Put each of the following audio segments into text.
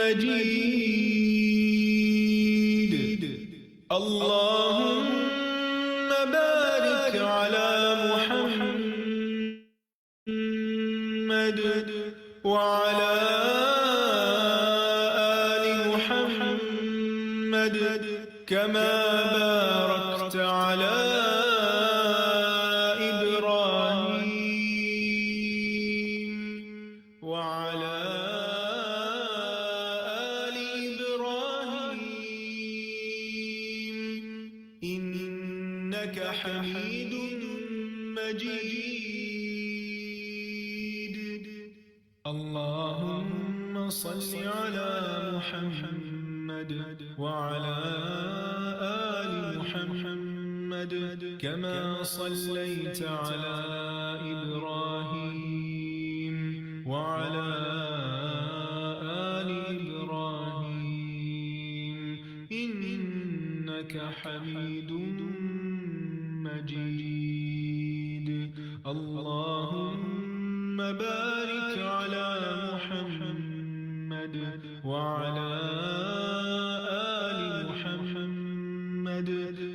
مجيد. اللهم بارك على محمد وعلى آل محمد كما باركت على إبراهيم وعلى آل إبراهيم إنك حميد مجيد. اللهم صل على محمد وعلى آل محمد كما صليت على إبراهيم وعلى آل إبراهيم إنك حميد مجيد. اللهم بارك على محمد وعلى آل محمد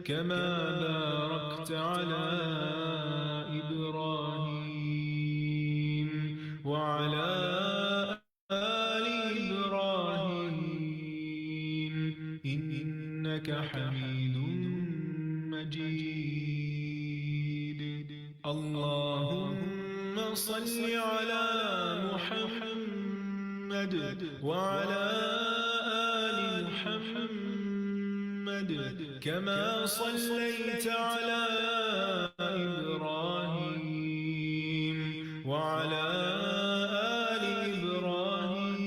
كما باركت على إبراهيم وعلى آل إبراهيم إنك حميد مجيد. اللهم صل على محمد وعلى آل محمد كما صليت على إبراهيم وعلى آل إبراهيم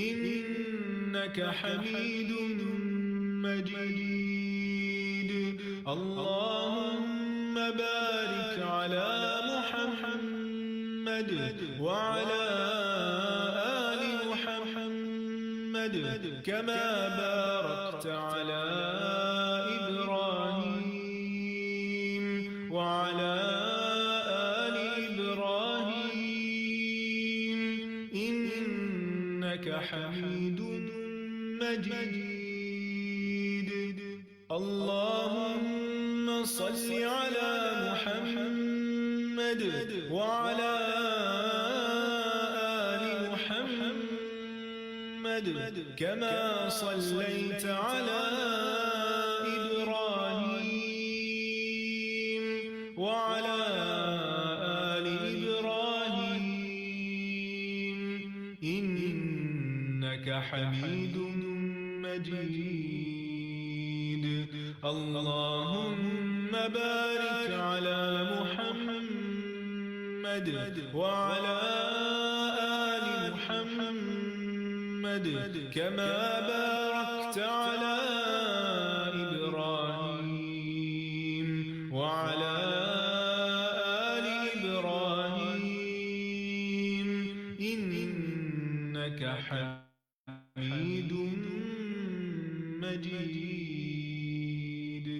إنك حميد مجيد. اللهم بارك على محمد وعلى آل محمد كما باركت على إبراهيم وعلى آل إبراهيم إنك حميد مجيد. اللهم صل على محمد وعلى آل محمد كما صليت على إبراهيم وعلى آل إبراهيم إنك حميد مجيد. اللهم بارك على محمد وعلى آل محمد كما باركت على إبراهيم وعلى آل إبراهيم إنك حميد مجيد.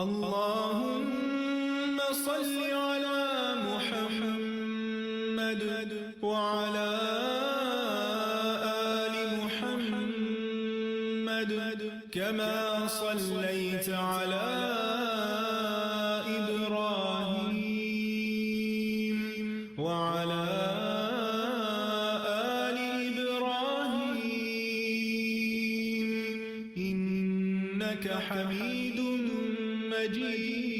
اللهم صل على محمد وعلى آل محمد كما صليت على إبراهيم وعلى آل إبراهيم إنك حميد مجيد.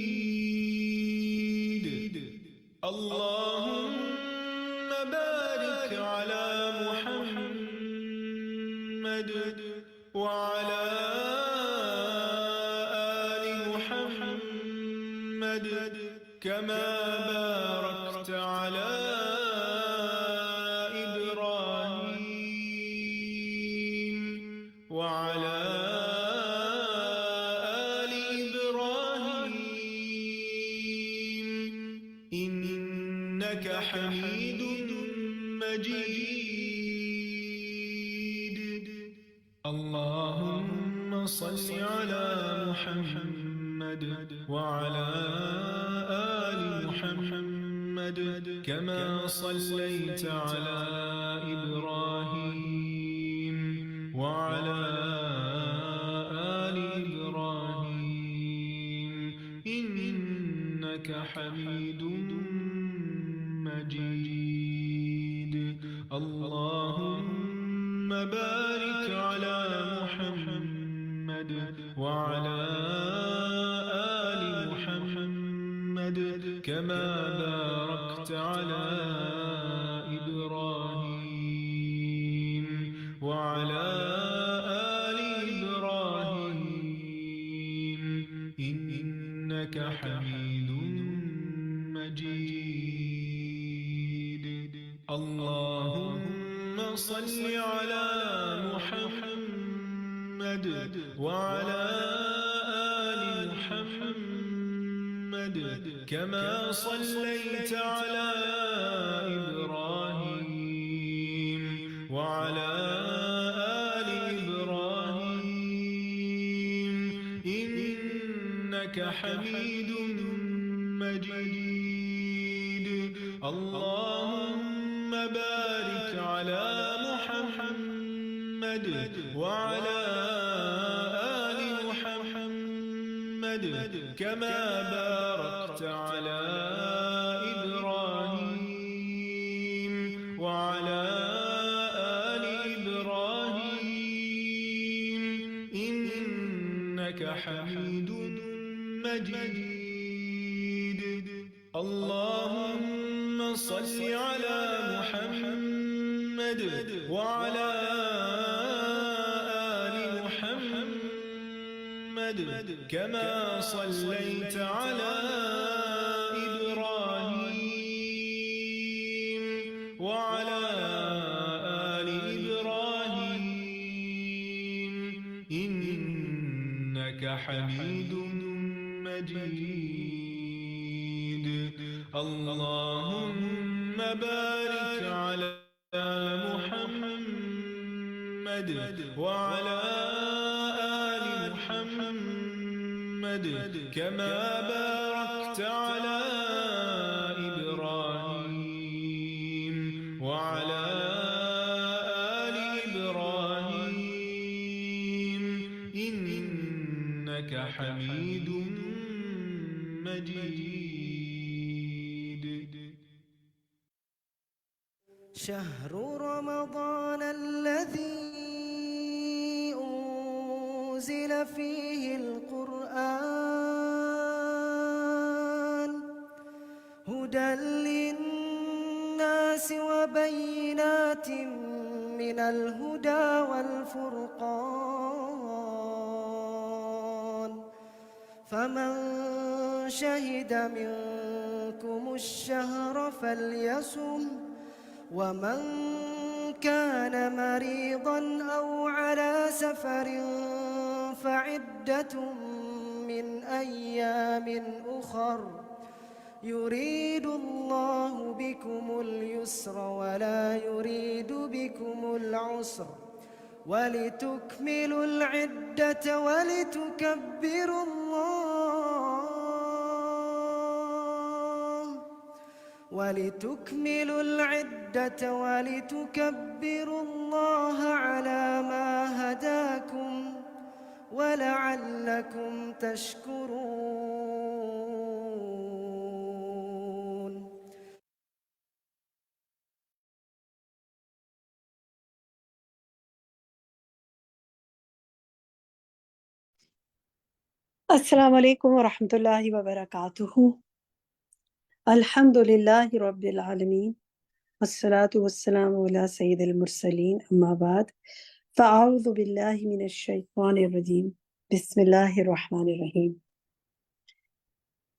اللهم بارك على محمد وعلى آل محمد كما باركت على إبراهيم وعلى آل إبراهيم إنك حميد مجيد. اللهم صل على محمد وعلى آل محمد كما صليت على إبراهيم وعلى آل إبراهيم إنك حميد مجيد. اللهم بارك على محمد وعلى آل محمد كما باركت على إبراهيم وعلى آل إبراهيم إنك حميد مجيد. اللهم صل على محمد وعلى آل محمد كما صليت على إبراهيم وعلى آل إبراهيم إنك حميد مجيد. اللهم بارك على محمد وعلى آل محمد كما باركت على إبراهيم وعلى آل إبراهيم إنك حميد مجيد. اللهم صل على محمد وعلى آل محمد كما صليت على إبراهيم وعلى آل إبراهيم إنك حميد مجيد. اللهم بارك على محمد وعلى آل محمد كما باركت على إبراهيم وعلى آل إبراهيم إنك حميد مجيد. شهر رمضان الذي أنزل فيه القرآن هدى للناس وبينات من الهدى والفرقان فمن شهد منكم الشهر فليصم ومن كان مريضا أو على سفر فعدة من أيام أخر يريد الله بكم اليسر ولا يريد بكم العسر ولتكملوا العدة ولتكبروا الله على ما هداكم ولعلكم تشكرون. السلام عليكم ورحمة الله وبركاته. الحمد لله رب العالمين والصلاة والسلام على سيد المرسلين أما بعد فأعوذ بالله من الشيطان الرجيم بسم الله الرحمن الرحيم.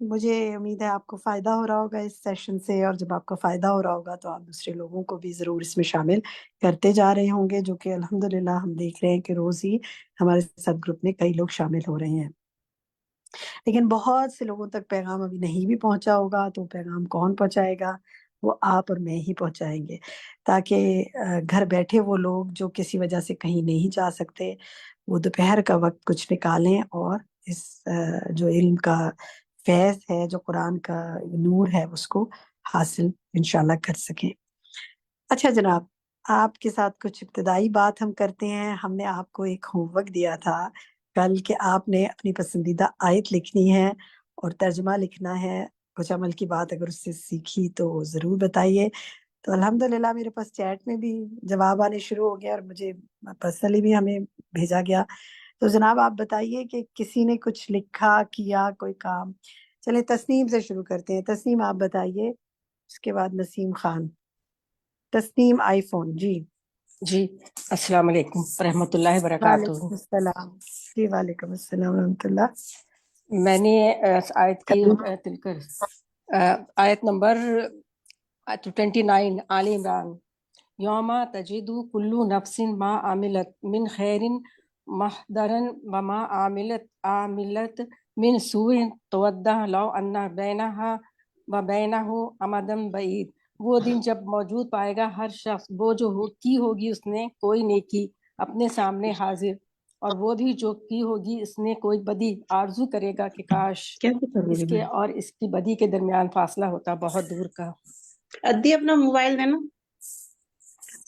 مجھے امید ہے آپ کو فائدہ ہو رہا ہوگا اس سیشن سے، اور جب آپ کو فائدہ ہو رہا ہوگا تو آپ دوسرے لوگوں کو بھی ضرور اس میں شامل کرتے جا رہے ہوں گے، جو کہ الحمدللہ ہم دیکھ رہے ہیں کہ روز ہی ہمارے سب گروپ میں کئی لوگ شامل ہو رہے ہیں۔ لیکن بہت سے لوگوں تک پیغام ابھی نہیں بھی پہنچا ہوگا، تو پیغام کون پہنچائے گا؟ وہ آپ اور میں ہی پہنچائیں گے، تاکہ گھر بیٹھے وہ لوگ جو کسی وجہ سے کہیں نہیں جا سکتے، وہ دوپہر کا وقت کچھ نکالیں اور اس جو علم کا فیض ہے، جو قرآن کا نور ہے، اس کو حاصل انشاءاللہ کر سکیں۔ اچھا جناب، آپ کے ساتھ کچھ ابتدائی بات ہم کرتے ہیں۔ ہم نے آپ کو ایک ہوم ورک دیا تھا کل کہ آپ نے اپنی پسندیدہ آیت لکھنی ہے اور ترجمہ لکھنا ہے۔ کچھ عمل کی بات اگر اس سے سیکھی تو ضرور بتائیے۔ تو الحمدللہ میرے پاس چیٹ میں بھی جواب آنے شروع ہو گیا، اور مجھے پرسنلی بھی ہمیں بھیجا گیا۔ تو جناب آپ بتائیے کہ کسی نے کچھ لکھا، کیا کوئی کام؟ چلیں تسنیم سے شروع کرتے ہیں۔ تسنیم آپ بتائیے، اس کے بعد نسیم خان۔ تسنیم آئی فون، جی۔ جی السلام علیکم ورحمۃ اللہ وبرکاتہ۔ وعلیکم السلام۔ جی وعلیکم السلام ورحمۃ اللہ۔ میں نے آیت کی آیت نمبر 29 آل عمران، یوم تجد کل نفس ما عملت من خیر محضرا وما عملت من سوء تود لو ان بینہا و بینہ امدا بعید۔ وہ دن جب موجود پائے گا ہر شخص وہ جو کی ہوگی اس نے کوئی نیکی اپنے سامنے حاضر، اور وہ بھی جو کی ہوگی اس نے کوئی بدی آرزو کرے گا کہ کاش اس کے اور اس کی بدی کے درمیان فاصلہ ہوتا بہت دور کا۔ ادی اپنا موبائل دینا۔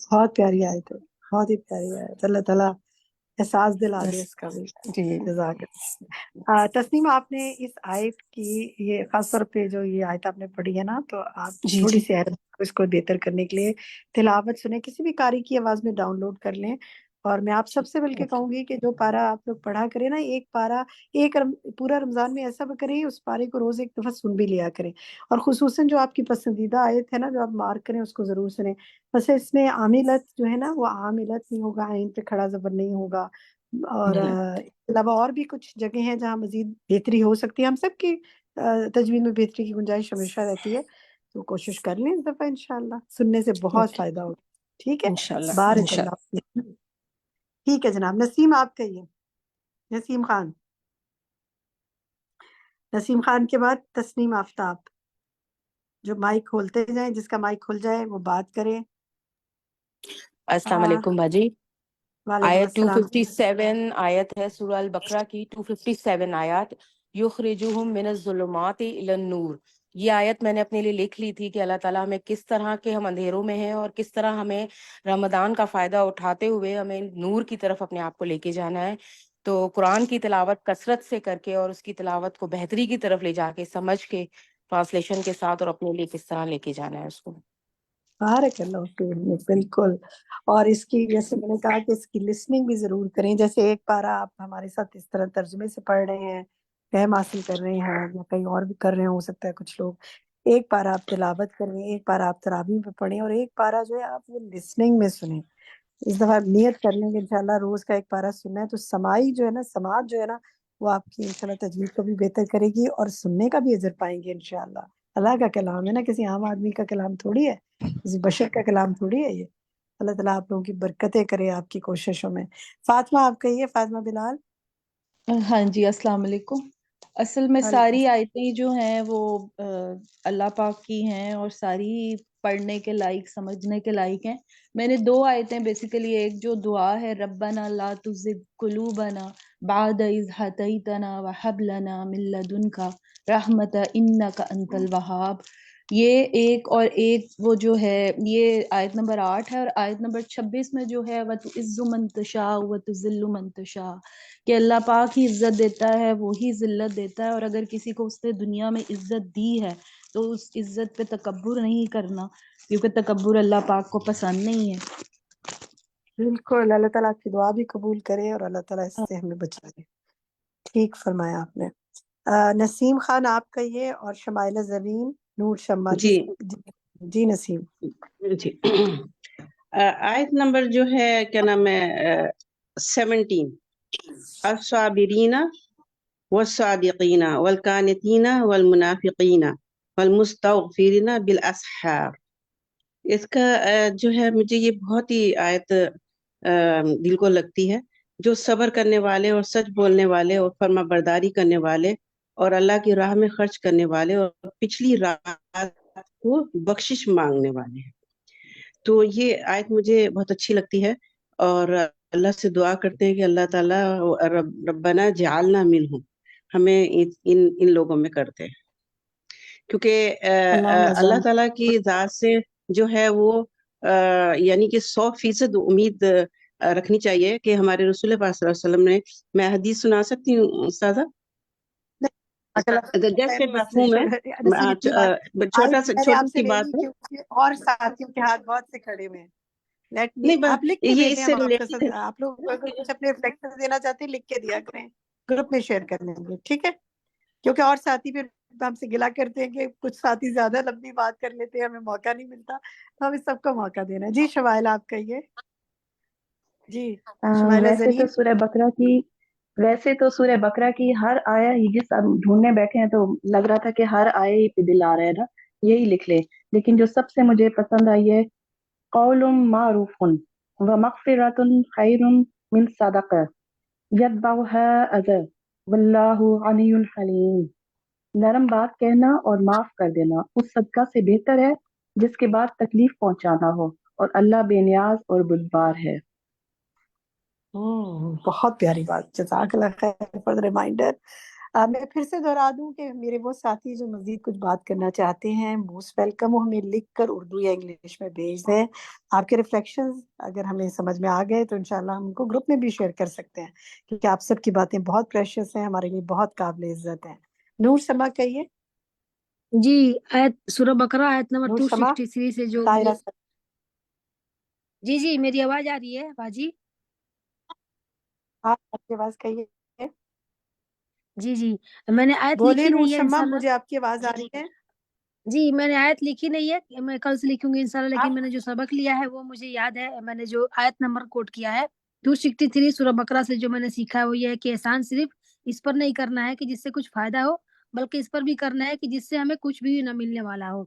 بہت پیاری آیت ہے، بہت ہی پیاری آیت۔ اللہ تعالیٰ احساس دلا دے اس کا بھی۔ جی جزاک اللہ۔ تسنیم، آپ نے اس آیت کی یہ خاص طور پہ جو یہ آیت آپ نے پڑھی ہے نا، تو آپ جی تھوڑی جی سی اس کو بہتر کرنے کے لیے تلاوت سنیں، کسی بھی قاری کی آواز میں ڈاؤن لوڈ کر لیں۔ اور میں آپ سب سے بلکہ کہوں گی کہ جو پارا آپ لوگ پڑھا کریں نا، ایک پارا پورا رمضان میں ایسا کریں، اس پارے کو روز ایک دفعہ سن بھی لیا کریں، اور خصوصاً جو آپ کی پسندیدہ آیت ہے نا، جو آپ مارک کریں، اس کو ضرور سنیں۔ ویسے اس میں عاملت جو ہے نا، وہ عاملت نہیں ہوگا، عین پہ کھڑا زبر نہیں ہوگا، اور اس کے علاوہ اور بھی کچھ جگہ ہیں جہاں مزید بہتری ہو سکتی ہے۔ ہم سب کی تجوید میں بہتری کی گنجائش ہمیشہ رہتی ہے، تو کوشش کر لیں اس دفعہ، انشاءاللہ سننے سے بہت فائدہ ہوگا۔ ٹھیک ہے، انشاءاللہ بارک انشاءاللہ۔ اللہ فیک۔ ٹھیک ہے جناب، نسیم آپ کہیے، نسیم خان۔ نسیم خان کے بعد تسنیم آفتاب۔ جو مائک کھولتے جائیں، جس کا مائک کھل جائے وہ بات کرے۔ السلام علیکم باجی۔ وعلیکم آیت السلام۔ 257 آیت ہے سورہ البقرہ کی، 257 آیات، یخرجہم من الظلمات الی النور۔ یہ آیت میں نے اپنے لیے لکھ لی تھی کہ اللہ تعالیٰ ہمیں کس طرح کے ہم اندھیروں میں ہیں اور کس طرح ہمیں رمضان کا فائدہ اٹھاتے ہوئے ہمیں نور کی طرف اپنے آپ کو لے کے جانا ہے۔ تو قرآن کی تلاوت کثرت سے کر کے اور اس کی تلاوت کو بہتری کی طرف لے جا کے سمجھ کے ٹرانسلیشن کے ساتھ، اور اپنے لیے کس طرح لے کے جانا ہے اس کو۔ بارک اللہ فیک، بالکل۔ اور اس کی، جیسے میں نے کہا کہ اس کی لسننگ بھی ضرور کریں۔ جیسے ایک پارا آپ ہمارے ساتھ اس طرح ترجمے سے پڑھ رہے ہیں، فہم حاصل کر رہے ہیں، یا کہیں اور بھی کر رہے ہیں، ہو سکتا ہے کچھ لوگ۔ ایک پارا آپ تلاوت کریں، ایک پارا آپ تراویح پہ پڑھیں، اور ایک پارا جو ہے آپ وہ لسننگ میں سنیں۔ اس دفعہ نیت کر لیں کہ انشاءاللہ روز کا ایک پارا سننا ہے، تو سماعی جو ہے نا، سماعت جو ہے نا، وہ آپ کی انشاءاللہ تجوید کو بھی بہتر کرے گی، اور سننے کا بھی اجر پائیں گے انشاءاللہ۔ اللہ کا کلام ہے نا، کسی عام آدمی کا کلام تھوڑی ہے، کسی بشر کا کلام تھوڑی ہے یہ۔ اللہ تعالیٰ آپ لوگوں کی برکتیں کرے آپ کی کوششوں میں۔ فاطمہ آپ کہیے، فاطمہ بلال۔ ہاں جی، السلام علیکم۔ اصل میں وعلیکم ساری آیتیں جو ہیں وہ اللہ پاک کی ہیں، اور ساری پڑھنے کے لائق، سمجھنے کے لائق ہیں۔ میں نے 2 آیتیں بیسیکلی، ایک جو دعا ہے ربنا لا تزغ قلوبنا بعد اذ ہدیتنا وہب لنا من لدنک رحمۃ انک انت الوہاب، یہ ایک، اور ایک وہ جو ہے یہ آیت نمبر 8 ہے، اور آیت نمبر 26 میں جو ہے وَتُعِزُّ مَن تَشَاءُ وَتُذِلُّ مَن تَشَاءُ، کہ اللہ پاک ہی عزت دیتا ہے، وہی ذلت دیتا ہے، اور اگر کسی کو اس نے دنیا میں عزت دی ہے تو اس عزت پہ تکبر نہیں کرنا، کیونکہ تکبر اللہ پاک کو پسند نہیں ہے۔ بالکل، اللہ تعالیٰ آپ کی دعا بھی قبول کرے، اور اللہ تعالیٰ اس سے ہمیں بچائے۔ ٹھیک فرمایا آپ نے۔ نسیم خان آپ کہیے، اور شمائل زرین، نور شمع، جی جی نسیم۔ جی آیت نمبر جو ہے کیا نام ہے 17، الصابرین والصادقین والقانتین والمنافقین والمستغفرین بالاسحار. اس کا جو ہے مجھے یہ بہت ہی آیت دل کو لگتی ہے. جو صبر کرنے والے اور سچ بولنے والے اور فرما برداری کرنے والے اور اللہ کی راہ میں خرچ کرنے والے اور پچھلی رات کو بخشش مانگنے والے ہیں. تو یہ آیت مجھے بہت اچھی لگتی ہے اور اللہ سے دعا کرتے ہیں کہ اللہ تعالیٰ ربنا جعلنا منہم، ہمیں ان لوگوں میں کرتے ہیں. کیونکہ اللہ تعالیٰ کی ذات سے جو ہے وہ یعنی کہ 100% امید رکھنی چاہیے کہ ہمارے رسول پاک صلی اللہ علیہ وسلم نے، میں حدیث سنا سکتی ہوں استاذہ؟ جیسے مفہوم ہے، چھوٹی سی بات ہے. اور ساتھیوں کے ہاتھ بہت سے کھڑے ہوئے ہیں. نہیں آپ لکھ کے یہ دے اس دیں، سے ہم آپ ریلیٹڈ ہے. آپ لوگ اگر کچھ اپنے ریفلیکشن دینا چاہتے ہیں لکھ کے دیا کریں، گروپ میں شیئر کر لیں گے، ٹھیک ہے؟ کیونکہ اور ساتھی پھر ہم سے گلا کرتے ہیں کہ کچھ ساتھی زیادہ لمبی بات کر لیتے ہیں، ہمیں موقع نہیں ملتا، تو ہمیں سب کو موقع دینا ہے. جی شمائل آپ کہیے. جی شمائلہ زرین. ویسے تو سورہ بقرہ کی ہر آیا ہی، جس ہم ڈھونڈنے بیٹھے ہیں تو لگ رہا تھا کہ ہر آئے ہی پہ دل آ رہا ہے نا، یہی لکھ لے. لیکن جو سب سے مجھے پسند آئی ہے، قول معروف ومغفرۃ خیر من صدقہ یتبعها اذى واللہ غنی حلیم. نرم بات کہنا اور معاف کر دینا اس صدقہ سے بہتر ہے جس کے بعد تکلیف پہنچانا ہو، اور اللہ بے نیاز اور بردبار ہے. بہت پیاری بات، جزاک اللہ خیر فار ریمائنڈر. میں پھر سے دہرا دوں کہ میرے وہ ساتھی جو مزید کچھ بات کرنا چاہتے ہیں موسٹ ویلکم، وہ ہمیں لکھ کر اردو یا انگلش میں بھیج دیں. آپ کے ریفلیکشنز اگر ہمیں سمجھ میں آ گئے تو انشاءاللہ ہم ان کو گروپ میں بھی شیئر کر سکتے ہیں، کیونکہ آپ سب کی باتیں بہت پریشیس ہیں، ہمارے لیے بہت قابل عزت ہیں. نور سما کہیے. جی آیت سورہ بقرہ آیت نمبر نور سما. 263 سے جو طاہرہ. جی میری آواز آ رہی ہے باجی؟ آپ کی آواز کہیے. جی میں نے آیت بولے لکھی نور نہیں ہے سما، انشاءاللہ. مجھے آپ کی آواز آ رہی ہے. جی میں نے آیت لکھی نہیں ہے، میں کل سے لکھوں گی انشاءاللہ، لیکن میں نے جو سبق لیا ہے وہ مجھے یاد ہے. میں نے جو آیت نمبر کوٹ کیا ہے 263 سورہ بقرہ سے، جو میں نے سیکھا ہے وہ یہ ہے کہ احسان صرف اس پر نہیں کرنا ہے کہ جس سے کچھ فائدہ ہو، بلکہ اس پر بھی کرنا ہے کہ جس سے ہمیں کچھ بھی نہ ملنے والا ہو.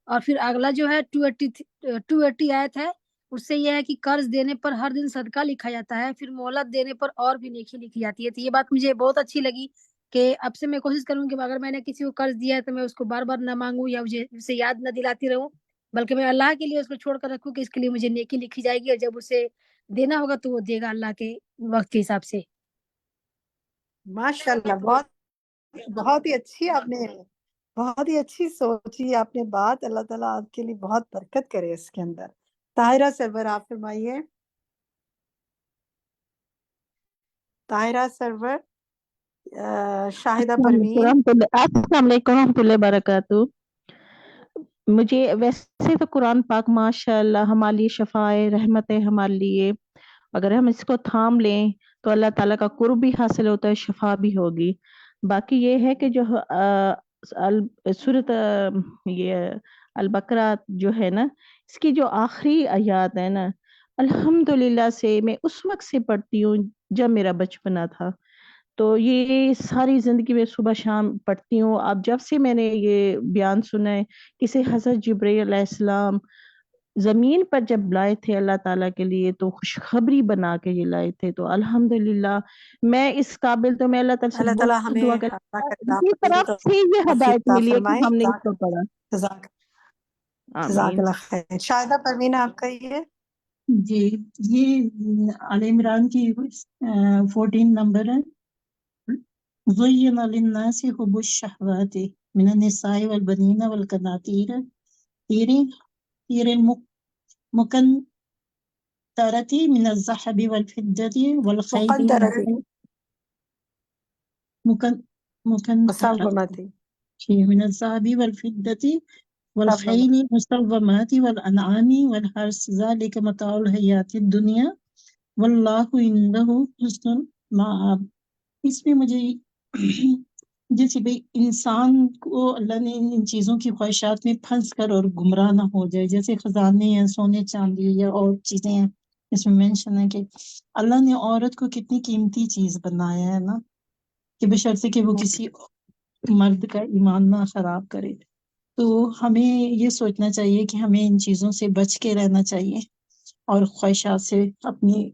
اور پھر اگلا جو ہے 280 آیت ہے، اس سے یہ ہے کہ قرض دینے پر ہر دن صدقہ لکھا جاتا ہے، پھر مہلت دینے پر اور بھی نیکی لکھی جاتی ہے. تو یہ بات مجھے بہت اچھی لگی کہ اب سے میں کوشش کروں کہ اگر میں نے کسی کو قرض دیا ہے تو میں اس کو بار بار نہ مانگوں یا مجھے اسے یاد نہ دلاتی رہوں، بلکہ میں اللہ کے لیے اس کو چھوڑ کر رکھوں کہ اس کے لیے مجھے نیکی لکھی جائے گی، اور جب اسے دینا ہوگا تو وہ دے گا اللہ کے وقت کے حساب سے. ماشاءاللہ، بہت ہی اچھی آپ نے، بہت ہی اچھی سوچی آپ نے بات. اللہ تعالیٰ آپ کے لیے بہت برکت کرے اس کے اندر. طاہرہ سرور آپ فرمائیے. طاہرہ سرور. شاہدہ پروین. السلام علیکم ورحمۃ اللہ وبرکاتہ. مجھے ویسے تو قرآن پاک ماشاء اللہ ہمارے لیے شفائے رحمت ہے ہمارے لیے. اگر ہم اس کو تھام لیں تو اللہ تعالیٰ کا قرب بھی حاصل ہوتا ہے، شفا بھی ہوگی. باقی یہ ہے کہ جو سورۃ یہ البقرہ جو ہے نا، اس کی جو آخری آیات ہے نا، الحمدللہ سے میں اس وقت سے پڑھتی ہوں جب میرا بچپنا تھا. تو یہ ساری زندگی میں صبح شام پڑھتی ہوں. اب جب سے میں نے یہ بیان سنا ہے کسی حضرت جبرائیل علیہ السلام زمین پر جب لائے تھے اللہ تعالیٰ کے لیے تو خوشخبری بنا کے یہ لائے تھے، تو الحمدللہ میں اس قابل، تو میں اللہ تعالیٰ سے اللہ تعالیٰ بہت ہمیں دعا اللہ کا کرتی کلام ہوں، پڑھنے کی طرف سے یہ توفیق ہدایت عطا ملی ہے کہ فرمائے. ہم نے اس کو پڑھا. جزاک آمین. اللہ خیر. شاہدہ پروین آپ کہیے. جی یہ آل عمران کی 14 نمبر ہے. زین للناس حب الشہوات من النساء والبنین والقناطیر المقنطرة من الذهب والفضة والخيل مسومتی. من الذهب والفضة والخيل المسومات والأنعام والحرث ذلك متاع الحیات الدنیا واللہ عنده حسن المآب. اس میں مجھے جیسے بھئی انسان کو اللہ نے ان چیزوں کی خواہشات میں پھنس کر اور گمراہ نہ ہو جائے، جیسے خزانے ہیں، سونے چاندی یا اور چیزیں ہیں. اس میں مینشن ہے کہ اللہ نے عورت کو کتنی قیمتی چیز بنایا ہے نا، کہ بشرطے کہ وہ کسی مرد کا ایمان نہ خراب کرے. تو ہمیں یہ سوچنا چاہیے کہ ہمیں ان چیزوں سے بچ کے رہنا چاہیے اور خواہشات سے اپنی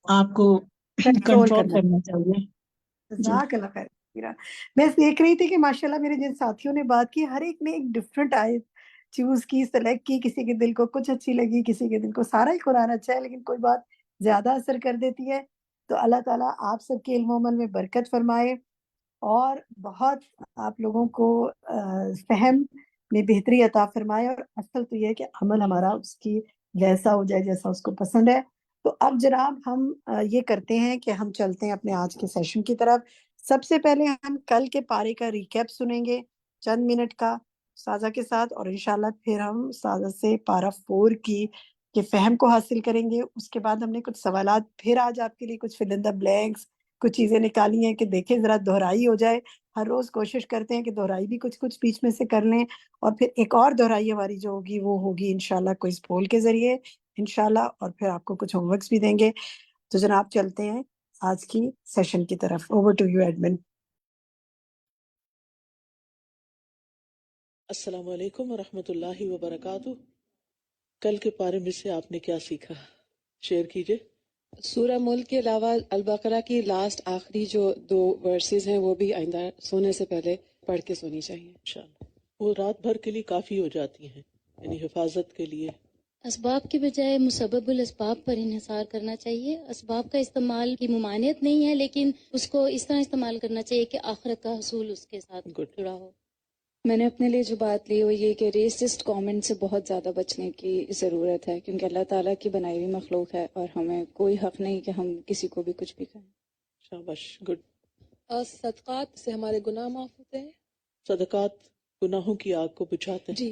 آپ کو کنٹرول کنٹرول کرنا. کرنا چاہیے. جی جزاک اللہ خیر میرا. میں دیکھ رہی تھی کہ ماشاءاللہ میرے جن ساتھیوں نے بات کی ہر ایک نے ایک ڈفرینٹ آیت چوز کی, سلیکٹ کی. کسی کے دل کو کچھ اچھی لگی, کسی کے دل کو سارا ہی قرآن اچھا ہے, لیکن کوئی بات زیادہ اثر کر دیتی ہے. تو اللہ تعالیٰ آپ سب کے علم و عمل میں برکت فرمائے اور بہت آپ لوگوں کو فہم میں بہتری عطا فرمائے. اور اصل تو یہ ہے کہ عمل ہمارا اس کی جیسا ہو جائے جیسا اس کو پسند ہے. تو اب جناب ہم یہ کرتے ہیں کہ ہم چلتے ہیں اپنے آج کے سیشن کی طرف. سب سے پہلے ہم کل کے پارے کا ریکیپ سنیں گے چند منٹ کا سازا کے ساتھ, اور انشاءاللہ پھر ہم سازا سے پارا 4 کی کے فہم کو حاصل کریں گے. اس کے بعد ہم نے کچھ سوالات پھر آج آپ کے لیے کچھ فل ان دا بلینکس کچھ چیزیں نکالی ہیں کہ دیکھیں ذرا دہرائی ہو جائے. ہر روز کوشش کرتے ہیں کہ دہرائی بھی کچھ کچھ بیچ میں سے کر لیں, اور پھر ایک اور دہرائی ہماری جو ہوگی وہ ہوگی انشاءاللہ کوئی پول کے ذریعے انشاءاللہ, اور پھر آپ کو کچھ ہوم ورکس بھی دیں گے. تو جناب چلتے ہیں آج کی سیشن کی طرف. Over to you admin. السلام علیکم ورحمۃ اللہ وبرکاتہ. کل کے پارے میں سے آپ نے کیا سیکھا؟ شیئر کیجئے. سورہ ملک کے علاوہ البقرہ کی لاسٹ آخری جو 2 ورسز ہیں وہ بھی آئندہ سونے سے پہلے پڑھ کے سونی چاہیے انشاءاللہ. وہ رات بھر کے لیے کافی ہو جاتی ہیں, یعنی حفاظت کے لیے. اسباب کے بجائے مسبب الاسباب پر انحصار کرنا چاہیے. اسباب کا استعمال کی ممانعت نہیں ہے, لیکن اس کو اس طرح استعمال کرنا چاہیے کہ آخرت کا حصول اس کے ساتھ جڑا ہو. میں نے اپنے لیے جو بات لی وہ یہ کہ ریسسٹ کامنٹ سے بہت زیادہ بچنے کی ضرورت ہے, کیونکہ اللہ تعالیٰ کی بنائی ہوئی مخلوق ہے اور ہمیں کوئی حق نہیں کہ ہم کسی کو بھی کچھ بھی کہیں. شاباش, گڈ. صدقات سے ہمارے گناہ معاف ہوتے ہیں. صدقات گناہوں کی آگ کو بجھاتے ہیں. جی.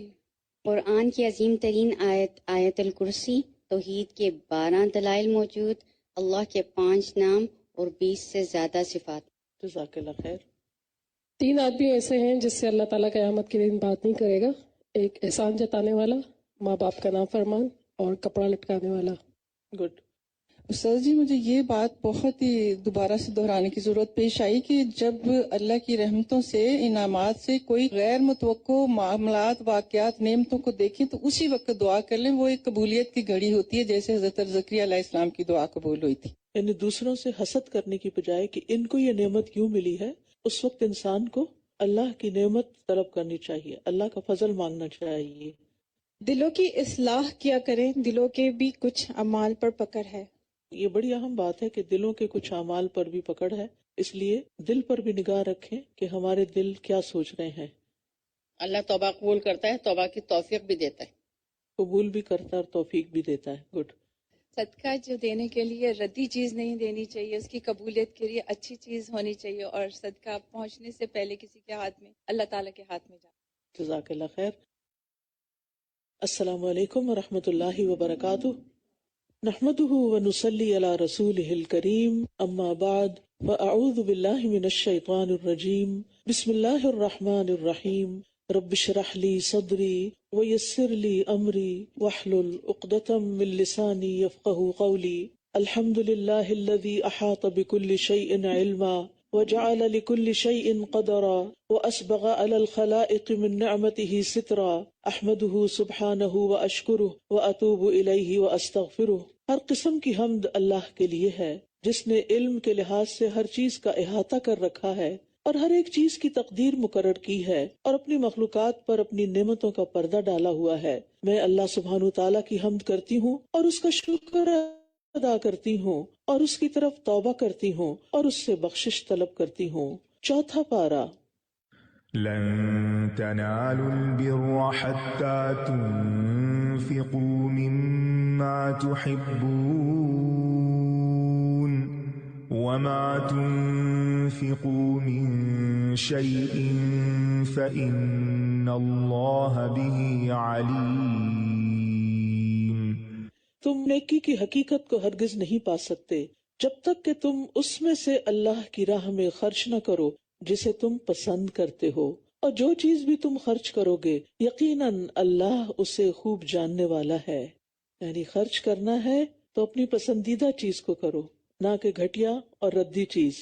قرآن کی عظیم ترین آیت آیت الکرسی, توحید کے 12 دلائل موجود, اللہ کے 5 نام اور 20 سے زیادہ صفات. جزاک اللہ خیر. 3 آدمی ایسے ہیں جس سے اللہ تعالیٰ قیامت کے دن بات نہیں کرے گا. ایک احسان جتانے والا, ماں باپ کا نافرمان, اور کپڑا لٹکانے والا. گڈ. استاذ جی, مجھے یہ بات بہت ہی دوبارہ سے دہرانے کی ضرورت پیش آئی کہ جب اللہ کی رحمتوں سے انعامات سے کوئی غیر متوقع معاملات واقعات نعمتوں کو دیکھیں تو اسی وقت دعا کر لیں. وہ ایک قبولیت کی گھڑی ہوتی ہے, جیسے حضرت زکریا علیہ السلام کی دعا قبول ہوئی تھی. یعنی دوسروں سے حسد کرنے کی بجائے کہ ان کو یہ نعمت کیوں ملی ہے, اس وقت انسان کو اللہ کی نعمت طلب کرنی چاہیے, اللہ کا فضل مانگنا چاہیے. دلوں کی اصلاح کیا کریں, دلوں کے بھی کچھ اعمال پر پکڑ ہے. یہ بڑی اہم بات ہے کہ دلوں کے کچھ اعمال پر بھی پکڑ ہے, اس لیے دل پر بھی نگاہ رکھیں کہ ہمارے دل کیا سوچ رہے ہیں. اللہ توبہ قبول کرتا ہے, توبہ کی توفیق بھی دیتا ہے. قبول بھی کرتا ہے اور توفیق بھی دیتا ہے. گڈ. صدقہ جو دینے کے لیے ردی چیز نہیں دینی چاہیے, اس کی قبولیت کے لیے اچھی چیز ہونی چاہیے, اور صدقہ پہنچنے سے پہلے کسی کے ہاتھ میں, اللہ تعالیٰ کے ہاتھ میں جائے. جزاک اللہ خیر. السلام علیکم ورحمۃ اللہ وبرکاتہ. نحمده ونصلي على رسوله الكريم, اما بعد, فاعوذ باللہ من الشیطان الرجیم, بسم اللہ الرحمن الرحیم. رب اشرح لي صدری ويسر لي امری واحلل عقدۃ من لسانی يفقهوا قولی. الحمد للہ الذي احاط بكل شيء علما وجعل لكل شيء قدرا واسبغ على الخلائق من نعمته سترا. احمده سبحانه واشکره واتوب الیہ واستغفره. ہر قسم کی حمد اللہ کے لیے ہے جس نے علم کے لحاظ سے ہر چیز کا احاطہ کر رکھا ہے اور ہر ایک چیز کی تقدیر مقرر کی ہے اور اپنی مخلوقات پر اپنی نعمتوں کا پردہ ڈالا ہوا ہے. میں اللہ سبحانہ تعالیٰ کی حمد کرتی ہوں اور اس کا شکر ادا کرتی ہوں اور اس کی طرف توبہ کرتی ہوں اور اس سے بخشش طلب کرتی ہوں. چوتھا پارہ. لن تنالوا البر حتى تنفقوا مما تحبون وما تنفقوا من شيء فإن الله به عليم. تم نیکی کی حقیقت کو ہرگز نہیں پا سکتے جب تک کہ تم اس میں سے اللہ کی راہ میں خرچ نہ کرو جسے تم پسند کرتے ہو, اور جو چیز بھی تم خرچ کرو گے یقیناً اللہ اسے خوب جاننے والا ہے. یعنی خرچ کرنا ہے تو اپنی پسندیدہ چیز کو کرو, نہ کہ گھٹیا اور ردی چیز.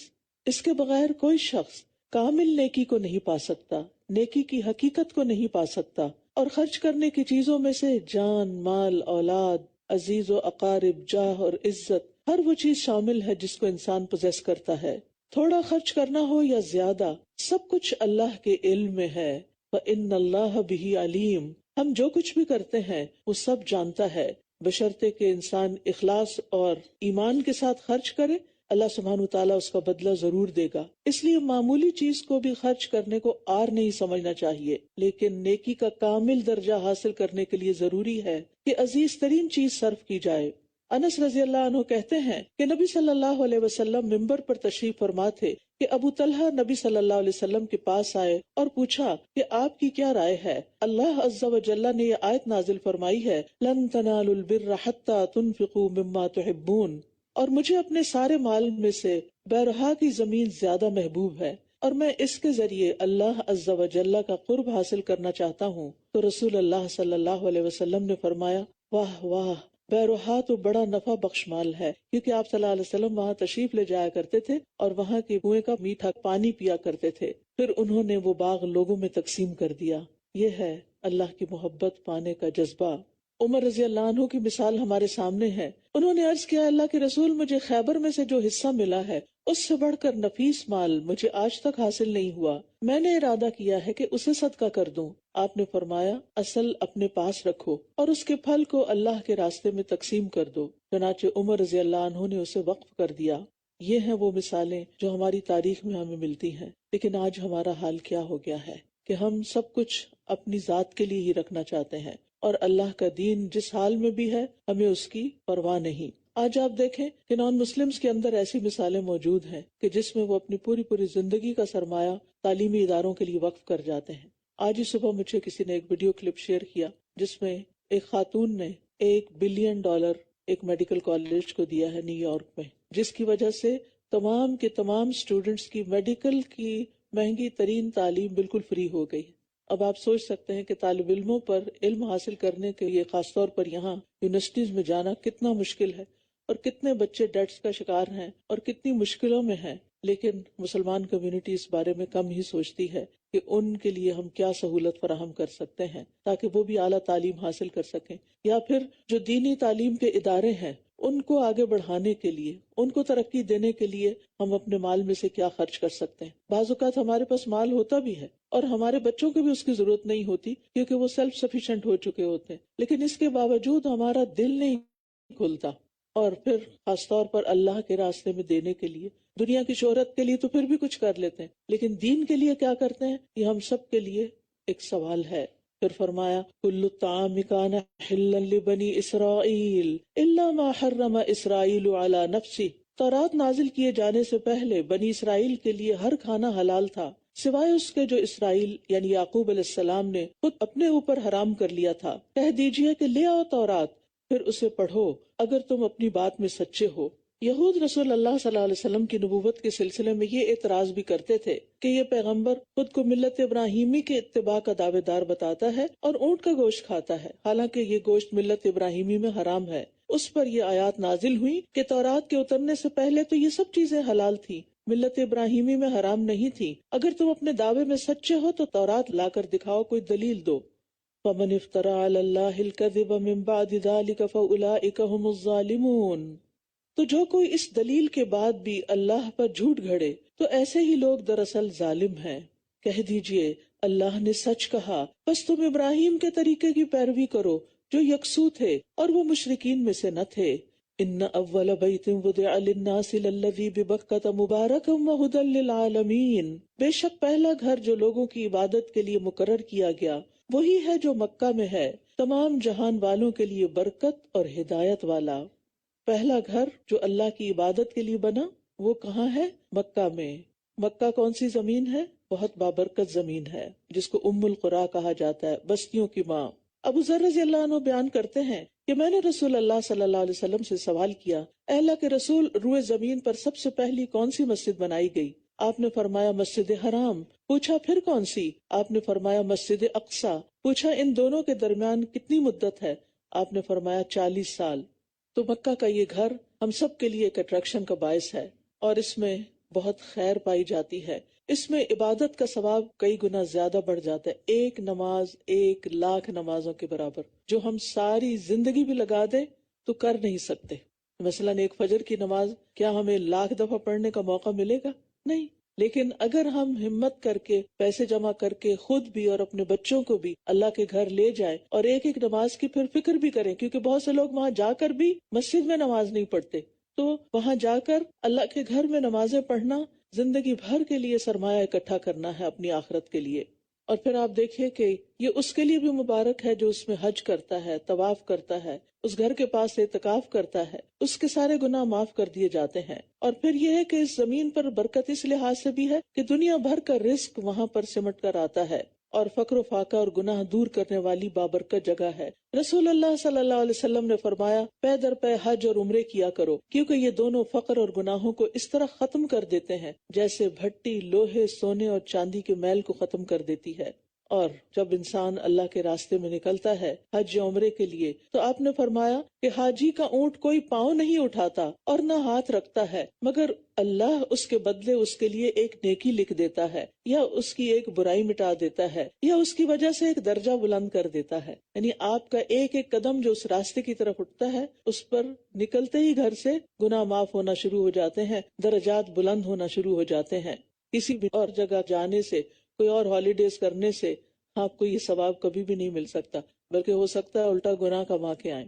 اس کے بغیر کوئی شخص کامل نیکی کو نہیں پا سکتا، نیکی کی حقیقت کو نہیں پا سکتا، اور خرچ کرنے کی چیزوں میں سے جان، مال، اولاد، عزیز و اقارب، جاہ اور عزت، ہر وہ چیز شامل ہے جس کو انسان پوزیس کرتا ہے۔ تھوڑا خرچ کرنا ہو یا زیادہ، سب کچھ اللہ کے علم میں ہے۔ وَإِنَّ اللَّهَ بِهِ عَلِيمٌ، ہم جو کچھ بھی کرتے ہیں وہ سب جانتا ہے، بشرطے کہ انسان اخلاص اور ایمان کے ساتھ خرچ کرے، اللہ سبحانہ وتعالیٰ اس کا بدلہ ضرور دے گا۔ اس لیے معمولی چیز کو بھی خرچ کرنے کو آر نہیں سمجھنا چاہیے، لیکن نیکی کا کامل درجہ حاصل کرنے کے لیے ضروری ہے کہ عزیز ترین چیز صرف کی جائے۔ انس رضی اللہ عنہ کہتے ہیں کہ نبی صلی اللہ علیہ وسلم ممبر پر تشریف فرما تھے کہ ابو طلحہ نبی صلی اللہ علیہ وسلم کے پاس آئے اور پوچھا کہ آپ کی کیا رائے ہے؟ اللہ عز و جل نے یہ آیت نازل فرمائی ہے، لن تنالوا البر حتى تنفقوا مما تحبون، اور مجھے اپنے سارے مال میں سے بیرہا کی زمین زیادہ محبوب ہے، اور میں اس کے ذریعے اللہ عز و جل کا قرب حاصل کرنا چاہتا ہوں۔ تو رسول اللہ صلی اللہ علیہ وسلم نے فرمایا، واہ واہ، بیرہا تو بڑا نفع بخش مال ہے، کیونکہ آپ صلی اللہ علیہ وسلم وہاں تشریف لے جایا کرتے تھے اور وہاں کے کنویں کا میٹھا پانی پیا کرتے تھے، پھر انہوں نے وہ باغ لوگوں میں تقسیم کر دیا۔ یہ ہے اللہ کی محبت پانے کا جذبہ۔ عمر رضی اللہ عنہ کی مثال ہمارے سامنے ہے۔ انہوں نے عرض کیا، اللہ کے رسول، مجھے خیبر میں سے جو حصہ ملا ہے اس سے بڑھ کر نفیس مال مجھے آج تک حاصل نہیں ہوا، میں نے ارادہ کیا ہے کہ اسے صدقہ کر دوں۔ آپ نے فرمایا، اصل اپنے پاس رکھو اور اس کے پھل کو اللہ کے راستے میں تقسیم کر دو۔ چنانچہ عمر رضی اللہ عنہ نے اسے وقف کر دیا۔ یہ ہیں وہ مثالیں جو ہماری تاریخ میں ہمیں ملتی ہیں، لیکن آج ہمارا حال کیا ہو گیا ہے کہ ہم سب کچھ اپنی ذات کے لیے ہی رکھنا چاہتے ہیں، اور اللہ کا دین جس حال میں بھی ہے ہمیں اس کی پرواہ نہیں۔ آج آپ دیکھیں کہ نان مسلمز کے اندر ایسی مثالیں موجود ہیں کہ جس میں وہ اپنی پوری زندگی کا سرمایہ تعلیمی اداروں کے لیے وقف کر جاتے ہیں۔ آج ہی صبح مجھے کسی نے ایک ویڈیو کلپ شیئر کیا جس میں ایک خاتون نے $1 بلین ایک میڈیکل کالج کو دیا ہے نیو یارک میں، جس کی وجہ سے تمام کے تمام اسٹوڈنٹس کی میڈیکل کی مہنگی ترین تعلیم بالکل فری ہو گئی۔ اب آپ سوچ سکتے ہیں کہ طالب علموں پر علم حاصل کرنے کے لیے، خاص طور پر یہاں یونیورسٹیز میں جانا کتنا مشکل ہے، اور کتنے بچے ڈیٹس کا شکار ہیں اور کتنی مشکلوں میں ہیں، لیکن مسلمان کمیونٹی اس بارے میں کم ہی سوچتی ہے کہ ان کے لیے ہم کیا سہولت فراہم کر سکتے ہیں تاکہ وہ بھی اعلیٰ تعلیم حاصل کر سکیں، یا پھر جو دینی تعلیم کے ادارے ہیں ان کو آگے بڑھانے کے لیے، ان کو ترقی دینے کے لیے ہم اپنے مال میں سے کیا خرچ کر سکتے ہیں۔ بعض اوقات ہمارے پاس مال ہوتا بھی ہے اور ہمارے بچوں کو بھی اس کی ضرورت نہیں ہوتی کیونکہ وہ سیلف سفیشینٹ ہو چکے ہوتے ہیں، لیکن اس کے باوجود ہمارا دل نہیں کھلتا۔ اور پھر خاص طور پر اللہ کے راستے میں دینے کے لیے، دنیا کی شہرت کے لیے تو پھر بھی کچھ کر لیتے ہیں، لیکن دین کے لیے کیا کرتے ہیں، یہ ہم سب کے لیے ایک سوال ہے۔ پھر فرمایا، کل الطعام کان حلا لبنی اسرائیل الا ما حرم اسرائیل علی نفسہ، تورات نازل کیے جانے سے پہلے بنی اسرائیل کے لیے ہر کھانا حلال تھا سوائے اس کے جو اسرائیل یعنی یعقوب علیہ السلام نے خود اپنے اوپر حرام کر لیا تھا۔ کہہ دیجئے کہ لے آؤ تورات، پھر اسے پڑھو اگر تم اپنی بات میں سچے ہو۔ یہود رسول اللہ صلی اللہ علیہ وسلم کی نبوت کے سلسلے میں یہ اعتراض بھی کرتے تھے کہ یہ پیغمبر خود کو ملت ابراہیمی کے اتباع کا دعوے دار بتاتا ہے اور اونٹ کا گوشت کھاتا ہے، حالانکہ یہ گوشت ملت ابراہیمی میں حرام ہے۔ اس پر یہ آیات نازل ہوئی کہ تورات کے اترنے سے پہلے تو یہ سب چیزیں حلال تھیں، ملت ابراہیمی میں حرام نہیں تھی۔ اگر تم اپنے دعوے میں سچے ہو تو تورات لا کر دکھاؤ، کوئی دلیل دو۔ فَمَنِ افْتَرَى عَلَى اللَّهِ الْكَذِبَ مِن بَعْدِ ذَلِكَ فَأُولَئِكَ هُمُ الظَّالِمُونَ، تو جو کوئی اس دلیل کے بعد بھی اللہ پر جھوٹ گھڑے تو ایسے ہی لوگ دراصل ظالم ہیں۔ کہہ دیجئے اللہ نے سچ کہا، بس تم ابراہیم کے طریقے کی پیروی کرو جو یکسو تھے اور وہ مشرکین میں سے نہ تھے۔ ان اول بیت وضع للناس للذی ببکۃ مبارکا وہدی للعالمین، بے شک پہلا گھر جو لوگوں کی عبادت کے لیے مقرر کیا گیا وہی ہے جو مکہ میں ہے، تمام جہان والوں کے لیے برکت اور ہدایت والا۔ پہلا گھر جو اللہ کی عبادت کے لیے بنا وہ کہاں ہے؟ مکہ میں۔ مکہ کون سی زمین ہے؟ بہت بابرکت زمین ہے جس کو ام القریٰ کہا جاتا ہے، بستیوں کی ماں۔ ابو ذر رضی اللہ عنہ بیان کرتے ہیں کہ میں نے رسول اللہ صلی اللہ علیہ وسلم سے سوال کیا، اے اللہ کے رسول، روئے زمین پر سب سے پہلی کون سی مسجد بنائی گئی؟ آپ نے فرمایا مسجد حرام۔ پوچھا پھر کون سی؟ آپ نے فرمایا مسجد اقصی۔ پوچھا ان دونوں کے درمیان کتنی مدت ہے؟ آپ نے فرمایا 40 سال۔ تو مکہ کا یہ گھر ہم سب کے لیے ایک اٹریکشن کا باعث ہے، اور اس میں بہت خیر پائی جاتی ہے. اس میں عبادت کا ثواب کئی گنا زیادہ بڑھ جاتا ہے. ایک نماز 1,00,000 نمازوں کے برابر، جو ہم ساری زندگی بھی لگا دیں تو کر نہیں سکتے. مثلاً ایک فجر کی نماز کیا ہمیں 1,00,000 دفعہ پڑھنے کا موقع ملے گا؟ نہیں. لیکن اگر ہم ہمت کر کے پیسے جمع کر کے خود بھی اور اپنے بچوں کو بھی اللہ کے گھر لے جائیں اور ایک ایک نماز کی پھر فکر بھی کریں، کیونکہ بہت سے لوگ وہاں جا کر بھی مسجد میں نماز نہیں پڑھتے، تو وہاں جا کر اللہ کے گھر میں نمازیں پڑھنا زندگی بھر کے لیے سرمایہ اکٹھا کرنا ہے اپنی آخرت کے لیے. اور پھر آپ دیکھیں کہ یہ اس کے لیے بھی مبارک ہے جو اس میں حج کرتا ہے، طواف کرتا ہے، اس گھر کے پاس اعتکاف کرتا ہے، اس کے سارے گناہ معاف کر دیے جاتے ہیں. اور پھر یہ ہے کہ اس زمین پر برکت اس لحاظ سے بھی ہے کہ دنیا بھر کا رزق وہاں پر سمٹ کر آتا ہے اور فقر و فاقہ اور گناہ دور کرنے والی بابرکت جگہ ہے. رسول اللہ صلی اللہ علیہ وسلم نے فرمایا پے در پے حج اور عمرے کیا کرو، کیونکہ یہ دونوں فقر اور گناہوں کو اس طرح ختم کر دیتے ہیں جیسے بھٹی لوہے، سونے اور چاندی کے میل کو ختم کر دیتی ہے. اور جب انسان اللہ کے راستے میں نکلتا ہے حج یا عمرے کے لیے تو آپ نے فرمایا کہ حاجی کا اونٹ کوئی پاؤں نہیں اٹھاتا اور نہ ہاتھ رکھتا ہے مگر اللہ اس کے بدلے اس کے لیے ایک نیکی لکھ دیتا ہے یا اس کی ایک برائی مٹا دیتا ہے یا اس کی وجہ سے ایک درجہ بلند کر دیتا ہے. یعنی آپ کا ایک ایک قدم جو اس راستے کی طرف اٹھتا ہے اس پر نکلتے ہی گھر سے گناہ معاف ہونا شروع ہو جاتے ہیں، درجات بلند ہونا شروع ہو جاتے ہیں. کسی بھی اور جگہ جانے سے، کوئی اور ہالیڈیز کرنے سے آپ کو یہ ثواب کبھی بھی نہیں مل سکتا، بلکہ ہو سکتا ہے الٹا گناہ کما کے آئیں.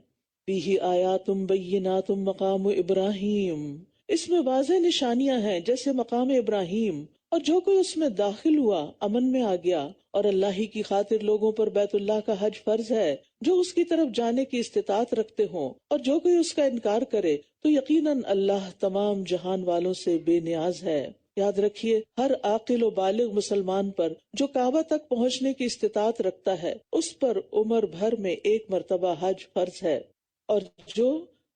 فیہ آیات بینات مقام ابراہیم، اس میں واضح نشانیاں ہیں جیسے مقام ابراہیم، اور جو کوئی اس میں داخل ہوا امن میں آ گیا. اور اللہ ہی کی خاطر لوگوں پر بیت اللہ کا حج فرض ہے جو اس کی طرف جانے کی استطاعت رکھتے ہوں، اور جو کوئی اس کا انکار کرے تو یقیناً اللہ تمام جہان والوں سے بے نیاز ہے. یاد رکھیے ہر عاقل و بالغ مسلمان پر جو کعبہ تک پہنچنے کی استطاعت رکھتا ہے اس پر عمر بھر میں ایک مرتبہ حج فرض ہے. اور جو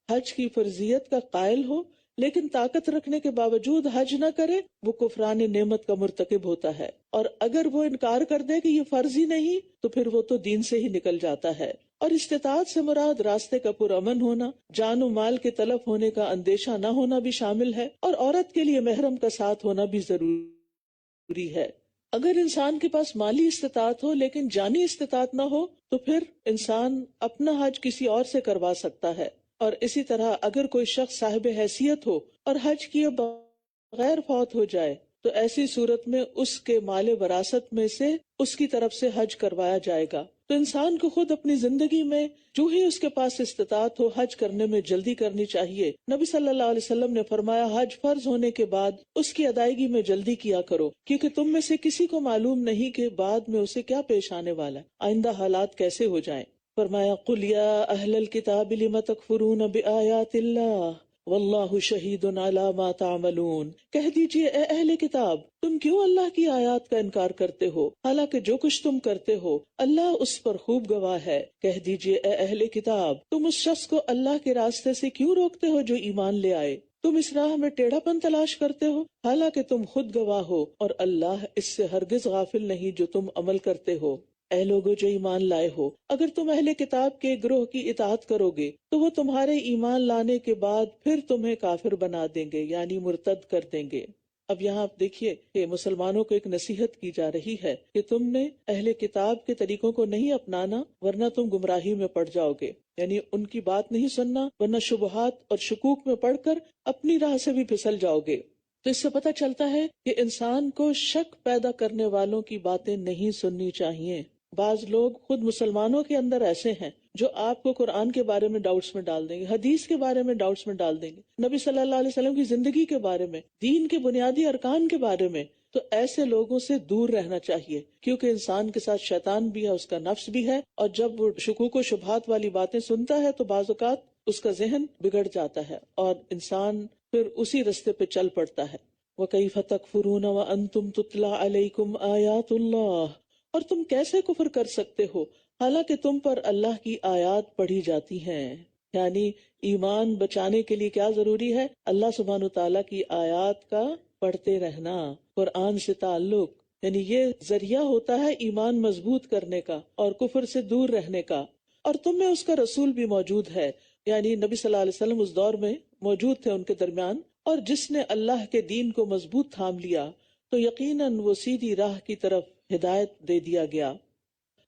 حج کی فرضیت کا قائل ہو لیکن طاقت رکھنے کے باوجود حج نہ کرے وہ کفران نعمت کا مرتکب ہوتا ہے. اور اگر وہ انکار کر دے کہ یہ فرض ہی نہیں تو پھر وہ تو دین سے ہی نکل جاتا ہے. اور استطاعت سے مراد راستے کا پرامن ہونا، جان و مال کے تلف ہونے کا اندیشہ نہ ہونا بھی شامل ہے، اور عورت کے لیے محرم کا ساتھ ہونا بھی ضروری ہے. اگر انسان کے پاس مالی استطاعت ہو لیکن جانی استطاعت نہ ہو تو پھر انسان اپنا حج کسی اور سے کروا سکتا ہے. اور اسی طرح اگر کوئی شخص صاحب حیثیت ہو اور حج کیے بغیر فوت ہو جائے تو ایسی صورت میں اس کے مال وراثت میں سے اس کی طرف سے حج کروایا جائے گا. تو انسان کو خود اپنی زندگی میں جو ہی اس کے پاس استطاعت ہو حج کرنے میں جلدی کرنی چاہیے. نبی صلی اللہ علیہ وسلم نے فرمایا حج فرض ہونے کے بعد اس کی ادائیگی میں جلدی کیا کرو، کیونکہ تم میں سے کسی کو معلوم نہیں کہ بعد میں اسے کیا پیش آنے والا ہے، آئندہ حالات کیسے ہو جائیں. فرمایا قل یا اہل الکتاب لم تکفرون بآیات اللہ واللہ شہید علی ما تعملون، کہہ دیجئے اے اہل کتاب تم کیوں اللہ کی آیات کا انکار کرتے ہو حالانکہ جو کچھ تم کرتے ہو اللہ اس پر خوب گواہ ہے. کہہ دیجئے اے اہل کتاب تم اس شخص کو اللہ کے راستے سے کیوں روکتے ہو جو ایمان لے آئے، تم اس راہ میں ٹیڑھا پن تلاش کرتے ہو حالانکہ تم خود گواہ ہو اور اللہ اس سے ہرگز غافل نہیں جو تم عمل کرتے ہو. اے لوگو جو ایمان لائے ہو اگر تم اہل کتاب کے گروہ کی اطاعت کرو گے تو وہ تمہارے ایمان لانے کے بعد پھر تمہیں کافر بنا دیں گے، یعنی مرتد کر دیں گے. اب یہاں آپ دیکھیے کہ مسلمانوں کو ایک نصیحت کی جا رہی ہے کہ تم نے اہل کتاب کے طریقوں کو نہیں اپنانا ورنہ تم گمراہی میں پڑ جاؤ گے، یعنی ان کی بات نہیں سننا ورنہ شبہات اور شکوک میں پڑ کر اپنی راہ سے بھی پھسل جاؤ گے. تو اس سے پتہ چلتا ہے کہ انسان کو شک پیدا کرنے والوں کی باتیں نہیں سننی چاہیے. بعض لوگ خود مسلمانوں کے اندر ایسے ہیں جو آپ کو قرآن کے بارے میں ڈاؤٹس میں ڈال دیں گے، حدیث کے بارے میں ڈاؤٹس میں ڈال دیں گے، نبی صلی اللہ علیہ وسلم کی زندگی کے بارے میں، دین کے بنیادی ارکان کے بارے میں. تو ایسے لوگوں سے دور رہنا چاہیے کیونکہ انسان کے ساتھ شیطان بھی ہے، اس کا نفس بھی ہے، اور جب وہ شکوک و شبہات والی باتیں سنتا ہے تو بعض اوقات اس کا ذہن بگڑ جاتا ہے اور انسان پھر اسی رستے پہ چل پڑتا ہے. وَكَيْفَ تَكْفُرُونَ وَأَنْتُمْ تُتْلَى عَلَيْكُمْ آيَاتُ اللَّهِ، اور تم کیسے کفر کر سکتے ہو حالانکہ تم پر اللہ کی آیات پڑھی جاتی ہیں. یعنی ایمان بچانے کے لیے کیا ضروری ہے؟ اللہ سبحانہ وتعالیٰ کی آیات کا پڑھتے رہنا، قرآن سے تعلق، یعنی یہ ذریعہ ہوتا ہے ایمان مضبوط کرنے کا اور کفر سے دور رہنے کا. اور تم میں اس کا رسول بھی موجود ہے یعنی نبی صلی اللہ علیہ وسلم اس دور میں موجود تھے ان کے درمیان، اور جس نے اللہ کے دین کو مضبوط تھام لیا تو یقیناً وہ سیدھی راہ کی طرف ہدایت دے دیا گیا۔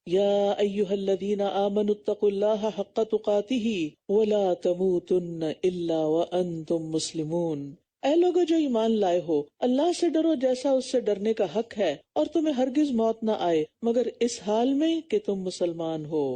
یا ایھا الذین آمنوا اتقوا اللہ حق تقاتہ ولا تموتن الا وانتم مسلمون، اے لوگو جو ایمان لائے ہو، اللہ سے ڈرو جیسا اس سے ڈرنے کا حق ہے، اور تمہیں ہرگز موت نہ آئے مگر اس حال میں کہ تم مسلمان ہو۔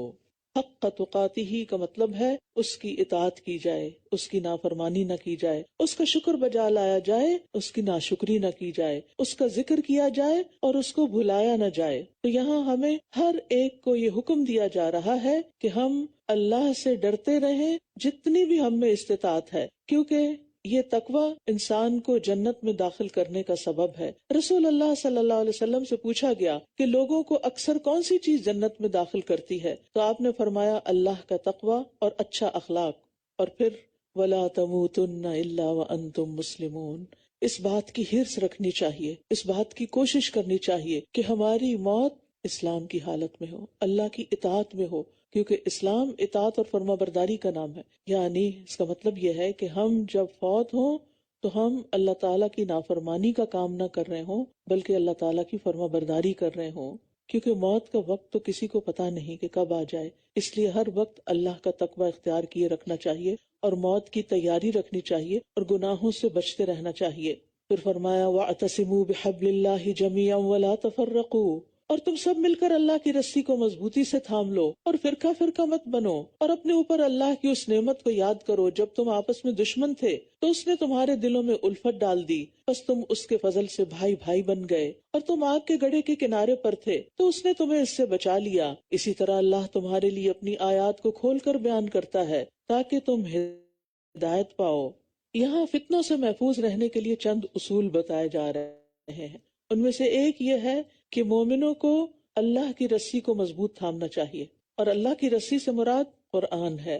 حق تقاتہ کا مطلب ہے اس کی اطاعت کی جائے، اس کی نافرمانی نہ کی جائے، اس کا شکر بجا لایا جائے، اس کی ناشکری نہ کی جائے، اس کا ذکر کیا جائے اور اس کو بھلایا نہ جائے۔ تو یہاں ہمیں ہر ایک کو یہ حکم دیا جا رہا ہے کہ ہم اللہ سے ڈرتے رہیں جتنی بھی ہم میں استطاعت ہے، کیونکہ یہ تقوی انسان کو جنت میں داخل کرنے کا سبب ہے۔ رسول اللہ صلی اللہ علیہ وسلم سے پوچھا گیا کہ لوگوں کو اکثر کون سی چیز جنت میں داخل کرتی ہے، تو آپ نے فرمایا اللہ کا تقوی اور اچھا اخلاق، اور پھر وَلَا تَمُوتُنَّ إِلَّا وَأَنْتُمْ مُسْلِمُونَ۔ اس بات کی حرص رکھنی چاہیے، اس بات کی کوشش کرنی چاہیے کہ ہماری موت اسلام کی حالت میں ہو، اللہ کی اطاعت میں ہو، کیونکہ اسلام اطاعت اور فرما برداری کا نام ہے۔ یعنی اس کا مطلب یہ ہے کہ ہم جب فوت ہوں تو ہم اللہ تعالیٰ کی نافرمانی کا کام نہ کر رہے ہوں بلکہ اللہ تعالیٰ کی فرما برداری کر رہے ہوں، کیونکہ موت کا وقت تو کسی کو پتہ نہیں کہ کب آ جائے، اس لیے ہر وقت اللہ کا تقوی اختیار کیے رکھنا چاہیے اور موت کی تیاری رکھنی چاہیے اور گناہوں سے بچتے رہنا چاہیے۔ پھر فرمایا وَاعْتَصِمُوا بِحَبْلِ اللَّهِ جَمِيعًا وَلَا تَفَرَّقُوا، اور تم سب مل کر اللہ کی رسی کو مضبوطی سے تھام لو اور فرقہ فرقہ مت بنو، اور اپنے اوپر اللہ کی اس نعمت کو یاد کرو جب تم آپس میں دشمن تھے تو اس نے تمہارے دلوں میں الفت ڈال دی، بس تم اس کے فضل سے بھائی بھائی بن گئے، اور تم آگ کے گڑھے کے کنارے پر تھے تو اس نے تمہیں اس سے بچا لیا۔ اسی طرح اللہ تمہارے لیے اپنی آیات کو کھول کر بیان کرتا ہے تاکہ تم ہدایت پاؤ۔ یہاں فتنوں سے محفوظ رہنے کے لیے چند اصول بتائے جا رہے ہیں، ان میں سے ایک یہ ہے کہ مومنوں کو اللہ کی رسی کو مضبوط تھامنا چاہیے، اور اللہ کی رسی سے مراد قرآن ہے۔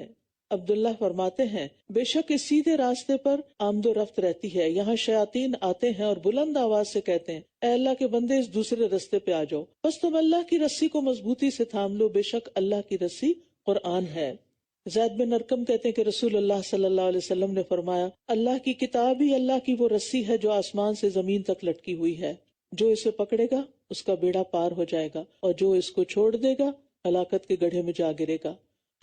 عبداللہ فرماتے ہیں بے شک اس سیدھے راستے پر آمد و رفت رہتی ہے، یہاں شیاطین آتے ہیں اور بلند آواز سے کہتے ہیں اے اللہ کے بندے اس دوسرے راستے پہ آ جاؤ، بس تم اللہ کی رسی کو مضبوطی سے تھام لو، بے شک اللہ کی رسی قرآن ہے۔ زید بن ارقم کہتے ہیں کہ رسول اللہ صلی اللہ علیہ وسلم نے فرمایا اللہ کی کتاب ہی اللہ کی وہ رسی ہے جو آسمان سے زمین تک لٹکی ہوئی ہے، جو اسے پکڑے گا اس کا بیڑا پار ہو جائے گا اور جو اس کو چھوڑ دے گا ہلاکت کے گڑھے میں جا گرے گا۔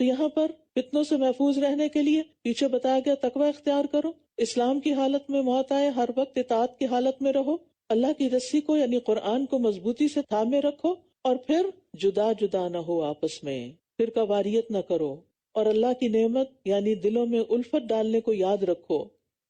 تو یہاں پر فتنوں سے محفوظ رہنے کے لیے پیچھے بتایا گیا تقوی اختیار کرو، اسلام کی حالت میں موت آئے ہر وقت اطاعت کی حالت میں رہو، اللہ کی رسی کو یعنی قرآن کو مضبوطی سے تھامے رکھو، اور پھر جدا جدا نہ ہو آپس میں، فرقہ واریت نہ کرو، اور اللہ کی نعمت یعنی دلوں میں الفت ڈالنے کو یاد رکھو،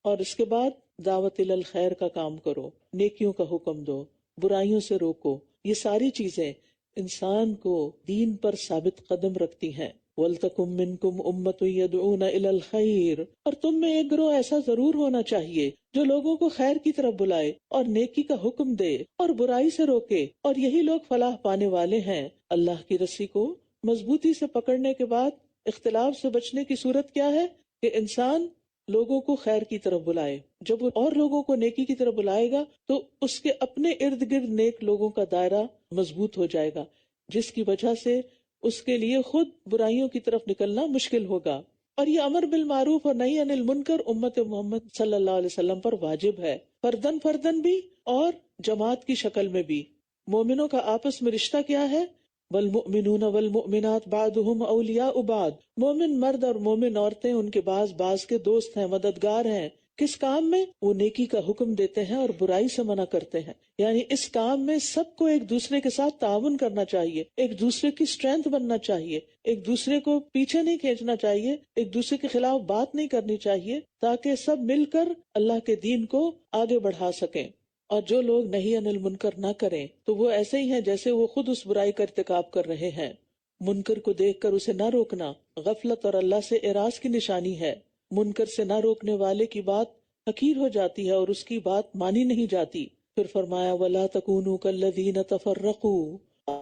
اور اس کے بعد دعوت الخیر کا کام کرو، نیکیوں کا حکم دو، برائیوں سے روکو۔ یہ ساری چیزیں انسان کو دین پر ثابت قدم رکھتی ہیں۔ وَلْتَكُمْ مِنْكُمْ أُمَّةٌ يَدْعُونَ إِلَى الْخَيْرِ، اور تم میں ایک گروہ ایسا ضرور ہونا چاہیے جو لوگوں کو خیر کی طرف بلائے اور نیکی کا حکم دے اور برائی سے روکے، اور یہی لوگ فلاح پانے والے ہیں۔ اللہ کی رسی کو مضبوطی سے پکڑنے کے بعد اختلاف سے بچنے کی صورت کیا ہے کہ انسان لوگوں کو خیر کی طرف بلائے، جب وہ اور لوگوں کو نیکی کی طرف بلائے گا تو اس کے اپنے ارد گرد نیک لوگوں کا دائرہ مضبوط ہو جائے گا، جس کی وجہ سے اس کے لیے خود برائیوں کی طرف نکلنا مشکل ہوگا۔ اور یہ امر بالمعروف اور نہی عن المنکر امت محمد صلی اللہ علیہ وسلم پر واجب ہے، فردن فردن بھی اور جماعت کی شکل میں بھی۔ مومنوں کا آپس میں رشتہ کیا ہے؟ والمؤمنون والمؤمنات بعضهم اولیاء بعض، مومن مرد اور مومن عورتیں ان کے بعض کے دوست ہیں، مددگار ہیں۔ کس کام میں؟ وہ نیکی کا حکم دیتے ہیں اور برائی سے منع کرتے ہیں، یعنی اس کام میں سب کو ایک دوسرے کے ساتھ تعاون کرنا چاہیے، ایک دوسرے کی اسٹرینتھ بننا چاہیے، ایک دوسرے کو پیچھے نہیں کھینچنا چاہیے، ایک دوسرے کے خلاف بات نہیں کرنی چاہیے، تاکہ سب مل کر اللہ کے دین کو آگے بڑھا سکیں۔ اور جو لوگ نہی عن المنکر نہ کریں تو وہ ایسے ہی ہیں جیسے وہ خود اس برائی کا ارتکاب کر رہے ہیں۔ منکر کو دیکھ کر اسے نہ روکنا غفلت اور اللہ سے اعراض کی نشانی ہے۔ منکر سے نہ روکنے والے کی بات حقیر ہو جاتی ہے اور اس کی بات مانی نہیں جاتی۔ پھر فرمایا وَلَا تَكُونُوا كَالَّذِينَ تَفَرَّقُوا،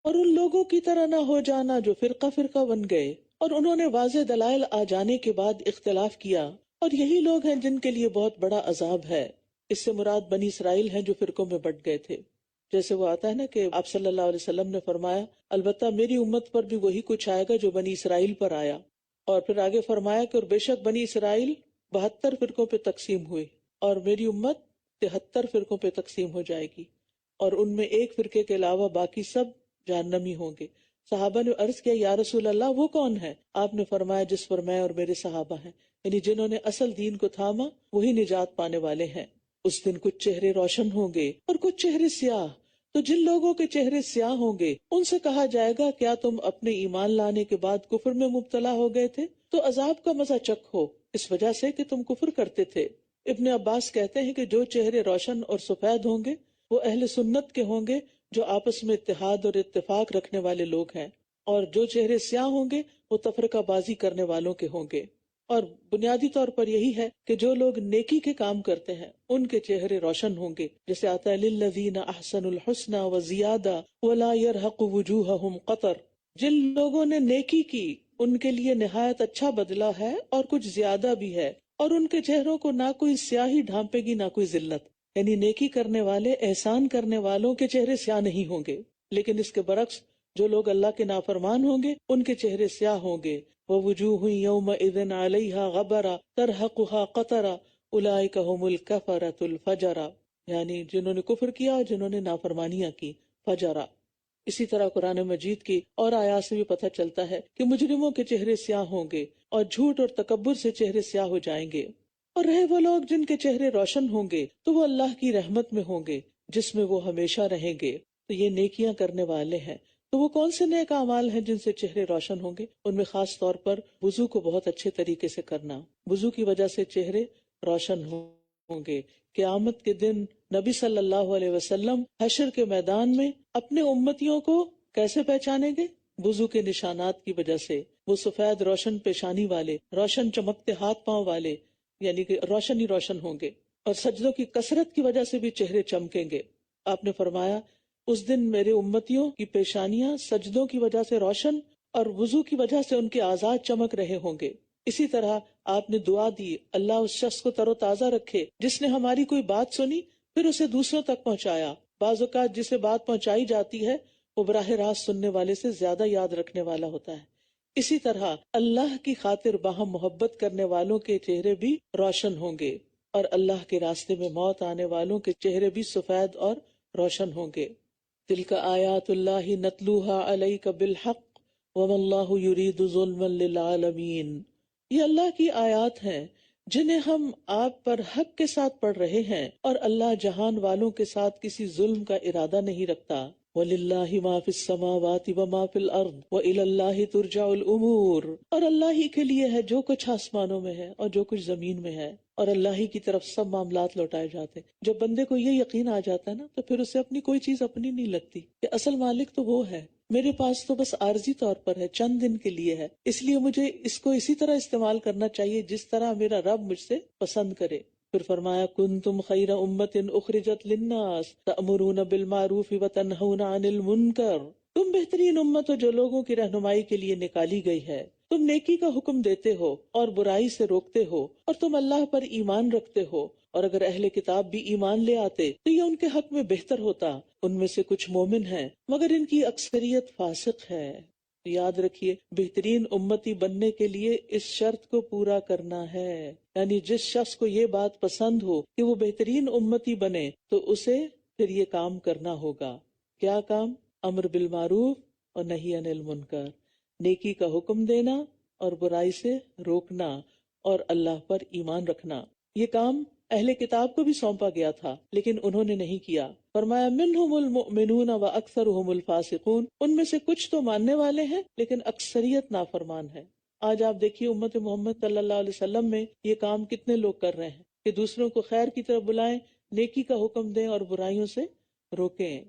اور ان لوگوں کی طرح نہ ہو جانا جو فرقہ فرقہ بن گئے اور انہوں نے واضح دلائل آ جانے کے بعد اختلاف کیا، اور یہی لوگ ہیں جن کے لیے بہت بڑا عذاب ہے۔ اس سے مراد بنی اسرائیل ہیں جو فرقوں میں بٹ گئے تھے، جیسے وہ آتا ہے نا کہ آپ صلی اللہ علیہ وسلم نے فرمایا البتہ میری امت پر بھی وہی کچھ آئے گا جو بنی اسرائیل پر آیا۔ اور پھر آگے فرمایا کہ اور بے شک بنی اسرائیل 72 فرقوں پہ تقسیم ہوئی اور میری امت 73 فرقوں پہ تقسیم ہو جائے گی، اور ان میں ایک فرقے کے علاوہ باقی سب جہنمی ہوں گے۔ صحابہ نے عرض کیا یا رسول اللہ وہ کون ہے؟ آپ نے فرمایا جس پر میں اور میرے صحابہ ہیں، یعنی جنہوں نے اصل دین کو تھاما وہی نجات پانے والے ہیں۔ اس دن کچھ چہرے روشن ہوں گے اور کچھ چہرے سیاہ، تو جن لوگوں کے چہرے سیاہ ہوں گے ان سے کہا جائے گا کیا تم اپنے ایمان لانے کے بعد کفر میں مبتلا ہو گئے تھے؟ تو عذاب کا مزہ چکھو اس وجہ سے کہ تم کفر کرتے تھے۔ ابن عباس کہتے ہیں کہ جو چہرے روشن اور سفید ہوں گے وہ اہل سنت کے ہوں گے جو آپس میں اتحاد اور اتفاق رکھنے والے لوگ ہیں، اور جو چہرے سیاہ ہوں گے وہ تفرقہ بازی کرنے والوں کے ہوں گے۔ اور بنیادی طور پر یہی ہے کہ جو لوگ نیکی کے کام کرتے ہیں ان کے چہرے روشن ہوں گے، جیسے آتا ہے للذین احسنوا الحسنى وزیادہ ولا يرهق وجوہہم قطر۔ جن لوگوں نے نیکی کی ان کے لیے نہایت اچھا بدلہ ہے اور کچھ زیادہ بھی ہے، اور ان کے چہروں کو نہ کوئی سیاہی ڈھانپے گی نہ کوئی ذلت، یعنی نیکی کرنے والے احسان کرنے والوں کے چہرے سیاہ نہیں ہوں گے۔ لیکن اس کے برعکس جو لوگ اللہ کے نافرمان ہوں گے ان کے چہرے سیاہ ہوں گے۔ وَوُجُوهٌ يَوْمَئِذٍ عَلَيْهَا غَبَرَةٌ تَرْهَقُهَا قَتَرَةٌ أُولَئِكَ هُمُ الْكَفَرَةُ الْفَجَرَةُ، یعنی جنہوں نے کفر کیا اور جنہوں نے نافرمانیاں کی، فجرہ۔ اسی طرح قرآن مجید کی اور آیات سے بھی پتہ چلتا ہے کہ مجرموں کے چہرے سیاہ ہوں گے اور جھوٹ اور تکبر سے چہرے سیاہ ہو جائیں گے۔ اور رہے وہ لوگ جن کے چہرے روشن ہوں گے تو وہ اللہ کی رحمت میں ہوں گے جس میں وہ ہمیشہ رہیں گے۔ تو یہ نیکیاں کرنے والے ہیں۔ تو وہ کون سے نیک اعمال ہیں جن سے چہرے روشن ہوں گے؟ ان میں خاص طور پر وضو کو بہت اچھے طریقے سے کرنا، وضو کی وجہ سے چہرے روشن ہوں گے۔ قیامت کے دن نبی صلی اللہ علیہ وسلم حشر کے میدان میں اپنے امتیوں کو کیسے پہچانیں گے؟ وضو کے نشانات کی وجہ سے۔ وہ سفید روشن پیشانی والے، روشن چمکتے ہاتھ پاؤں والے، یعنی کہ روشن ہی روشن ہوں گے، اور سجدوں کی کثرت کی وجہ سے بھی چہرے چمکیں گے۔ آپ نے فرمایا اس دن میرے امتیوں کی پیشانیاں سجدوں کی وجہ سے روشن اور وضو کی وجہ سے ان کے اعضاء چمک رہے ہوں گے۔ اسی طرح آپ نے دعا دی اللہ اس شخص کو تر و تازہ رکھے جس نے ہماری کوئی بات سنی پھر اسے دوسروں تک پہنچایا۔ بعض اوقات جسے بات پہنچائی جاتی ہے وہ براہ راست سننے والے سے زیادہ یاد رکھنے والا ہوتا ہے۔ اسی طرح اللہ کی خاطر باہم محبت کرنے والوں کے چہرے بھی روشن ہوں گے، اور اللہ کے راستے میں موت آنے والوں کے چہرے بھی سفید اور روشن ہوں گے۔ تلک آیات اللہ نتلوها علیک بالحق وما اللہ یرید ظلما للعالمین۔ یہ اللہ کی آیات ہیں جنہیں ہم آپ پر حق کے ساتھ پڑھ رہے ہیں، اور اللہ جہان والوں کے ساتھ کسی ظلم کا ارادہ نہیں رکھتا۔ وَلِلَّهِ مَا فِي السَّمَاوَاتِ وَمَا فِي الْأَرْضِ وَإِلَى اللَّهِ تُرْجَعُ الْأُمُورُ، اور اللہ ہی کے لیے ہے جو کچھ آسمانوں میں ہے اور جو کچھ زمین میں ہے، اور اللہ ہی کی طرف سب معاملات لوٹائے جاتے ہیں۔ جب بندے کو یہ یقین آ جاتا ہے نا تو پھر اسے اپنی کوئی چیز اپنی نہیں لگتی، کہ اصل مالک تو وہ ہے، میرے پاس تو بس عارضی طور پر ہے، چند دن کے لیے ہے، اس لیے مجھے اس کو اسی طرح استعمال کرنا چاہیے جس طرح میرا رب مجھ سے پسند کرے۔ پھر فرمایا کنتم خیر امت اخرجت للناس تأمرون بالمعروف وتنہون عن المنکر، تم بہترین امت ہو جو لوگوں کی رہنمائی کے لیے نکالی گئی ہے، تم نیکی کا حکم دیتے ہو اور برائی سے روکتے ہو، اور تم اللہ پر ایمان رکھتے ہو، اور اگر اہل کتاب بھی ایمان لے آتے تو یہ ان کے حق میں بہتر ہوتا، ان میں سے کچھ مومن ہیں مگر ان کی اکثریت فاسق ہے۔ یاد رکھیے بہترین امتی بننے کے لیے اس شرط کو پورا کرنا ہے، یعنی جس شخص کو یہ بات پسند ہو کہ وہ بہترین امتی بنے تو اسے پھر یہ کام کرنا ہوگا۔ کیا کام؟ امر بالمعروف اور نہی عن المنکر، نیکی کا حکم دینا اور برائی سے روکنا، اور اللہ پر ایمان رکھنا۔ یہ کام اہل کتاب کو بھی سونپا گیا تھا لیکن انہوں نے نہیں کیا۔ فرمایا منہم المؤمنون واکثرهم الفاسقون، ان میں سے کچھ تو ماننے والے ہیں لیکن اکثریت نافرمان ہے۔ آج آپ دیکھیے امت محمد صلی اللہ علیہ وسلم میں یہ کام کتنے لوگ کر رہے ہیں کہ دوسروں کو خیر کی طرف بلائیں، نیکی کا حکم دیں اور برائیوں سے روکیں۔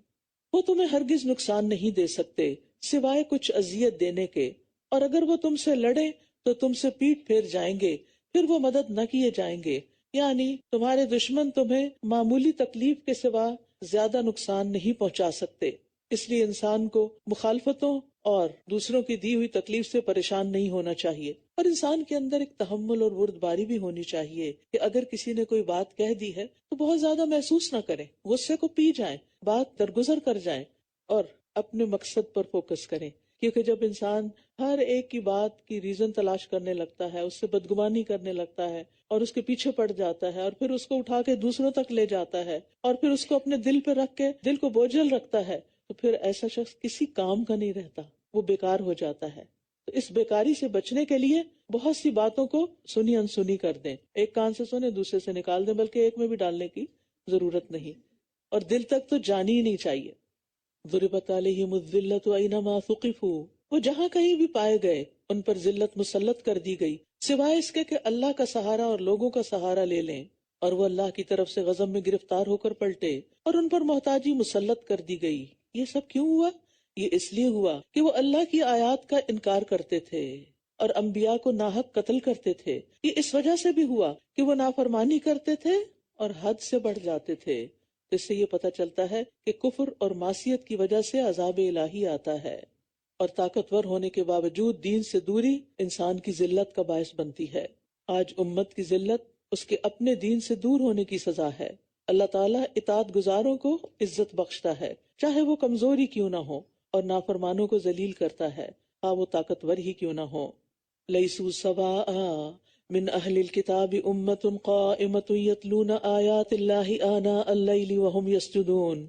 وہ تمہیں ہرگز نقصان نہیں دے سکتے سوائے کچھ اذیت دینے کے، اور اگر وہ تم سے لڑیں تو تم سے پیٹھ پھیر جائیں گے، پھر وہ مدد نہ کیے جائیں گے، یعنی تمہارے دشمن تمہیں معمولی تکلیف کے سوا زیادہ نقصان نہیں پہنچا سکتے۔ اس لیے انسان کو مخالفتوں اور دوسروں کی دی ہوئی تکلیف سے پریشان نہیں ہونا چاہیے، اور انسان کے اندر ایک تحمل اور بردباری بھی ہونی چاہیے کہ اگر کسی نے کوئی بات کہہ دی ہے تو بہت زیادہ محسوس نہ کریں، غصے کو پی جائیں، بات درگزر کر جائیں اور اپنے مقصد پر فوکس کریں۔ کیونکہ جب انسان ہر ایک کی بات کی ریزن تلاش کرنے لگتا ہے، اس سے بدگمانی کرنے لگتا ہے اور اس کے پیچھے پڑ جاتا ہے اور پھر اس کو اٹھا کے دوسروں تک لے جاتا ہے اور پھر اس کو اپنے دل پہ رکھ کے دل کو بوجھل رکھتا ہے، تو پھر ایسا شخص کسی کام کا نہیں رہتا، وہ بیکار ہو جاتا ہے۔ تو اس بیکاری سے بچنے کے لیے بہت سی باتوں کو سنی انسنی کر دیں، ایک کان سے سنیں دوسرے سے نکال دیں، بلکہ ایک میں بھی ڈالنے کی ضرورت نہیں، اور دل تک تو جانی ہی نہیں چاہیے۔ ضربت علیہم الذلۃ اینما ثقفوا، وہ جہاں کہیں بھی پائے گئے ان پر ذلت مسلط کر دی گئی، سوائے اس کے کہ اللہ کا سہارا اور لوگوں کا سہارا لے لیں، اور وہ اللہ کی طرف سے غضب میں گرفتار ہو کر پلٹے اور ان پر محتاجی مسلط کر دی گئی۔ یہ سب کیوں ہوا؟ یہ اس لیے ہوا کہ وہ اللہ کی آیات کا انکار کرتے تھے اور انبیاء کو ناحق قتل کرتے تھے۔ یہ اس وجہ سے بھی ہوا کہ وہ نافرمانی کرتے تھے اور حد سے بڑھ جاتے تھے۔ اس سے یہ پتہ چلتا ہے کہ کفر اور معصیت کی وجہ سے عذاب الہی آتا ہے، اور طاقتور ہونے کے باوجود دین سے دوری انسان کی ذلت کا باعث بنتی ہے۔ آج امت کی ذلت اس کے اپنے دین سے دور ہونے کی سزا ہے۔ اللہ تعالیٰ اطاعت گزاروں کو عزت بخشتا ہے، چاہے وہ کمزوری کیوں نہ ہو، اور نافرمانوں کو ذلیل کرتا ہے، خواہ وہ طاقتور ہی کیوں نہ ہو۔ لیسوا سواء من اہل الکتاب امۃ قائمۃ یتلون آیات اللہ آناء اللیل وہم یسجدون،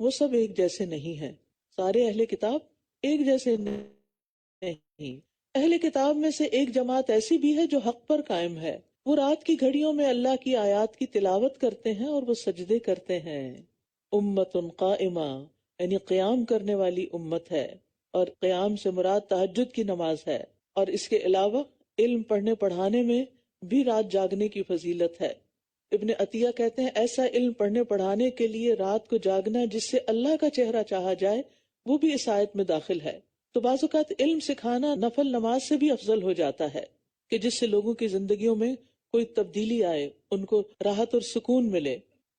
وہ سب ایک جیسے نہیں ہیں، سارے اہل کتاب ایک جیسے نہیں۔ اہل کتاب میں سے ایک جماعت ایسی بھی ہے جو حق پر قائم ہے، وہ رات کی گھڑیوں میں اللہ کی آیات کی تلاوت کرتے ہیں اور وہ سجدے کرتے ہیں۔ امۃ قائمہ یعنی قیام کرنے والی امت ہے، اور قیام سے مراد تہجد کی نماز ہے، اور اس کے علاوہ علم پڑھنے پڑھانے میں بھی رات جاگنے کی فضیلت ہے۔ ابن عطیہ کہتے ہیں ایسا علم پڑھنے پڑھانے کے لیے رات کو جاگنا جس سے اللہ کا چہرہ چاہا جائے، وہ بھی اس آیت میں داخل ہے۔ تو بعض اوقات علم سکھانا نفل نماز سے بھی افضل ہو جاتا ہے، کہ جس سے لوگوں کی زندگیوں میں کوئی تبدیلی آئے، ان کو راحت اور سکون ملے۔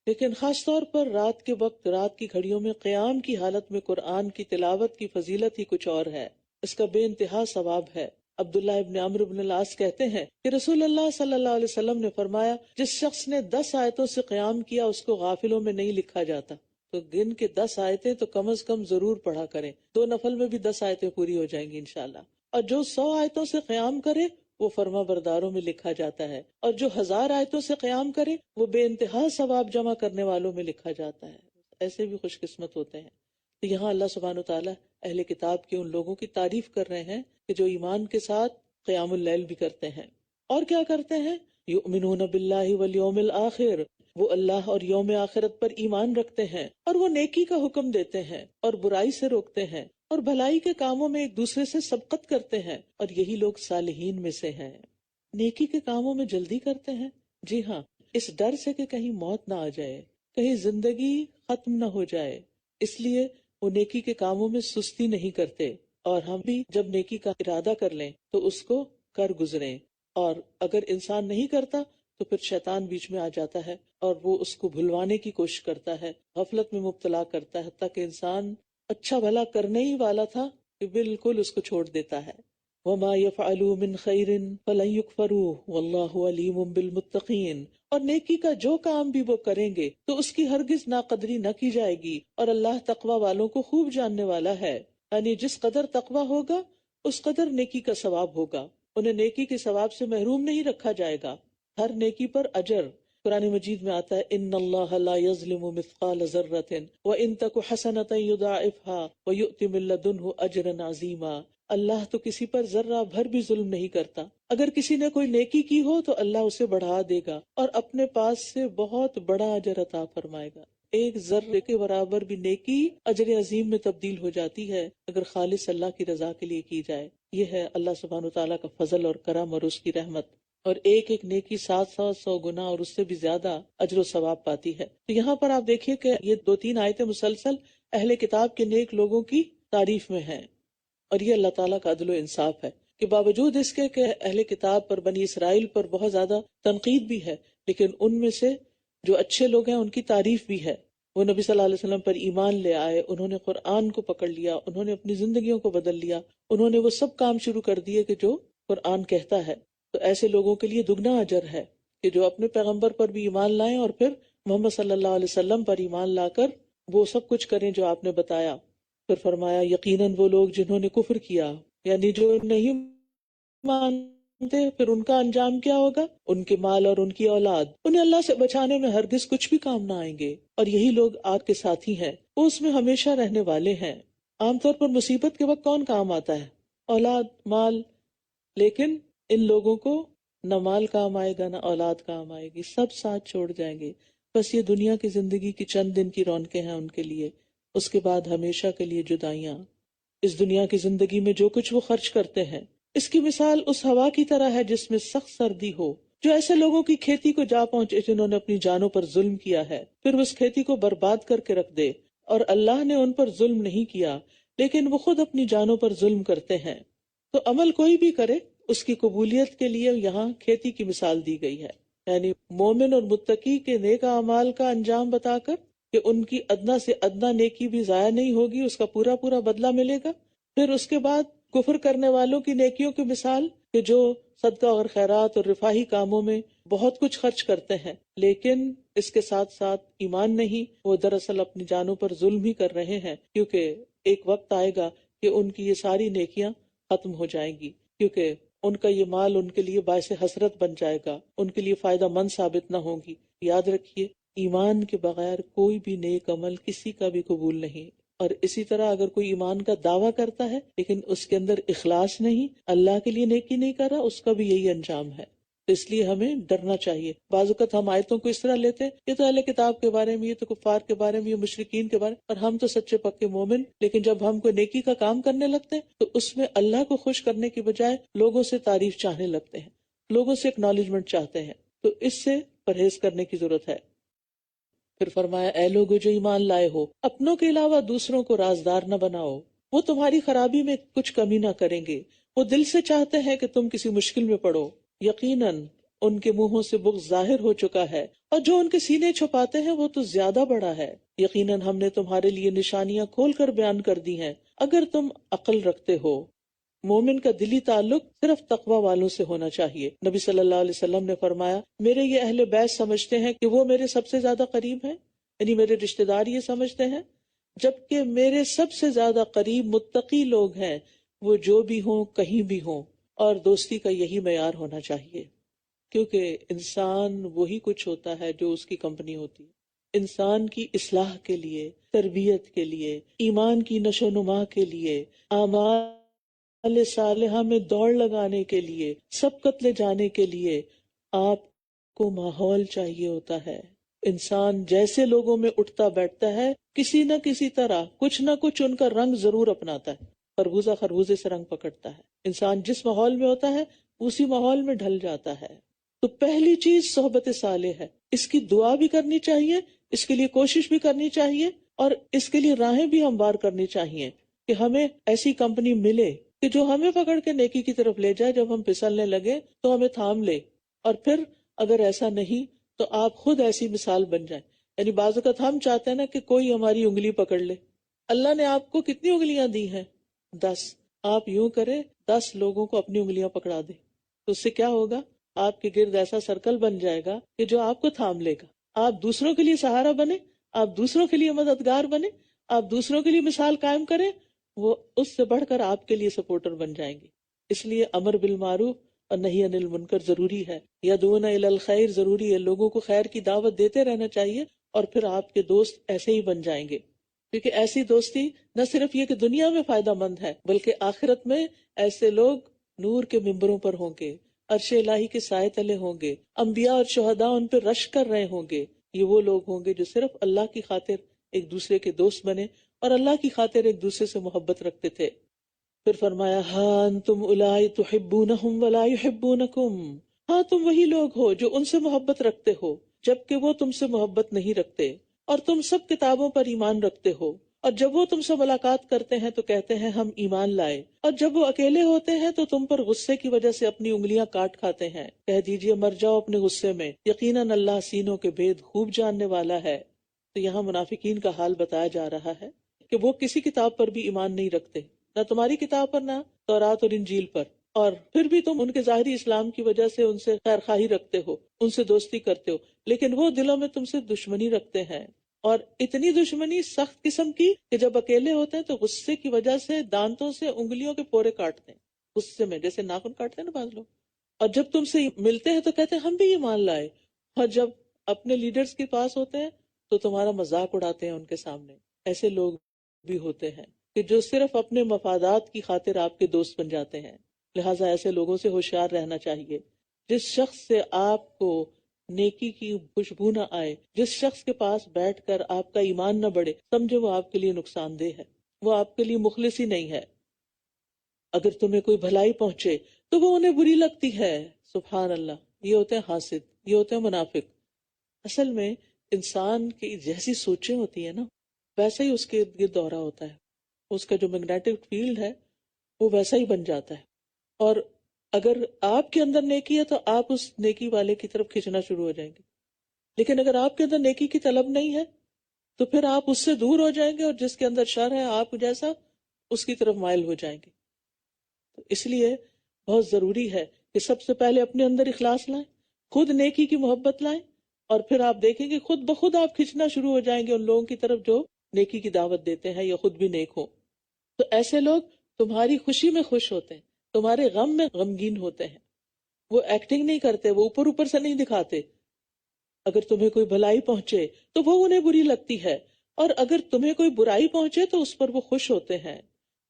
لیکن خاص طور پر رات کے وقت، رات کی گھڑیوں میں قیام کی حالت میں قرآن کی تلاوت کی فضیلت ہی کچھ اور ہے، اس کا بے انتہا ثواب ہے۔ عبداللہ ابن عمرو بن العاص کہتے ہیں کہ رسول اللہ صلی اللہ علیہ وسلم نے فرمایا، جس شخص نے 10 آیتوں سے قیام کیا اس کو غافلوں میں نہیں لکھا جاتا۔ تو گن کے 10 آیتیں تو کم از کم ضرور پڑھا کریں، 2 نفل میں بھی 10 آیتیں پوری ہو جائیں گی انشاءاللہ۔ اور جو 100 آیتوں سے قیام کرے وہ فرما برداروں میں لکھا جاتا ہے، اور جو 1000 آیتوں سے قیام کرے وہ بے انتہا ثواب جمع کرنے والوں میں لکھا جاتا ہے۔ ایسے بھی خوش قسمت ہوتے ہیں۔ تو یہاں اللہ سبحانہ وتعالیٰ اہل کتاب کے ان لوگوں کی تعریف کر رہے ہیں کہ جو ایمان کے ساتھ قیام اللیل بھی کرتے ہیں۔ اور کیا کرتے ہیں؟ یؤمنون باللہ والیوم الآخر، وہ اللہ اور یوم آخرت پر ایمان رکھتے ہیں، اور وہ نیکی کا حکم دیتے ہیں اور برائی سے روکتے ہیں، اور بھلائی کے کاموں میں ایک دوسرے سے سبقت کرتے ہیں، اور یہی لوگ صالحین میں سے ہیں۔ نیکی کے کاموں میں جلدی کرتے ہیں، جی ہاں، اس ڈر سے کہ کہیں موت نہ آ جائے، کہیں زندگی ختم نہ ہو جائے، اس لیے وہ نیکی کے کاموں میں سستی نہیں کرتے۔ اور ہم بھی جب نیکی کا ارادہ کر لیں تو اس کو کر گزریں، اور اگر انسان نہیں کرتا تو پھر شیطان بیچ میں آ جاتا ہے اور وہ اس کو بھلوانے کی کوشش کرتا ہے، غفلت میں مبتلا کرتا ہے، حتیٰ کہ انسان اچھا بھلا کرنے ہی والا تھا کہ بالکل اس کو چھوڑ دیتا ہے۔ وَمَا يَفْعَلُوا مِنْ خَيْرٍ فَلَنْ يُكْفَرُوهُ وَاللَّهُ عَلِيمٌ بِالْمُتَّقِينَ، اور نیکی کا جو کام بھی وہ کریں گے تو اس کی ہرگز ناقدری نہ کی جائے گی، اور اللہ تقوی والوں کو خوب جاننے والا ہے۔ یعنی جس قدر تقوی ہوگا اس قدر نیکی کا ثواب ہوگا، انہیں نیکی کے ثواب سے محروم نہیں رکھا جائے گا، ہر نیکی پر اجر۔ قرآن مجید میں آتا ہے ان اللہ لا یظلم مثقال ذرۃ وان تک حسنۃ یضاعفها ویؤت من لدنہ اجرا عظیما، اللہ تو کسی پر ذرہ بھر بھی ظلم نہیں کرتا، اگر کسی نے کوئی نیکی کی ہو تو اللہ اسے بڑھا دے گا اور اپنے پاس سے بہت بڑا اجر عطا فرمائے گا۔ ایک ذرے کے برابر بھی نیکی اجر عظیم میں تبدیل ہو جاتی ہے اگر خالص اللہ کی رضا کے لیے کی جائے۔ یہ ہے اللہ سبحانہ وتعالیٰ کا فضل اور کرم اور اس کی رحمت، اور ایک ایک نیکی 700 گنا اور اس سے بھی زیادہ اجر و ثواب پاتی ہے۔ تو یہاں پر آپ دیکھیے کہ یہ 2-3 آیتیں مسلسل اہل کتاب کے نیک لوگوں کی تعریف میں ہیں، اور یہ اللہ تعالیٰ کا عدل و انصاف ہے کہ باوجود اس کے کہ اہل کتاب پر، بنی اسرائیل پر بہت زیادہ تنقید بھی ہے، لیکن ان میں سے جو اچھے لوگ ہیں ان کی تعریف بھی ہے۔ وہ نبی صلی اللہ علیہ وسلم پر ایمان لے آئے، انہوں نے قرآن کو پکڑ لیا، انہوں نے اپنی زندگیوں کو بدل لیا، انہوں نے وہ سب کام شروع کر دیے کہ جو قرآن کہتا ہے۔ تو ایسے لوگوں کے لیے دگنا اجر ہے کہ جو اپنے پیغمبر پر بھی ایمان لائیں اور پھر محمد صلی اللہ علیہ وسلم پر ایمان لا کر وہ سب کچھ کریں جو آپ نے بتایا۔ پھر فرمایا یقیناً وہ لوگ جنہوں نے کفر کیا، یعنی جو نہیں مانتے، پھر ان کا انجام کیا ہوگا؟ ان کے مال اور ان کی اولاد انہیں اللہ سے بچانے میں ہرگز کچھ بھی کام نہ آئیں گے، اور یہی لوگ آگ کے ساتھی ہیں، وہ اس میں ہمیشہ رہنے والے ہیں۔ عام طور پر مصیبت کے وقت کون کام آتا ہے؟ اولاد، مال، لیکن ان لوگوں کو نہ مال کام آئے گا نہ اولاد کام آئے گی، سب ساتھ چھوڑ جائیں گے۔ بس یہ دنیا کی زندگی کی چند دن کی رونقیں ہیں ان کے لیے، اس کے بعد ہمیشہ کے لیے جدائیاں۔ اس دنیا کی زندگی میں جو کچھ وہ خرچ کرتے ہیں، اس کی مثال اس ہوا کی طرح ہے جس میں سخت سردی ہو، جو ایسے لوگوں کی کھیتی کو جا پہنچے جنہوں نے اپنی جانوں پر ظلم کیا ہے، پھر اس کھیتی کو برباد کر کے رکھ دے، اور اللہ نے ان پر ظلم نہیں کیا لیکن وہ خود اپنی جانوں پر ظلم کرتے ہیں۔ تو عمل کوئی بھی کرے، اس کی قبولیت کے لیے یہاں کھیتی کی مثال دی گئی ہے، یعنی مومن اور متقی کے نیک اعمال کا انجام بتا کر کہ ان کی ادنا سے ادنا نیکی بھی ضائع نہیں ہوگی، اس کا پورا پورا بدلہ ملے گا۔ پھر اس کے بعد کفر کرنے والوں کی نیکیوں کی مثال کہ جو صدقہ اور خیرات اور رفاہی کاموں میں بہت کچھ خرچ کرتے ہیں لیکن اس کے ساتھ ساتھ ایمان نہیں، وہ دراصل اپنی جانوں پر ظلم ہی کر رہے ہیں، کیونکہ ایک وقت آئے گا کہ ان کی یہ ساری نیکیاں ختم ہو جائیں گی، کیونکہ ان کا یہ مال ان کے لیے باعث حسرت بن جائے گا، ان کے لیے فائدہ مند ثابت نہ ہوگی۔ یاد رکھیے، ایمان کے بغیر کوئی بھی نیک عمل کسی کا بھی قبول نہیں، اور اسی طرح اگر کوئی ایمان کا دعویٰ کرتا ہے لیکن اس کے اندر اخلاص نہیں، اللہ کے لیے نیکی نہیں کر رہا، اس کا بھی یہی انجام ہے۔ تو اس لیے ہمیں ڈرنا چاہیے۔ بعض اوقات ہم آیتوں کو اس طرح لیتے ہیں، یہ تو اہل کتاب کے بارے میں، یہ تو کفار کے بارے میں، یہ مشرکین کے بارے میں، اور ہم تو سچے پکے مومن، لیکن جب ہم کوئی نیکی کا کام کرنے لگتے ہیں تو اس میں اللہ کو خوش کرنے کی بجائے لوگوں سے تعریف چاہنے لگتے ہیں، لوگوں سے اکنالجمنٹ چاہتے ہیں، تو اس سے پرہیز کرنے کی ضرورت ہے۔ پھر فرمایا اے لوگو جو ایمان لائے ہو، اپنوں کے علاوہ دوسروں کو رازدار نہ بناؤ، وہ تمہاری خرابی میں کچھ کمی نہ کریں گے، وہ دل سے چاہتے ہیں کہ تم کسی مشکل میں پڑو، یقیناً ان کے منہوں سے بغض ظاہر ہو چکا ہے، اور جو ان کے سینے چھپاتے ہیں وہ تو زیادہ بڑا ہے۔ یقیناً ہم نے تمہارے لیے نشانیاں کھول کر بیان کر دی ہیں اگر تم عقل رکھتے ہو۔ مومن کا دلی تعلق صرف تقوی والوں سے ہونا چاہیے۔ نبی صلی اللہ علیہ وسلم نے فرمایا میرے یہ اہل بیت سمجھتے ہیں کہ وہ میرے سب سے زیادہ قریب ہیں، یعنی میرے رشتہ دار یہ سمجھتے ہیں، جبکہ میرے سب سے زیادہ قریب متقی لوگ ہیں، وہ جو بھی ہوں کہیں بھی ہوں، اور دوستی کا یہی معیار ہونا چاہیے، کیونکہ انسان وہی کچھ ہوتا ہے جو اس کی کمپنی ہوتی ہے۔ انسان کی اصلاح کے لیے، تربیت کے لیے، ایمان کی نشو و نما کے لیے، اعمال صالحہ میں دوڑ لگانے کے لیے، سبقت لے جانے کے لیے آپ کو ماحول چاہیے ہوتا ہے۔ انسان جیسے لوگوں میں اٹھتا بیٹھتا ہے، کسی نہ کسی طرح کچھ نہ کچھ ان کا رنگ ضرور اپناتا ہے۔ خربوزہ خربوزے سے رنگ پکڑتا ہے۔ انسان جس ماحول میں ہوتا ہے اسی ماحول میں ڈھل جاتا ہے۔ تو پہلی چیز صحبت صالح ہے، اس کی دعا بھی کرنی چاہیے، اس کے لیے کوشش بھی کرنی چاہیے، اور اس کے لیے راہیں بھی ہموار کرنی چاہیے کہ ہمیں ایسی کمپنی ملے کہ جو ہمیں پکڑ کے نیکی کی طرف لے جائے، جب ہم پھسلنے لگے تو ہمیں تھام لے، اور پھر اگر ایسا نہیں تو آپ خود ایسی مثال بن جائیں۔ یعنی بعض اوقات ہم چاہتے ہیں نا کہ کوئی ہماری انگلی پکڑ لے۔ اللہ نے آپ کو کتنی انگلیاں دی ہیں؟ 10۔ آپ یوں کریں 10 لوگوں کو اپنی انگلیاں پکڑا دیں، تو اس سے کیا ہوگا؟ آپ کے گرد ایسا سرکل بن جائے گا کہ جو آپ کو تھام لے گا۔ آپ دوسروں کے لیے سہارا بنے، آپ دوسروں کے لیے مددگار بنے، آپ دوسروں کے لیے مثال قائم کریں، وہ اس سے بڑھ کر آپ کے لیے سپورٹر بن جائیں گے۔ اس لیے امر بالمعروف اور نہی عن المنکر ضروری ہے، یدعون الی الخیر ضروری ہے، لوگوں کو خیر کی دعوت دیتے رہنا چاہیے، اور پھر آپ کے دوست ایسے ہی بن جائیں گے، کیونکہ ایسی دوستی نہ صرف یہ کہ دنیا میں فائدہ مند ہے بلکہ آخرت میں ایسے لوگ نور کے ممبروں پر ہوں گے، عرش الہی کے سائے تلے ہوں گے، انبیاء اور شہداء ان پہ رش کر رہے ہوں گے۔ یہ وہ لوگ ہوں گے جو صرف اللہ کی خاطر ایک دوسرے کے دوست بنے اور اللہ کی خاطر ایک دوسرے سے محبت رکھتے تھے۔ پھر فرمایا ہاں انتم اولائی تحبونہم ولا یحبونکم، ہاں تم وہی لوگ ہو جو ان سے محبت رکھتے ہو جبکہ وہ تم سے محبت نہیں رکھتے، اور تم سب کتابوں پر ایمان رکھتے ہو، اور جب وہ تم سے ملاقات کرتے ہیں تو کہتے ہیں ہم ایمان لائے، اور جب وہ اکیلے ہوتے ہیں تو تم پر غصے کی وجہ سے اپنی انگلیاں کاٹ کھاتے ہیں۔ کہہ دیجئے مر جاؤ اپنے غصے میں، یقیناً اللہ سینوں کے بھید خوب جاننے والا ہے۔ تو یہاں منافقین کا حال بتایا جا رہا ہے کہ وہ کسی کتاب پر بھی ایمان نہیں رکھتے، نہ تمہاری کتاب پر، نہ تورات اور انجیل پر، اور پھر بھی تم ان کے ظاہری اسلام کی وجہ سے ان سے خیر خواہی رکھتے ہو، ان سے دوستی کرتے ہو، لیکن وہ دلوں میں تم سے دشمنی رکھتے ہیں۔ اور اتنی دشمنی سخت قسم کی کہ جب اکیلے ہوتے ہیں تو غصے کی وجہ سے دانتوں سے انگلیوں کے پورے کاٹتے ہیں، غصے میں جیسے ناخن کاٹتے ہیں نا بعض لوگ. اور جب تم سے ملتے ہیں تو کہتے ہیں ہم بھی یہ مان لائے، اور جب اپنے لیڈرز کے پاس ہوتے ہیں تو تمہارا مذاق اڑاتے ہیں ان کے سامنے. ایسے لوگ بھی ہوتے ہیں کہ جو صرف اپنے مفادات کی خاطر آپ کے دوست بن جاتے ہیں. لہٰذا ایسے لوگوں سے ہوشیار رہنا چاہیے. جس شخص سے آپ کو نیکی کی خوشبو نہ آئے، جس شخص کے پاس بیٹھ کر آپ کا ایمان نہ بڑھے، سمجھو وہ آپ کے لیے نقصان دہ ہے، وہ آپ کے لیے مخلص ہی نہیں ہے. اگر تمہیں کوئی بھلائی پہنچے تو وہ انہیں بری لگتی ہے. سبحان اللہ، یہ ہوتے ہیں حاسد، یہ ہوتے ہیں منافق. اصل میں انسان کی جیسی سوچیں ہوتی ہیں نا، ویسا ہی اس کے ارد گرد دورہ ہوتا ہے. اس کا جو میگنیٹک فیلڈ ہے وہ ویسا ہی بن جاتا ہے. اور اگر آپ کے اندر نیکی ہے تو آپ اس نیکی والے کی طرف کھینچنا شروع ہو جائیں گے. لیکن اگر آپ کے اندر نیکی کی طلب نہیں ہے تو پھر آپ اس سے دور ہو جائیں گے، اور جس کے اندر شر ہے آپ جیسا اس کی طرف مائل ہو جائیں گے. تو اس لیے بہت ضروری ہے کہ سب سے پہلے اپنے اندر اخلاص لائیں، خود نیکی کی محبت لائیں، اور پھر آپ دیکھیں گے خود بخود آپ کھینچنا شروع ہو جائیں گے ان لوگوں کی طرف جو نیکی کی دعوت دیتے ہیں یا خود بھی نیک ہو. تو ایسے لوگ تمہاری خوشی میں خوش ہوتے ہیں، تمہارے غم میں غمگین ہوتے ہیں. وہ ایکٹنگ نہیں کرتے، وہ اوپر سے نہیں دکھاتے. اگر تمہیں کوئی بھلائی پہنچے تو وہ انہیں بری لگتی ہے، اور اگر تمہیں کوئی برائی پہنچے تو اس پر وہ خوش ہوتے ہیں.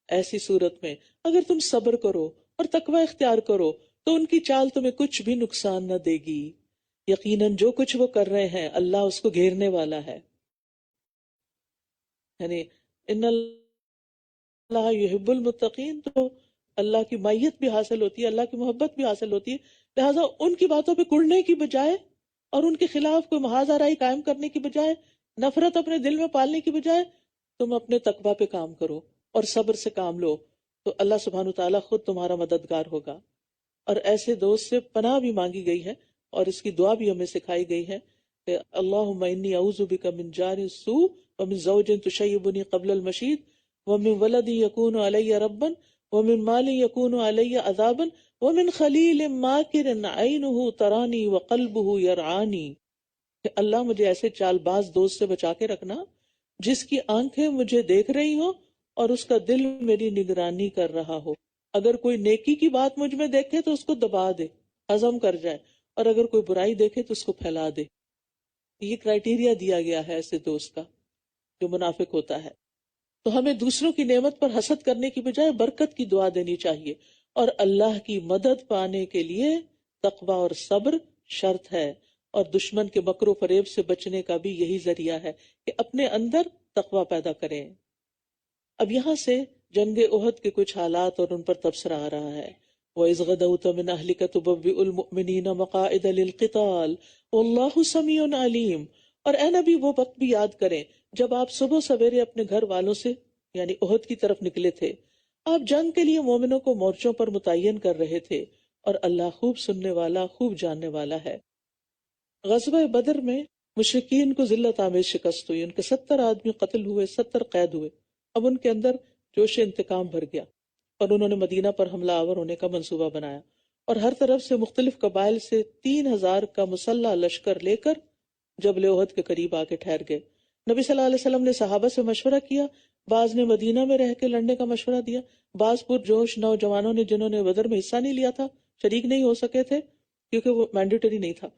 ایسی صورت میں اگر تم صبر کرو اور تقوی اختیار کرو تو ان کی چال تمہیں کچھ بھی نقصان نہ دے گی. یقیناً جو کچھ وہ کر رہے ہیں اللہ اس کو گھیرنے والا ہے. یعنی ان اللہ یحب المتقین، تو اللہ کی معیت بھی حاصل ہوتی ہے، اللہ کی محبت بھی حاصل ہوتی ہے. لہٰذا ان کی باتوں پہ کڑنے کی بجائے اور ان کے خلاف کوئی محاذ آرائی قائم کرنے کی بجائے، نفرت اپنے دل میں پالنے کی بجائے، تم اپنے تقویٰ پہ کام کرو اور صبر سے کام لو، تو اللہ سبحانہ وتعالیٰ خود تمہارا مددگار ہوگا. اور ایسے دوست سے پناہ بھی مانگی گئی ہے، اور اس کی دعا بھی ہمیں سکھائی گئی ہے کہ اللہم انی اعوذ بک من جار السوء ومن زوج تشیبنی قبل المشید ومن ولد یکون علی ربا ومن مال یکون علی عذابا ومن خلیل ماکر عینہ ترانی وقلبہ یرعانی. کہ اللہ مجھے ایسے چال باز دوست سے بچا کے رکھنا جس کی آنکھیں مجھے دیکھ رہی ہوں اور اس کا دل میری نگرانی کر رہا ہو. اگر کوئی نیکی کی بات مجھ میں دیکھے تو اس کو دبا دے، ہضم کر جائے، اور اگر کوئی برائی دیکھے تو اس کو پھیلا دے. یہ کرائیٹیریا دیا گیا ہے ایسے دوست کا جو منافق ہوتا ہے. تو ہمیں دوسروں کی نعمت پر حسد کرنے کی بجائے برکت کی دعا دینی چاہیے، اور اللہ کی مدد پانے کے لیے تقوی اور صبر شرط ہے. اور دشمن کے مکر و فریب سے بچنے کا بھی یہی ذریعہ ہے کہ اپنے اندر تقوی پیدا کریں. اب یہاں سے جنگ احد کے کچھ حالات اور ان پر تبصرہ آ رہا ہے. وَإِذْ غَدَوْتَ مِنْ أَهْلِكَ تُبَوِّئُ الْمُؤْمِنِينَ مَقَاعِدَ لِلْقِتَالِ وَاللَّهُ سَمِيعٌ عَلِيمٌ. اور اے نبی وہ وقت بھی یاد کریں جب آپ صبح سویرے اپنے گھر والوں سے یعنی احد کی طرف نکلے تھے. آپ جنگ کے لیے مومنوں کو مورچوں پر متعین کر رہے تھے، اور اللہ خوب سننے والا خوب جاننے والا ہے. غزوہ بدر میں مشرکین کو ذلت آمیز شکست ہوئی، ان کے 70 آدمی قتل ہوئے، 70 قید ہوئے. اب ان کے اندر جوش انتقام بھر گیا، اور انہوں نے مدینہ پر حملہ آور ہونے کا منصوبہ بنایا، اور ہر طرف سے مختلف قبائل سے 3000 کا مسلح لشکر لے کر جبل احد کے قریب آ کے ٹھہر گئے. نبی صلی اللہ علیہ وسلم نے صحابہ سے مشورہ کیا، بعض نے مدینہ میں رہ کے لڑنے کا مشورہ دیا، بعض پرجوش نوجوانوں نے جنہوں نے بدر میں حصہ نہیں لیا تھا، شریک نہیں ہو سکے تھے کیونکہ وہ مینڈیٹری نہیں تھا،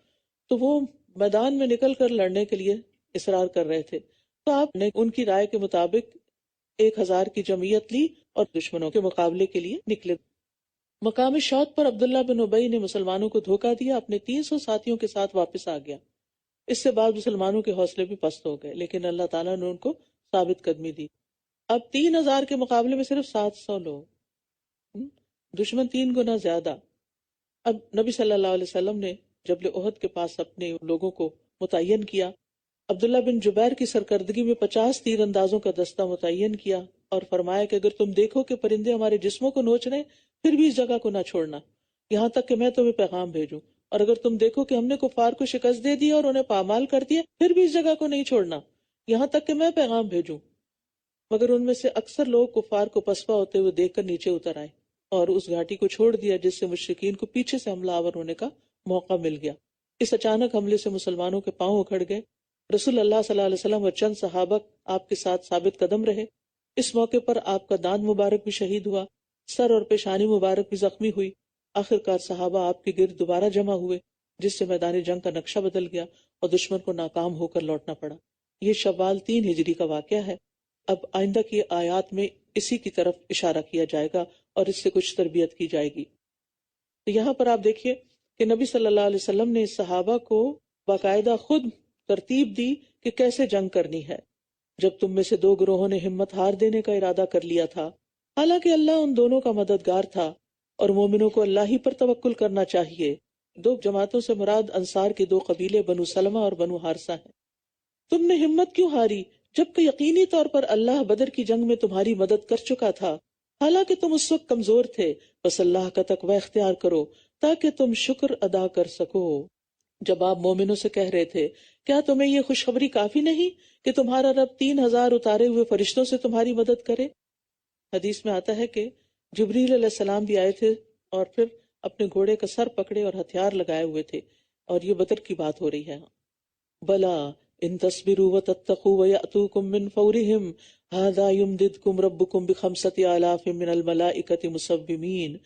تو وہ میدان میں نکل کر لڑنے کے لیے اصرار کر رہے تھے. تو آپ نے ان کی رائے کے مطابق 1000 کی جمعیت لی اور دشمنوں کے مقابلے کے لیے نکلے. مقام شوط پر عبداللہ بن ابی نے مسلمانوں کو دھوکہ دیا، اپنے 300 ساتھیوں کے ساتھ واپس آ گیا. اس سے بعد مسلمانوں کے حوصلے بھی پست ہو گئے، لیکن اللہ تعالیٰ نے ان کو ثابت قدمی دی. اب 3000 کے مقابلے میں صرف 700 لوگ، دشمن 3 گنا زیادہ. اب نبی صلی اللہ علیہ وسلم نے جبل احد کے پاس اپنے لوگوں کو متعین کیا. عبداللہ بن جبیر کی سرکردگی میں 50 تیر اندازوں کا دستہ متعین کیا، اور فرمایا کہ اگر تم دیکھو کہ پرندے ہمارے جسموں کو نوچ رہے پھر بھی اس جگہ کو نہ چھوڑنا یہاں تک کہ میں تمہیں پیغام بھیجوں، اور اگر تم دیکھو کہ ہم نے کفار کو شکست دے دی اور انہیں پامال کر دیا پھر بھی اس جگہ کو نہیں چھوڑنا یہاں تک کہ میں پیغام بھیجوں. مگر ان میں سے اکثر لوگ کفار کو پسپا ہوتے ہوئے دیکھ کر نیچے اتر آئے اور اس گھاٹی کو چھوڑ دیا، جس سے مشرکین کو پیچھے سے حملہ آور ہونے کا موقع مل گیا. اس اچانک حملے سے مسلمانوں کے پاؤں اکھڑ گئے رسول اللہ صلی اللہ علیہ وسلم اور چند صحابہ آپ کے ساتھ ثابت قدم رہے. اس موقع پر آپ کا دانت مبارک بھی شہید ہوا، سر اور پیشانی مبارک بھی زخمی ہوئی. آخرکار صحابہ آپ کے گرد دوبارہ جمع ہوئے، جس سے میدان جنگ کا نقشہ بدل گیا اور دشمن کو ناکام ہو کر لوٹنا پڑا. یہ شوال 3 ہجری کا واقعہ ہے. اب آئندہ کی آیات میں اسی کی طرف اشارہ کیا جائے گا اور اس سے کچھ تربیت کی جائے گی. تو یہاں پر آپ دیکھیے کہ نبی صلی اللہ علیہ وسلم نے صحابہ کو باقاعدہ خود ترتیب دی کہ کیسے جنگ کرنی ہے. جب تم میں سے 2 گروہوں نے ہمت ہار دینے کا ارادہ کر لیا تھا، حالانکہ اللہ ان دونوں کا مددگار تھا اور مومنوں کو اللہ ہی پر توکل کرنا چاہیے. 2 جماعتوں سے مراد انصار کے 2 قبیلے بنو سلمہ اور بنو حارثہ ہیں. تم نے ہمت کیوں ہاری جبکہ یقینی طور پر اللہ بدر کی جنگ میں تمہاری مدد کر چکا تھا، حالانکہ تم اس وقت کمزور تھے. بس اللہ کا تقوی اختیار کرو تاکہ تم شکر ادا کر سکو. جب آپ مومنوں سے کہہ رہے تھے کیا تمہیں یہ خوشخبری کافی نہیں کہ تمہارا رب 3000 اتارے ہوئے فرشتوں سے تمہاری مدد کرے. حدیث میں آتا ہے کہ جبریل علیہ السلام بھی آئے تھے اور پھر اپنے گھوڑے کا سر پکڑے اور ہتھیار لگائے ہوئے تھے، اور یہ بدر کی بات ہو رہی ہے. بلا ان تصبروا وتتقوا ويأتوكم من فورهم هذا يمددكم ربكم ب5 آلاف من الملائکۃ مسومین.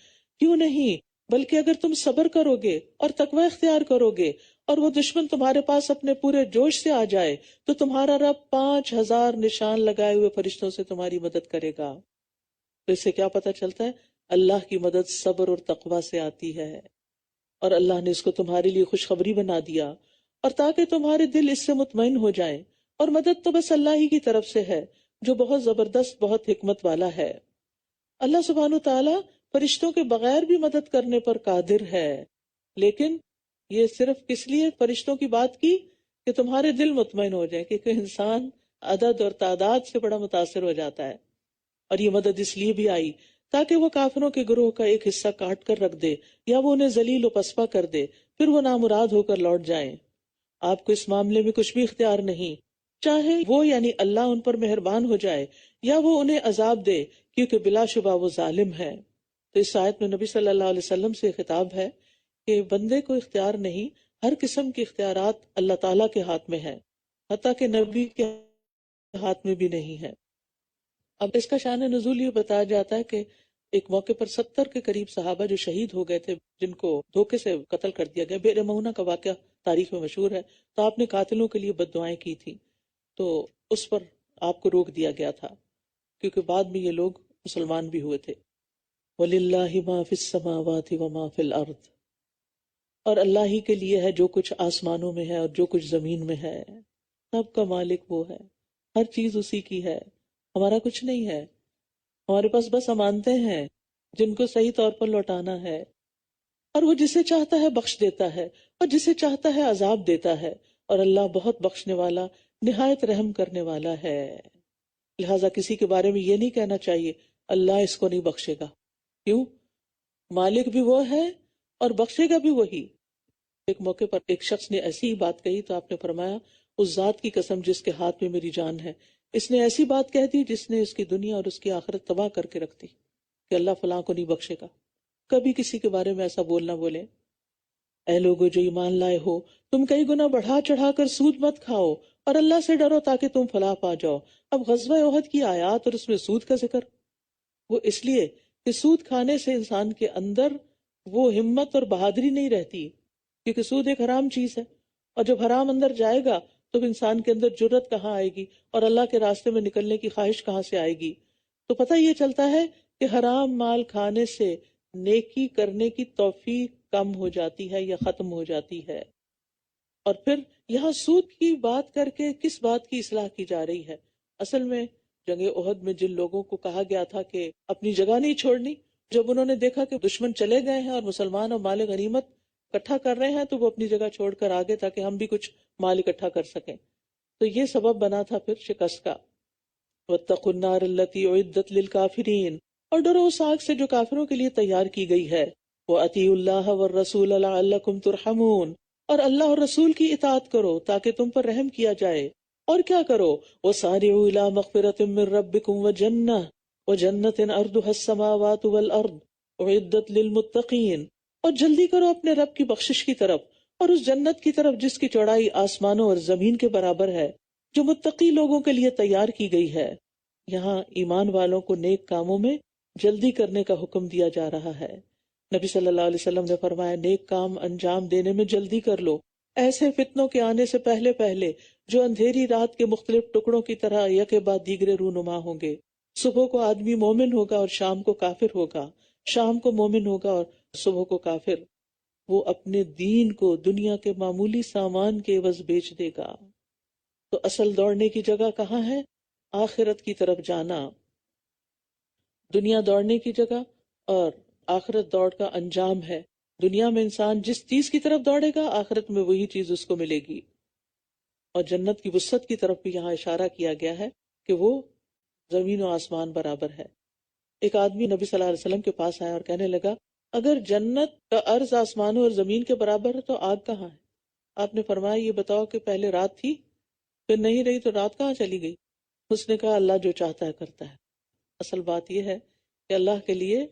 کیوں نہیں، بلکہ اگر تم صبر کرو گے اور تقوی اختیار کرو گے اور وہ دشمن تمہارے پاس اپنے پورے جوش سے آ جائے تو تمہارا رب 5000 نشان لگائے ہوئے فرشتوں سے تمہاری مدد کرے گا. تو اس سے کیا پتہ چلتا ہے؟ اللہ کی مدد صبر اور تقوی سے آتی ہے، اور اللہ نے اس کو تمہارے لیے خوشخبری بنا دیا، اور تاکہ تمہارے دل اس سے مطمئن ہو جائیں. اور مدد تو بس اللہ ہی کی طرف سے ہے جو بہت زبردست، بہت حکمت والا ہے. اللہ سبحانہ و تعالی فرشتوں کے بغیر بھی مدد کرنے پر قادر ہے، لیکن یہ صرف کس لیے فرشتوں کی بات کی کہ تمہارے دل مطمئن ہو جائے، کیونکہ انسان عدد اور تعداد سے بڑا متاثر ہو جاتا ہے. اور یہ مدد اس لیے بھی آئی تاکہ وہ کافروں کے گروہ کا ایک حصہ کاٹ کر رکھ دے یا وہ انہیں ذلیل و پسپا کر دے، پھر وہ نامراد ہو کر لوٹ جائیں. آپ کو اس معاملے میں کچھ بھی اختیار نہیں، چاہے وہ یعنی اللہ ان پر مہربان ہو جائے یا وہ انہیں عذاب دے، کیونکہ بلا شبہ وہ ظالم ہے. تو اس آیت میں نبی صلی اللہ علیہ وسلم سے خطاب ہے کہ بندے کو اختیار نہیں، ہر قسم کے اختیارات اللہ تعالیٰ کے ہاتھ میں ہیں، حتیٰ کہ نبی کے ہاتھ میں بھی نہیں ہے. اب اس کا شان نزول یہ بتایا جاتا ہے کہ ایک موقع پر 70 کے قریب صحابہ جو شہید ہو گئے تھے، جن کو دھوکے سے قتل کر دیا گیا. بئر مؤونہ کا واقعہ تاریخ میں مشہور ہے. تو آپ نے قاتلوں کے لیے بد دعائیں کی تھیں، تو اس پر آپ کو روک دیا گیا تھا، کیونکہ بعد میں یہ لوگ مسلمان بھی ہوئے تھے. وَلِلَّهِ مَا فِي السَّمَاوَاتِ وَمَا فِي الْأَرْضِ، اور اللہ ہی کے لیے ہے جو کچھ آسمانوں میں ہے اور جو کچھ زمین میں ہے. سب کا مالک وہ ہے، ہر چیز اسی کی ہے، ہمارا کچھ نہیں ہے. ہمارے پاس بس امانتیں ہیں جن کو صحیح طور پر لوٹانا ہے، اور وہ جسے چاہتا ہے بخش دیتا ہے اور جسے چاہتا ہے عذاب دیتا ہے، اور اللہ بہت بخشنے والا، نہایت رحم کرنے والا ہے. لہٰذا کسی کے بارے میں یہ نہیں کہنا چاہیے اللہ اس کو نہیں بخشے گا. کیوں؟ مالک بھی وہ ہے اور بخشے گا بھی وہی. ایک موقع پر ایک شخص نے ایسی ہی بات کہی تو آپ نے فرمایا اس ذات کی قسم جس کے ہاتھ میں میری جان ہے، اس نے ایسی بات کہہ دی جس نے اس کی دنیا اور اس کی آخرت تباہ کر کے رکھ دی، کہ اللہ فلاں کو نہیں بخشے گا. کبھی کسی کے بارے میں ایسا بولنا بولے. اے لوگو جو ایمان لائے ہو، تم کئی گنا بڑھا چڑھا کر سود مت کھاؤ اور اللہ سے ڈرو تاکہ تم فلاح پا جاؤ. اب غزوہ احد کی آیات اور اس میں سود کا ذکر، وہ اس لیے کہ سود کھانے سے انسان کے اندر وہ ہمت اور بہادری نہیں رہتی، کیونکہ سود ایک حرام چیز ہے، اور جب حرام اندر جائے گا تو انسان کے اندر جرت کہاں آئے گی اور اللہ کے راستے میں نکلنے کی خواہش کہاں سے آئے گی. تو پتہ یہ چلتا ہے کہ حرام مال کھانے سے نیکی کرنے کی توفیق کم ہو جاتی ہے یا ختم ہو جاتی ہے. اور پھر یہاں سود کی بات کر کے کس بات کی اصلاح کی جا رہی ہے؟ اصل میں جنگ احد میں جن لوگوں کو کہا گیا تھا کہ اپنی جگہ نہیں چھوڑنی، جب انہوں نے دیکھا کہ دشمن چلے گئے ہیں اور مسلمان اور مال غنیمت اکٹھا کر رہے ہیں تو وہ اپنی جگہ چھوڑ کر آگے تاکہ ہم بھی کچھ مال اکٹھا کر سکیں. تو یہ سبب بنا تھا پھر شکست کا. وَاتَّقُوا النَّارَ الَّتِي أُعِدَّتْ لِلْكَافِرِينَ، اور ڈرو اس آگ سے جو کافروں کے لیے تیار کی گئی ہے. وَأَطِيعُوا اللَّهَ وَالرَّسُولَ لَعَلَّكُمْ تُرْحَمُونَ، اور اللہ اور رسول کی اطاعت کرو تاکہ تم پر رحم کیا جائے. اور کیا کرو؟ وَسَارِعُوا إِلَىٰ مَغْفِرَةٍ مِّن رَّبِّكُمْ وَجَنَّةٍ عَرْضُهَا السَّمَاوَاتُ وَالْأَرْضُ أُعِدَّتْ لِلْمُتَّقِينَ، اور جلدی کرو اپنے رب کی بخشش کی طرف اور اس جنت کی طرف جس کی چوڑائی آسمانوں اور زمین کے برابر ہے، جو متقی لوگوں کے لیے تیار کی گئی ہے۔ یہاں ایمان والوں کو نیک کاموں میں جلدی کرنے کا حکم دیا جا رہا ہے۔ نبی صلی اللہ علیہ وسلم نے فرمایا، نیک کام انجام دینے میں جلدی کر لو، ایسے فتنوں کے آنے سے پہلے پہلے جو اندھیری رات کے مختلف ٹکڑوں کی طرح یکے بعد دیگرے رونما ہوں گے۔ صبح کو آدمی مومن ہوگا اور شام کو کافر ہوگا، شام کو مومن ہوگا اور صبح کو کافر۔ وہ اپنے دین کو دنیا کے معمولی سامان کے عوض بیچ دے گا۔ تو اصل دوڑنے کی جگہ کہاں ہے؟ آخرت کی طرف جانا۔ دنیا دوڑنے کی جگہ اور آخرت دوڑ کا انجام ہے۔ دنیا میں انسان جس چیز کی طرف دوڑے گا، آخرت میں وہی چیز اس کو ملے گی۔ اور جنت کی وسعت کی طرف بھی یہاں اشارہ کیا گیا ہے کہ وہ زمین و آسمان برابر ہے۔ ایک آدمی نبی صلی اللہ علیہ وسلم کے پاس آیا اور کہنے لگا، اگر جنت کا عرض آسمانوں اور زمین کے برابر ہے تو آگ کہاں ہے؟ آپ نے فرمایا، یہ بتاؤ کہ پہلے رات تھی، پھر نہیں رہی تو رات کہاں چلی گئی؟ اس نے کہا، اللہ جو چاہتا ہے کرتا ہے۔ اصل بات یہ ہے کہ اللہ کے لیے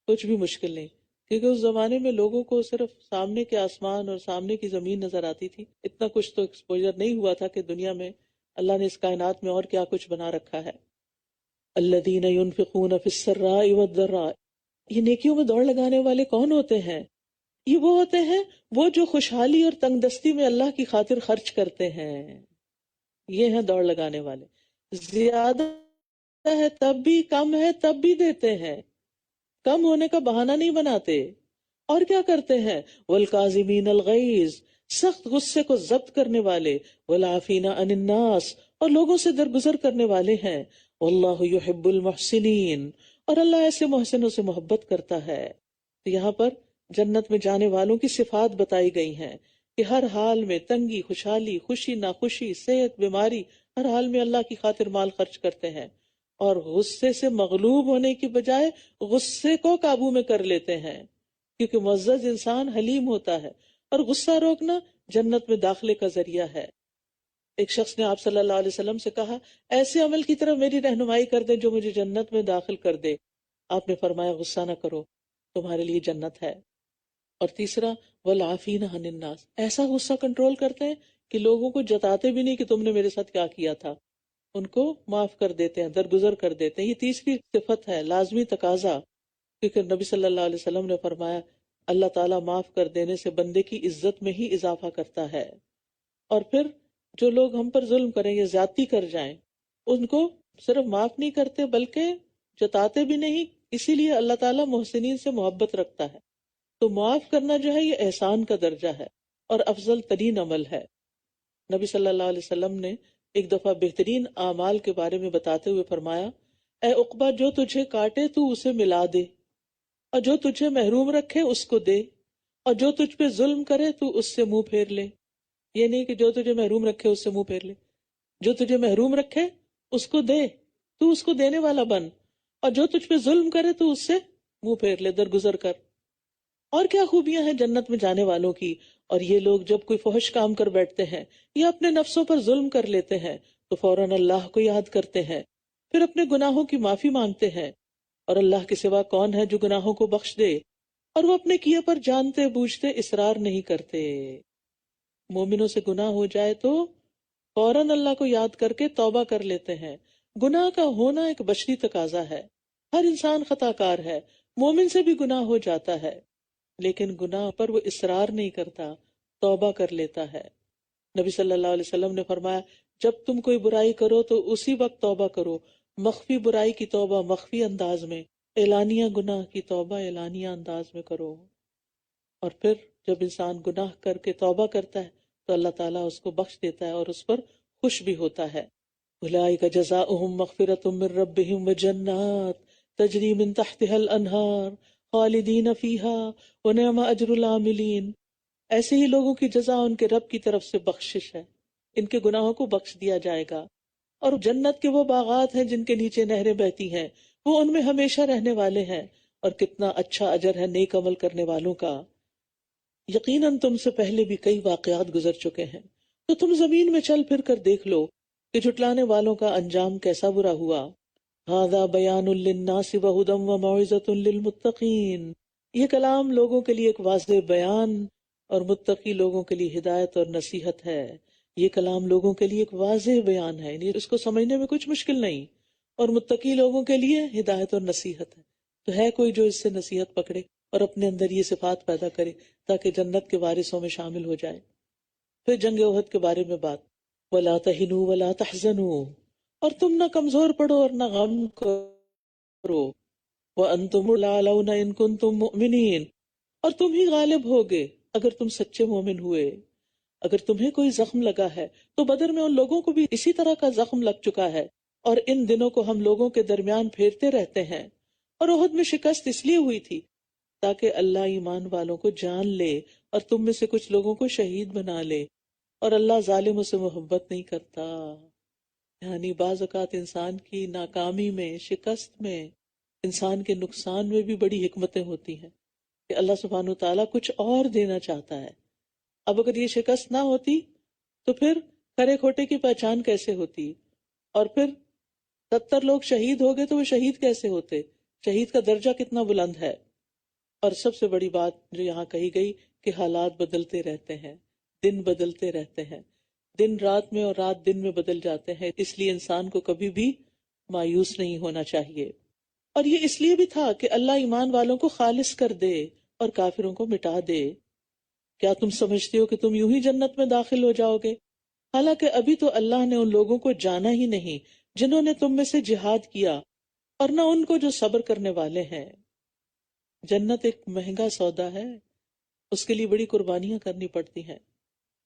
کچھ بھی مشکل نہیں، کیونکہ اس زمانے میں لوگوں کو صرف سامنے کے آسمان اور سامنے کی زمین نظر آتی تھی، اتنا کچھ تو ایکسپوجر نہیں ہوا تھا کہ دنیا میں اللہ نے اس کائنات میں اور کیا کچھ بنا رکھا ہے۔ الذین ينفقون فی السراء والضراء، یہ نیکیوں میں دوڑ لگانے والے کون ہوتے ہیں؟ یہ وہ ہوتے ہیں وہ جو خوشحالی اور تنگ دستی میں اللہ کی خاطر خرچ کرتے ہیں۔ یہ ہیں دوڑ لگانے والے۔ زیادہ ہے تب بھی، کم ہے تب بھی دیتے ہیں، کم ہونے کا بہانہ نہیں بناتے۔ اور کیا کرتے ہیں؟ والکاظمین الغیظ، سخت غصے کو ضبط کرنے والے، والعافین عن الناس، اور لوگوں سے درگزر کرنے والے ہیں۔ واللہ یحب المحسنین، اور اللہ ایسے محسنوں سے محبت کرتا ہے۔ تو یہاں پر جنت میں جانے والوں کی صفات بتائی گئی ہیں کہ ہر حال میں تنگی، خوشحالی، خوشی، ناخوشی، صحت، بیماری، ہر حال میں اللہ کی خاطر مال خرچ کرتے ہیں، اور غصے سے مغلوب ہونے کی بجائے غصے کو قابو میں کر لیتے ہیں، کیونکہ معزز انسان حلیم ہوتا ہے، اور غصہ روکنا جنت میں داخلے کا ذریعہ ہے۔ ایک شخص نے آپ صلی اللہ علیہ وسلم سے کہا، ایسے عمل کی طرف میری رہنمائی کر دیں جو مجھے جنت میں داخل کر دے۔ آپ نے فرمایا، غصہ نہ کرو، تمہارے لیے جنت ہے۔ اور تیسرا، والعافین عن الناس، ایسا غصہ کنٹرول کرتے ہیں کہ لوگوں کو جتاتے بھی نہیں کہ تم نے میرے ساتھ کیا کیا تھا، ان کو معاف کر دیتے ہیں، درگزر کر دیتے ہیں۔ یہ تیسری صفت ہے، لازمی تقاضا، کیونکہ نبی صلی اللہ علیہ وسلم نے فرمایا، اللہ تعالیٰ معاف کر دینے سے بندے کی عزت میں ہی اضافہ کرتا ہے۔ اور پھر جو لوگ ہم پر ظلم کریں یا زیادتی کر جائیں، ان کو صرف معاف نہیں کرتے بلکہ جتاتے بھی نہیں، اسی لیے اللہ تعالیٰ محسنین سے محبت رکھتا ہے۔ تو معاف کرنا جو ہے یہ احسان کا درجہ ہے اور افضل ترین عمل ہے۔ نبی صلی اللہ علیہ وسلم نے ایک دفعہ بہترین اعمال کے بارے میں بتاتے ہوئے فرمایا، اے عقبہ، جو تجھے کاٹے تو اسے ملا دے، اور جو تجھے محروم رکھے اس کو دے، اور جو تجھ پہ ظلم کرے تو اس سے منہ پھیر لے۔ یہ نہیں کہ جو تجھے محروم رکھے اس سے منہ پھیر لے، جو تجھے محروم رکھے اس کو دے، تو اس کو دینے والا بن، اور جو تجھ پہ ظلم کرے تو اس سے منہ پھیر لے، درگزر کر۔ اور کیا خوبیاں ہیں جنت میں جانے والوں کی۔ اور یہ لوگ جب کوئی فحش کام کر بیٹھتے ہیں یا اپنے نفسوں پر ظلم کر لیتے ہیں تو فوراً اللہ کو یاد کرتے ہیں، پھر اپنے گناہوں کی معافی مانگتے ہیں، اور اللہ کے سوا کون ہے جو گناہوں کو بخش دے، اور وہ اپنے کیے پر جانتے بوجھتے اصرار نہیں کرتے۔ مومنوں سے گناہ ہو جائے تو فوراً اللہ کو یاد کر کے توبہ کر لیتے ہیں۔ گناہ کا ہونا ایک بشری تقاضا ہے، ہر انسان خطا کار ہے، مومن سے بھی گناہ ہو جاتا ہے، لیکن گناہ پر وہ اصرار نہیں کرتا، توبہ کر لیتا ہے۔ نبی صلی اللہ علیہ وسلم نے فرمایا، جب تم کوئی برائی کرو تو اسی وقت توبہ کرو، مخفی برائی کی توبہ مخفی انداز میں، اعلانیہ گناہ کی توبہ اعلانیہ انداز میں کرو۔ اور پھر جب انسان گناہ کر کے توبہ کرتا ہے تو اللہ تعالیٰ اس کو بخش دیتا ہے اور اس پر خوش بھی ہوتا ہے۔ اولئک جزاؤہم مغفرۃ من ربہم وجنات تجری من تحتها الانہار خالدین فیہا ونعم اجر العاملین۔ ایسے ہی لوگوں کی جزا ان کے رب کی طرف سے بخشش ہے، ان کے گناہوں کو بخش دیا جائے گا، اور جنت کے وہ باغات ہیں جن کے نیچے نہریں بہتی ہیں، وہ ان میں ہمیشہ رہنے والے ہیں، اور کتنا اچھا اجر ہے نیک عمل کرنے والوں کا۔ یقیناً تم سے پہلے بھی کئی واقعات گزر چکے ہیں، تو تم زمین میں چل پھر کر دیکھ لو کہ جھٹلانے والوں کا انجام کیسا برا ہوا۔ ھذا بیان للناس وہدی وموعظۃ للمتقین، یہ کلام لوگوں کے لیے ایک واضح بیان اور متقی لوگوں کے لیے ہدایت اور نصیحت ہے۔ یہ کلام لوگوں کے لیے ایک واضح بیان ہے، یعنی اس کو سمجھنے میں کچھ مشکل نہیں، اور متقی لوگوں کے لیے ہدایت اور نصیحت ہے۔ تو ہے کوئی جو اس سے نصیحت پکڑے اور اپنے اندر یہ صفات پیدا کرے تاکہ جنت کے وارثوں میں شامل ہو جائے۔ پھر جنگ احد کے بارے میں بات، وَلَا تَهِنُوا وَلَا تَحْزَنُوا، اور تم نہ کمزور پڑو اور نہ غم کرو، وَأَنْتُمُ الْأَعْلَوْنَ إِن كُنتُم مُؤْمِنِينَ، اور تم ہی غالب ہوگے اگر تم سچے مومن ہوئے۔ اگر تمہیں کوئی زخم لگا ہے تو بدر میں ان لوگوں کو بھی اسی طرح کا زخم لگ چکا ہے، اور ان دنوں کو ہم لوگوں کے درمیان پھیرتے رہتے ہیں۔ اور احد میں شکست اس لیے ہوئی تھی تاکہ اللہ ایمان والوں کو جان لے اور تم میں سے کچھ لوگوں کو شہید بنا لے، اور اللہ ظالموں سے محبت نہیں کرتا۔ یعنی بعض اوقات انسان کی ناکامی میں، شکست میں، انسان کے نقصان میں بھی بڑی حکمتیں ہوتی ہیں کہ اللہ سبحانہ وتعالیٰ کچھ اور دینا چاہتا ہے۔ اب اگر یہ شکست نہ ہوتی تو پھر کھرے کھوٹے کی پہچان کیسے ہوتی؟ اور پھر 70 لوگ شہید ہو گئے تو وہ شہید کیسے ہوتے؟ شہید کا درجہ کتنا بلند ہے۔ اور سب سے بڑی بات جو یہاں کہی گئی کہ حالات بدلتے رہتے ہیں، دن بدلتے رہتے ہیں، دن رات میں اور رات دن میں بدل جاتے ہیں، اس لیے انسان کو کبھی بھی مایوس نہیں ہونا چاہیے۔ اور یہ اس لیے بھی تھا کہ اللہ ایمان والوں کو خالص کر دے اور کافروں کو مٹا دے۔ کیا تم سمجھتے ہو کہ تم یوں ہی جنت میں داخل ہو جاؤ گے؟ حالانکہ ابھی تو اللہ نے ان لوگوں کو جانا ہی نہیں جنہوں نے تم میں سے جہاد کیا، اور نہ ان کو جو صبر کرنے والے ہیں۔ جنت ایک مہنگا سودا ہے، اس کے لیے بڑی قربانیاں کرنی پڑتی ہیں۔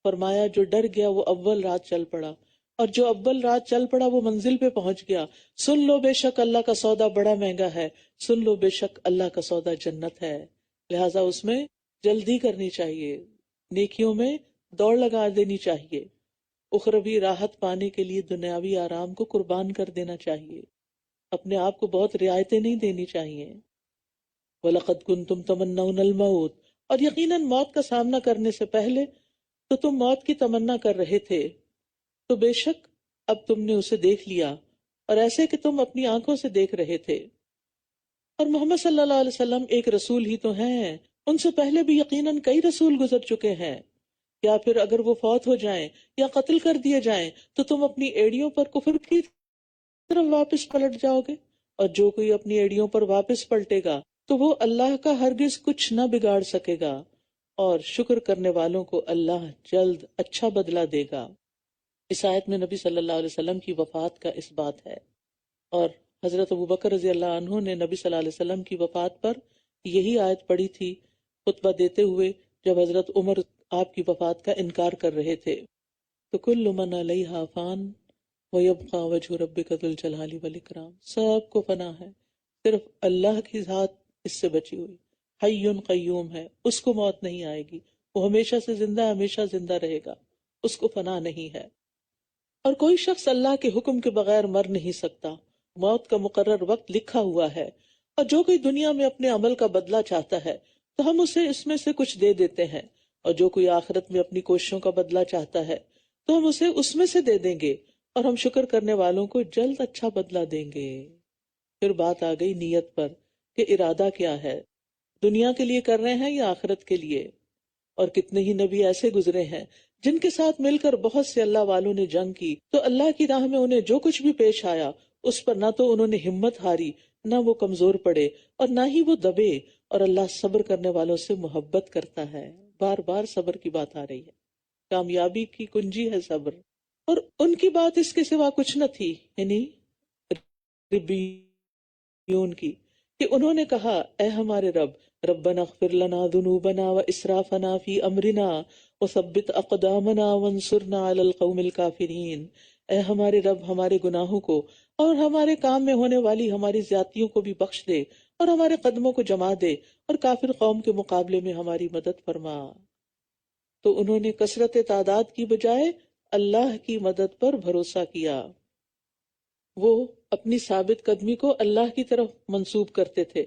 فرمایا جو ڈر گیا وہ اول رات چل پڑا، اور جو اول رات چل پڑا وہ منزل پہ پہنچ گیا۔ سن لو بے شک اللہ کا سودا بڑا مہنگا ہے، سن لو بے شک اللہ کا سودا جنت ہے۔ لہٰذا اس میں جلدی کرنی چاہیے، نیکیوں میں دوڑ لگا دینی چاہیے، اخروی راحت پانے کے لیے دنیاوی آرام کو قربان کر دینا چاہیے، اپنے آپ کو بہت رعایتیں نہیں دینی چاہیے۔ وَلَقَدْ كُنْتُمْ تَمَنَّوْنَ الْمَوْتَ، اور یقیناً موت کا سامنا کرنے سے پہلے تو تم موت کی تمنا کر رہے تھے، تو بے شک اب تم نے اسے دیکھ لیا، اور ایسے کہ تم اپنی آنکھوں سے دیکھ رہے تھے۔ اور محمد صلی اللہ علیہ وسلم ایک رسول ہی تو ہیں، ان سے پہلے بھی یقیناً کئی رسول گزر چکے ہیں۔ یا پھر اگر وہ فوت ہو جائیں یا قتل کر دیے جائیں تو تم اپنی ایڑیوں پر کفر کی طرف واپس پلٹ جاؤ گے، اور جو کوئی اپنی ایڑیوں پر واپس پلٹے گا تو وہ اللہ کا ہرگز کچھ نہ بگاڑ سکے گا، اور شکر کرنے والوں کو اللہ جلد اچھا بدلہ دے گا۔ اس آیت میں نبی صلی اللہ علیہ وسلم کی وفات کا اس بات ہے، اور حضرت ابوبکر رضی اللہ عنہ نے نبی صلی اللہ علیہ وسلم کی وفات پر یہی آیت پڑھی تھی خطبہ دیتے ہوئے، جب حضرت عمر آپ کی وفات کا انکار کر رہے تھے۔ تو کل من علیہا فان ویبقى وجہ ربک ذو الجلال والاکرام، سب کو فنا ہے، صرف اللہ کی ذات اس سے بچی ہوئی، حی قیوم ہے، اس کو موت نہیں آئے گی، وہ ہمیشہ سے زندہ، ہمیشہ زندہ رہے گا، اس کو فنا نہیں ہے۔ اور کوئی شخص اللہ کے حکم کے بغیر مر نہیں سکتا، موت کا مقرر وقت لکھا ہوا ہے، اور جو کوئی دنیا میں اپنے عمل کا بدلہ چاہتا ہے تو ہم اسے اس میں سے کچھ دے دیتے ہیں، اور جو کوئی آخرت میں اپنی کوششوں کا بدلہ چاہتا ہے تو ہم اسے اس میں سے دے دیں گے، اور ہم شکر کرنے والوں کو جلد اچھا بدلہ دیں گے۔ پھر بات آ گئی نیت پر کہ ارادہ کیا ہے، دنیا کے لیے کر رہے ہیں یا آخرت کے لیے؟ اور کتنے ہی نبی ایسے گزرے ہیں جن کے ساتھ مل کر بہت سے اللہ والوں نے جنگ کی، تو اللہ کی راہ میں انہیں جو کچھ بھی پیش آیا اس پر نہ تو انہوں نے ہمت ہاری، نہ وہ کمزور پڑے، اور نہ ہی وہ دبے، اور اللہ صبر کرنے والوں سے محبت کرتا ہے۔ بار بار صبر کی بات آ رہی ہے، کامیابی کی کنجی ہے صبر، اور ان کی بات اس کے سوا کچھ نہ تھی، یعنی ربیون کی، کہ انہوں نے کہا اے ہمارے رب، ربنا اغفر لنا ذنوبنا واسرافنا فی امرنا وثبت اقدامنا وانصرنا علی القوم الکافرین، اے ہمارے رب ہمارے گناہوں کو اور ہمارے کام میں ہونے والی ہماری زیادتیوں کو بھی بخش دے، اور ہمارے قدموں کو جما دے، اور کافر قوم کے مقابلے میں ہماری مدد فرما۔ تو انہوں نے کثرت تعداد کی بجائے اللہ کی مدد پر بھروسہ کیا، وہ اپنی ثابت قدمی کو اللہ کی طرف منسوب کرتے تھے،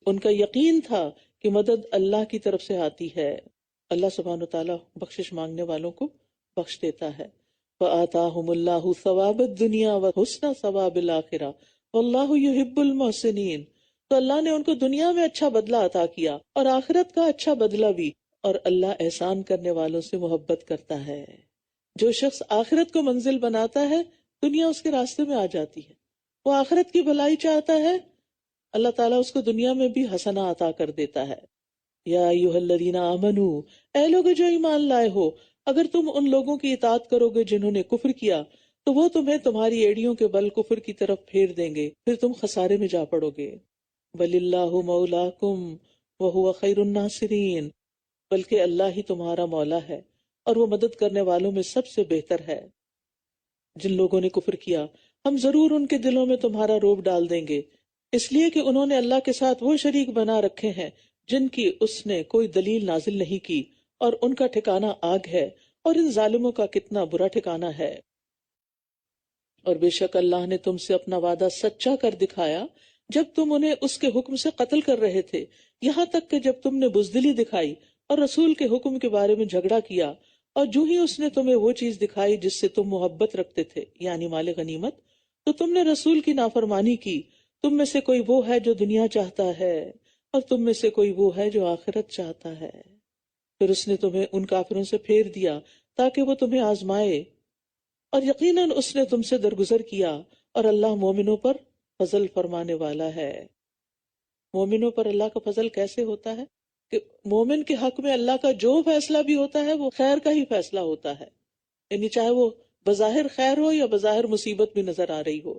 ان کا یقین تھا کہ مدد اللہ کی طرف سے آتی ہے۔ اللہ سبحانہ وتعالیٰ بخشش مانگنے والوں کو بخش دیتا ہے۔ وَآتَاهُمُ اللَّهُ ثَوَابَ الدُّنْيَا وَحُسْنَ ثَوَابِ الْآخِرَةِ وَاللَّهُ يُحِبُّ الْمُحْسِنِينَ، تو اللہ نے ان کو دنیا میں اچھا بدلہ عطا کیا اور آخرت کا اچھا بدلہ بھی، اور اللہ احسان کرنے والوں سے محبت کرتا ہے۔ جو شخص آخرت کو منزل بناتا ہے دنیا اس کے راستے میں آ جاتی ہے، وہ آخرت کی بھلائی چاہتا ہے، اللہ تعالیٰ اس کو دنیا میں بھی حسنہ عطا کر دیتا ہے۔ یا ایھا الذین آمنو، اے لوگ جو ایمان لائے ہو، اگر تم ان لوگوں کی اطاعت کرو گے جنہوں نے کفر کیا تو وہ تمہیں تمہاری ایڑیوں کے بل کفر کی طرف پھیر دیں گے، پھر تم خسارے میں جا پڑو گے۔ وَلِلَّهُ مَوْلَاكُمْ وَهُوَ خَيْرُ النَّاصِرِينَ، بلکہ اللہ ہی تمہارا مولا ہے اور وہ مدد کرنے والوں میں سب سے بہتر ہے۔ جن لوگوں نے کفر کیا ہم ضرور ان کے دلوں میں تمہارا روب ڈال دیں گے، اس لیے کہ انہوں نے اللہ کے ساتھ وہ شریک بنا رکھے ہیں جن کی اس نے کوئی دلیل نازل نہیں کی، اور ان کا ٹھکانہ آگ ہے، اور ان ظالموں کا کتنا برا ٹھکانہ ہے۔ اور بے شک اللہ نے تم سے اپنا وعدہ سچا کر دکھایا جب تم انہیں اس کے حکم سے قتل کر رہے تھے، یہاں تک کہ جب تم نے بزدلی دکھائی اور رسول کے حکم کے بارے میں جھگڑا کیا، اور جو ہی اس نے تمہیں وہ چیز دکھائی جس سے تم محبت رکھتے تھے، یعنی مال غنیمت، تو تم نے رسول کی نافرمانی کی۔ تم میں سے کوئی وہ ہے جو دنیا چاہتا ہے اور تم میں سے کوئی وہ ہے جو آخرت چاہتا ہے۔ پھر اس نے تمہیں ان کافروں سے پھیر دیا تاکہ وہ تمہیں آزمائے، اور یقیناً اس نے تم سے درگزر کیا، اور اللہ مومنوں پر فضل فرمانے والا ہے۔ مومنوں پر اللہ کا فضل کیسے ہوتا ہے کہ مومن کے حق میں اللہ کا جو فیصلہ بھی ہوتا ہے وہ خیر کا ہی فیصلہ ہوتا ہے، یعنی چاہے وہ بظاہر خیر ہو یا بظاہر مصیبت بھی نظر آ رہی ہو۔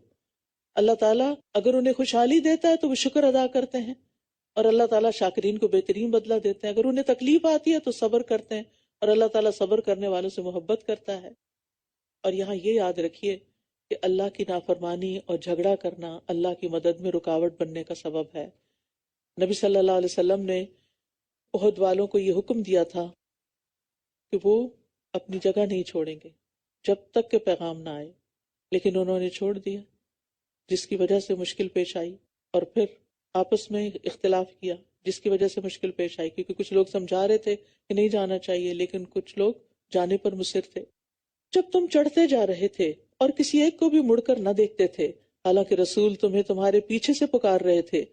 اللہ تعالیٰ اگر انہیں خوشحالی دیتا ہے تو وہ شکر ادا کرتے ہیں، اور اللہ تعالیٰ شاکرین کو بہترین بدلہ دیتے ہیں۔ اگر انہیں تکلیف آتی ہے تو صبر کرتے ہیں، اور اللہ تعالیٰ صبر کرنے والوں سے محبت کرتا ہے۔ اور یہاں یہ یاد رکھیے کہ اللہ کی نافرمانی اور جھگڑا کرنا اللہ کی مدد میں رکاوٹ بننے کا سبب ہے۔ نبی صلی اللہ علیہ وسلم نے احد والوں کو یہ حکم دیا تھا کہ وہ اپنی جگہ نہیں چھوڑیں گے جب تک کہ پیغام نہ آئے، لیکن انہوں نے چھوڑ دیا، جس کی وجہ سے مشکل پیش آئی، اور پھر آپس میں اختلاف کیا جس کی وجہ سے مشکل پیش آئی، کیونکہ کچھ لوگ سمجھا رہے تھے کہ نہیں جانا چاہیے لیکن کچھ لوگ جانے پر مصر تھے۔ جب تم چڑھتے جا رہے تھے اور کسی ایک کو بھی مڑ کر نہ دیکھتے تھے، حالانکہ رسول تمہیں تمہارے پیچھے سے پکار رہے تھے،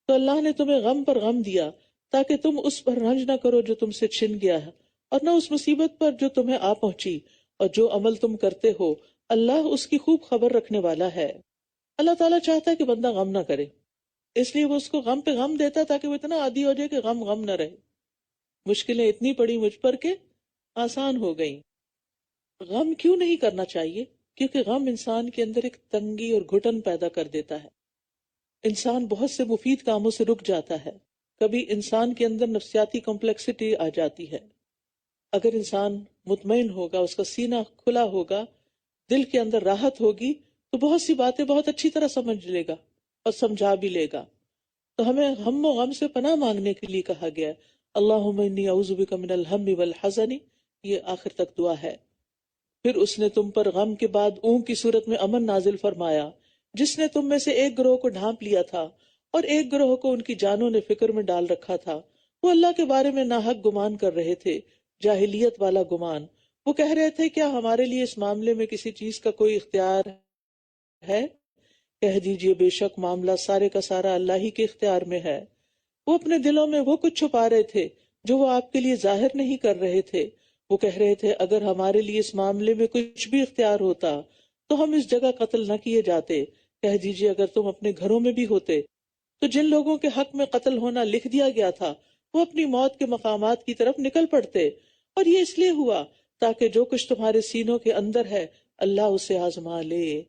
تو اللہ نے تمہیں غم پر غم دیا تاکہ تم اس پر رنج نہ کرو جو تم سے چھن گیا ہے، اور نہ اس مصیبت پر جو تمہیں آ پہنچی، اور جو عمل تم کرتے ہو اللہ اس کی خوب خبر رکھنے والا ہے۔ اللہ تعالیٰ چاہتا ہے کہ بندہ غم نہ کرے، اس لیے وہ اس کو غم پہ غم دیتا تاکہ وہ اتنا عادی ہو جائے کہ غم غم نہ رہے۔ مشکلیں اتنی پڑی مجھ پر کہ آسان ہو گئیں۔ غم کیوں نہیں کرنا چاہیے؟ کیونکہ غم انسان کے اندر ایک تنگی اور گھٹن پیدا کر دیتا ہے، انسان بہت سے مفید کاموں سے رک جاتا ہے، کبھی انسان کے اندر نفسیاتی کمپلیکسٹی آ جاتی ہے۔ اگر انسان مطمئن ہوگا، اس کا سینہ کھلا ہوگا، دل کے اندر راحت ہوگی، تو بہت سی باتیں بہت اچھی طرح سمجھ لے گا اور سمجھا بھی لے گا۔ تو ہمیں ہم و غم سے پناہ مانگنے کے لیے کہا گیا ہے، اللہم انی اعوذ بک من الہم والحزن، یہ آخر تک دعا ہے۔ پھر اس نے تم پر غم کے بعد اونگ کی صورت میں امن نازل فرمایا، جس نے تم میں سے ایک گروہ کو ڈھانپ لیا تھا اور ایک گروہ کو ان کی جانوں نے فکر میں ڈال رکھا تھا۔ وہ اللہ کے بارے میں ناحق گمان کر رہے تھے، جاہلیت والا گمان۔ وہ کہہ رہے تھے کیا ہمارے لیے اس معاملے میں کسی چیز کا کوئی اختیار ہے؟ کہہ دیجئے بے شک معاملہ سارے کا سارا اللہ ہی کے اختیار میں ہے۔ وہ اپنے دلوں میں وہ کچھ چھپا رہے تھے جو وہ آپ کے لیے ظاہر نہیں کر رہے تھے۔ وہ کہہ رہے تھے اگر ہمارے لیے اس معاملے میں کچھ بھی اختیار ہوتا تو ہم اس جگہ قتل نہ کیے جاتے۔ کہہ دیجئے اگر تم اپنے گھروں میں بھی ہوتے تو جن لوگوں کے حق میں قتل ہونا لکھ دیا گیا تھا وہ اپنی موت کے مقامات کی طرف نکل پڑتے، اور یہ اس لیے ہوا تاکہ جو کچھ تمہارے سینوں کے اندر ہے اللہ اسے آزما لے،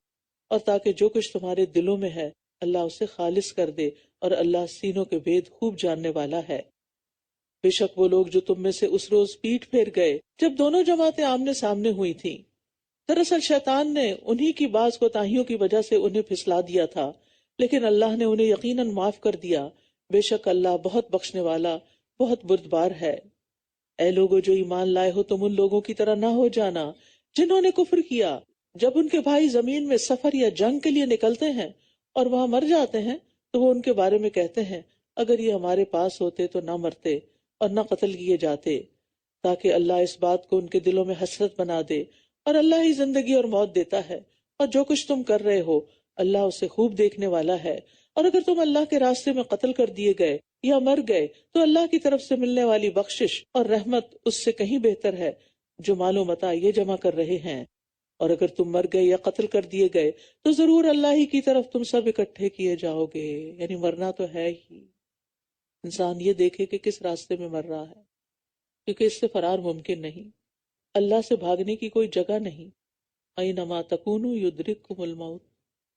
اور تاکہ جو کچھ تمہارے دلوں میں ہے اللہ اسے خالص کر دے، اور اللہ سینوں کے بھید خوب جاننے والا ہے۔ بے شک وہ لوگ جو تم میں سے اس روز پیٹ پھیر گئے جب دونوں جماعتیں آمنے سامنے ہوئی تھیں، دراصل شیطان نے انہی کی بعض کوتاہیوں کی وجہ سے انہیں پھسلا دیا تھا، لیکن اللہ نے انہیں یقیناً معاف کر دیا۔ بے شک اللہ بہت بخشنے والا، بہت بردبار ہے۔ اے لوگو جو ایمان لائے ہو، تم ان لوگوں کی طرح نہ ہو جانا جنہوں نے کفر کیا۔ جب ان کے بھائی زمین میں سفر یا جنگ کے لیے نکلتے ہیں اور وہاں مر جاتے ہیں تو وہ ان کے بارے میں کہتے ہیں اگر یہ ہمارے پاس ہوتے تو نہ مرتے اور نہ قتل کیے جاتے، تاکہ اللہ اس بات کو ان کے دلوں میں حسرت بنا دے، اور اللہ ہی زندگی اور موت دیتا ہے، اور جو کچھ تم کر رہے ہو اللہ اسے خوب دیکھنے والا ہے۔ اور اگر تم اللہ کے راستے میں قتل کر دیے گئے یا مر گئے تو اللہ کی طرف سے ملنے والی بخشش اور رحمت اس سے کہیں بہتر ہے جو مال و متاع یہ جمع کر رہے ہیں، اور اگر تم مر گئے یا قتل کر دیے گئے تو ضرور اللہ ہی کی طرف تم سب اکٹھے کیے جاؤ گے. یعنی مرنا تو ہے ہی، انسان یہ دیکھے کہ کس راستے میں مر رہا ہے، کیونکہ اس سے فرار ممکن نہیں، اللہ سے بھاگنے کی کوئی جگہ نہیں. اینما تکونوا یدرککم الموت،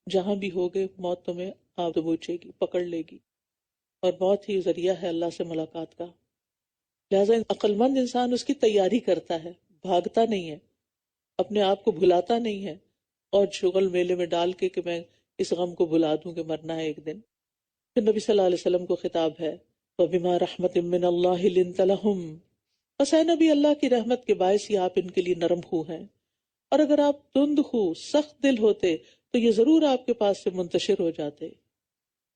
جہاں بھی ہوگے موت تمہیں آ دبوچے گی، پکڑ لے گی، اور موت ہی ذریعہ ہے اللہ سے ملاقات کا. لہٰذا عقل مند انسان اس کی تیاری کرتا ہے، بھاگتا نہیں ہے، اپنے آپ کو بھلاتا نہیں ہے اور شغل میلے میں ڈال کے کہ میں اس غم کو بھلا دوں کہ مرنا ہے ایک دن. پھر نبی صلی اللہ علیہ وسلم کو خطاب ہے، وَبِمَا رَحْمَةٍ مِّنَ اللَّهِ لِنْتَ لَهُمْ، بس اے نبی اللہ کی رحمت کے باعث ہی آپ ان کے لیے نرم خو ہیں، اور اگر آپ تند خو سخت دل ہوتے تو یہ ضرور آپ کے پاس سے منتشر ہو جاتے.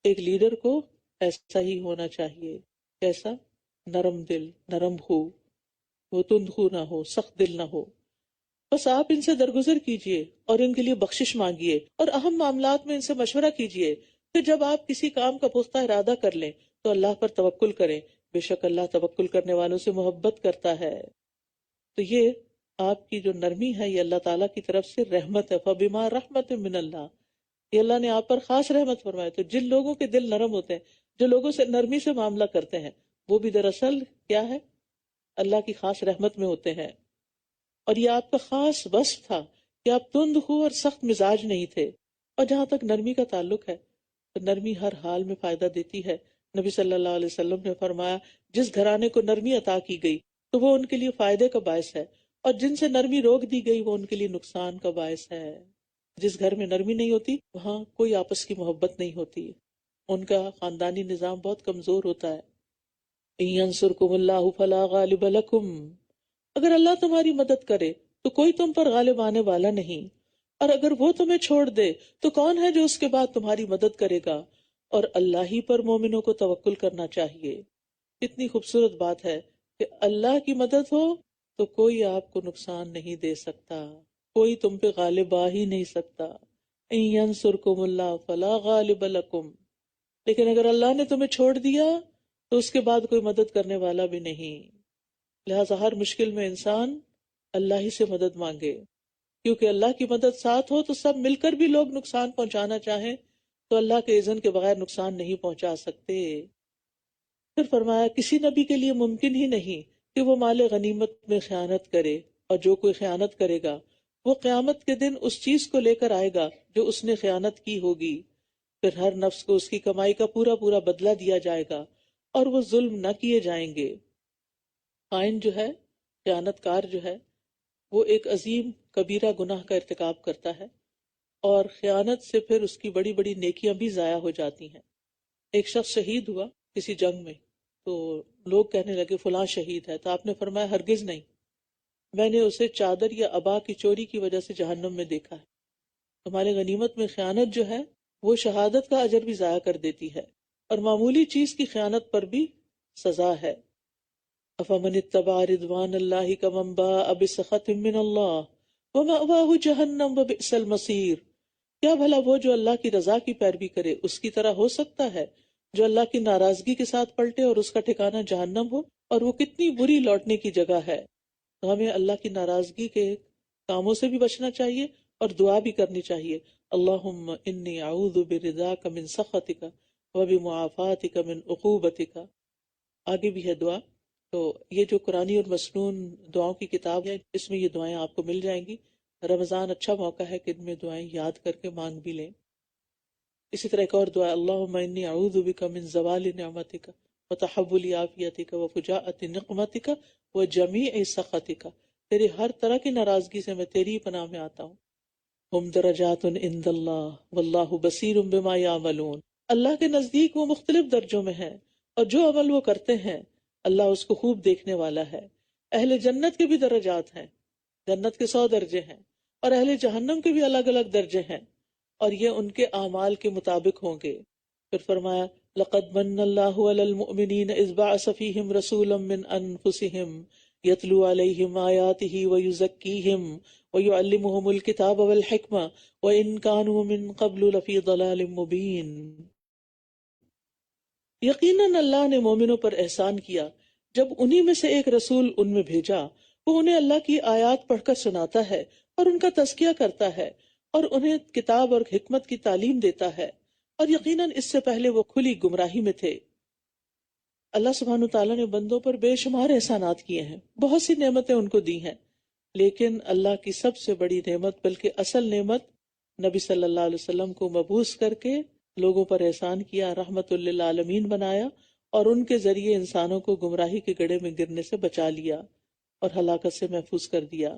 ایک لیڈر کو ایسا ہی ہونا چاہیے، کیسا؟ نرم دل، نرم خو، وہ تند خو نہ ہو، سخت دل نہ ہو. بس آپ ان سے درگزر کیجئے اور ان کے لیے بخشش مانگیے اور اہم معاملات میں ان سے مشورہ کیجئے. پھر جب آپ کسی کام کا پختہ ارادہ کر لیں تو اللہ پر توکل کریں، بے شک اللہ توکل کرنے والوں سے محبت کرتا ہے. تو یہ آپ کی جو نرمی ہے یہ اللہ تعالیٰ کی طرف سے رحمت ہے. فَبِمَا رَحْمَةٍ مِّنَ اللَّهِ، یہ اللہ نے آپ پر خاص رحمت فرمائی. تو جن لوگوں کے دل نرم ہوتے ہیں، جو لوگوں سے نرمی سے معاملہ کرتے ہیں، وہ بھی دراصل کیا ہے؟ اللہ کی خاص رحمت میں ہوتے ہیں. اور یہ آپ کا خاص وصف تھا کہ آپ تند خو اور سخت مزاج نہیں تھے. اور جہاں تک نرمی کا تعلق ہے تو نرمی ہر حال میں فائدہ دیتی ہے. نبی صلی اللہ علیہ وسلم نے فرمایا، جس گھرانے کو نرمی عطا کی گئی تو وہ ان کے لیے فائدے کا باعث ہے، اور جن سے نرمی روک دی گئی وہ ان کے لیے نقصان کا باعث ہے. جس گھر میں نرمی نہیں ہوتی وہاں کوئی آپس کی محبت نہیں ہوتی، ان کا خاندانی نظام بہت کمزور ہوتا ہے. إِن يَنْصُرْكُمُ اللَّهُ فَلَا غَالِبَ لَكُمْ، اگر اللہ تمہاری مدد کرے تو کوئی تم پر غالب آنے والا نہیں، اور اگر وہ تمہیں چھوڑ دے تو کون ہے جو اس کے بعد تمہاری مدد کرے گا، اور اللہ ہی پر مومنوں کو توکل کرنا چاہیے. کتنی خوبصورت بات ہے کہ اللہ کی مدد ہو تو کوئی آپ کو نقصان نہیں دے سکتا، کوئی تم پہ غالب آ ہی نہیں سکتا. إِن يَنْصُرْكُمُ اللَّهُ فَلَا غَالِبَ لَكُمْ، لیکن اگر اللہ نے تمہیں چھوڑ دیا تو اس کے بعد کوئی مدد کرنے والا بھی نہیں. لہٰذا ہر مشکل میں انسان اللہ ہی سے مدد مانگے، کیونکہ اللہ کی مدد ساتھ ہو تو سب مل کر بھی لوگ نقصان پہنچانا چاہیں تو اللہ کے اذن کے بغیر نقصان نہیں پہنچا سکتے. پھر فرمایا، کسی نبی کے لیے ممکن ہی نہیں کہ وہ مال غنیمت میں خیانت کرے، اور جو کوئی خیانت کرے گا وہ قیامت کے دن اس چیز کو لے کر آئے گا جو اس نے خیانت کی ہوگی. پھر ہر نفس کو اس کی کمائی کا پورا پورا بدلہ دیا جائے گا اور وہ ظلم نہ کیے جائیں گے. خائن جو ہے، خیانت کار جو ہے، وہ ایک عظیم کبیرہ گناہ کا ارتکاب کرتا ہے، اور خیانت سے پھر اس کی بڑی بڑی نیکیاں بھی ضائع ہو جاتی ہیں. ایک شخص شہید ہوا کسی جنگ میں تو لوگ کہنے لگے فلاں شہید ہے، تو آپ نے فرمایا ہرگز نہیں، میں نے اسے چادر یا عبا کی چوری کی وجہ سے جہنم میں دیکھا ہے. ہمارے غنیمت میں خیانت جو ہے وہ شہادت کا اجر بھی ضائع کر دیتی ہے، اور معمولی چیز کی خیانت پر بھی سزا ہے. افمن اتبع رضوان اللہ کمن باء بسخط من اللہ ومأواہ جہنم وبئس المصیر، کیا بھلا وہ جو اللہ کی رضا کی پیروی کرے اس کی طرح ہو سکتا ہے جو اللہ کی ناراضگی کے ساتھ پلٹے اور اس کا ٹھکانہ جہنم ہو، اور وہ کتنی بری لوٹنے کی جگہ ہے. تو ہمیں اللہ کی ناراضگی کے کاموں سے بھی بچنا چاہیے اور دعا بھی کرنی چاہیے، اللہم انی اعوذ برضاک من سخطک وبمعافاتک من عقوبتک. آگے بھی ہے دعا. تو یہ جو قرآنی اور مسنون دعاؤں کی کتاب ہے اس میں یہ دعائیں آپ کو مل جائیں گی. رمضان اچھا موقع ہے کہ ان میں دعائیں یاد کر کے مانگ بھی لیں. اسی طرح ایک اور دعا، اللہم انی اعوذ بک من زوال نعمتک وتحول عافیتک وفجاءۃ نقمتک وجمیع سخطک، تیری ہر طرح کی ناراضگی سے میں تیری پناہ میں آتا ہوں. ہم درجات عند اللہ واللہ بصیر بما یعملون، اللہ کے نزدیک وہ مختلف درجوں میں ہیں اور جو عمل وہ کرتے ہیں اللہ اس کو خوب دیکھنے والا ہے. اہل جنت کے بھی درجات ہیں، جنت کے 100 درجے ہیں، اور اہل جہنم کے بھی الگ الگ درجے ہیں، اور یہ ان کے اعمال کے مطابق ہوں گے. پھر فرمایا، لقد من اللہ علی المؤمنین اذ بعث فیہم رسولا من انفسہم یتلو علیہم آیاتہ ویزکیہم ویعلمہم الکتاب والحکمہ وان کانوا من قبل لفی ضلال مبین. یقیناً اللہ نے مومنوں پر احسان کیا جب انہی میں سے ایک رسول ان میں بھیجا، وہ انہیں اللہ کی آیات پڑھ کر سناتا ہے اور ان کا تزکیہ کرتا ہے اور انہیں کتاب اور حکمت کی تعلیم دیتا ہے، اور یقیناً اس سے پہلے وہ کھلی گمراہی میں تھے۔ اللہ سبحانہ تعالیٰ نے بندوں پر بے شمار احسانات کیے ہیں، بہت سی نعمتیں ان کو دی ہیں، لیکن اللہ کی سب سے بڑی نعمت، بلکہ اصل نعمت، نبی صلی اللہ علیہ وسلم کو مبعوث کر کے لوگوں پر احسان کیا، رحمت للعالمین بنایا، اور ان کے ذریعے انسانوں کو گمراہی کے گڑھے میں گرنے سے بچا لیا اور ہلاکت سے محفوظ کر دیا۔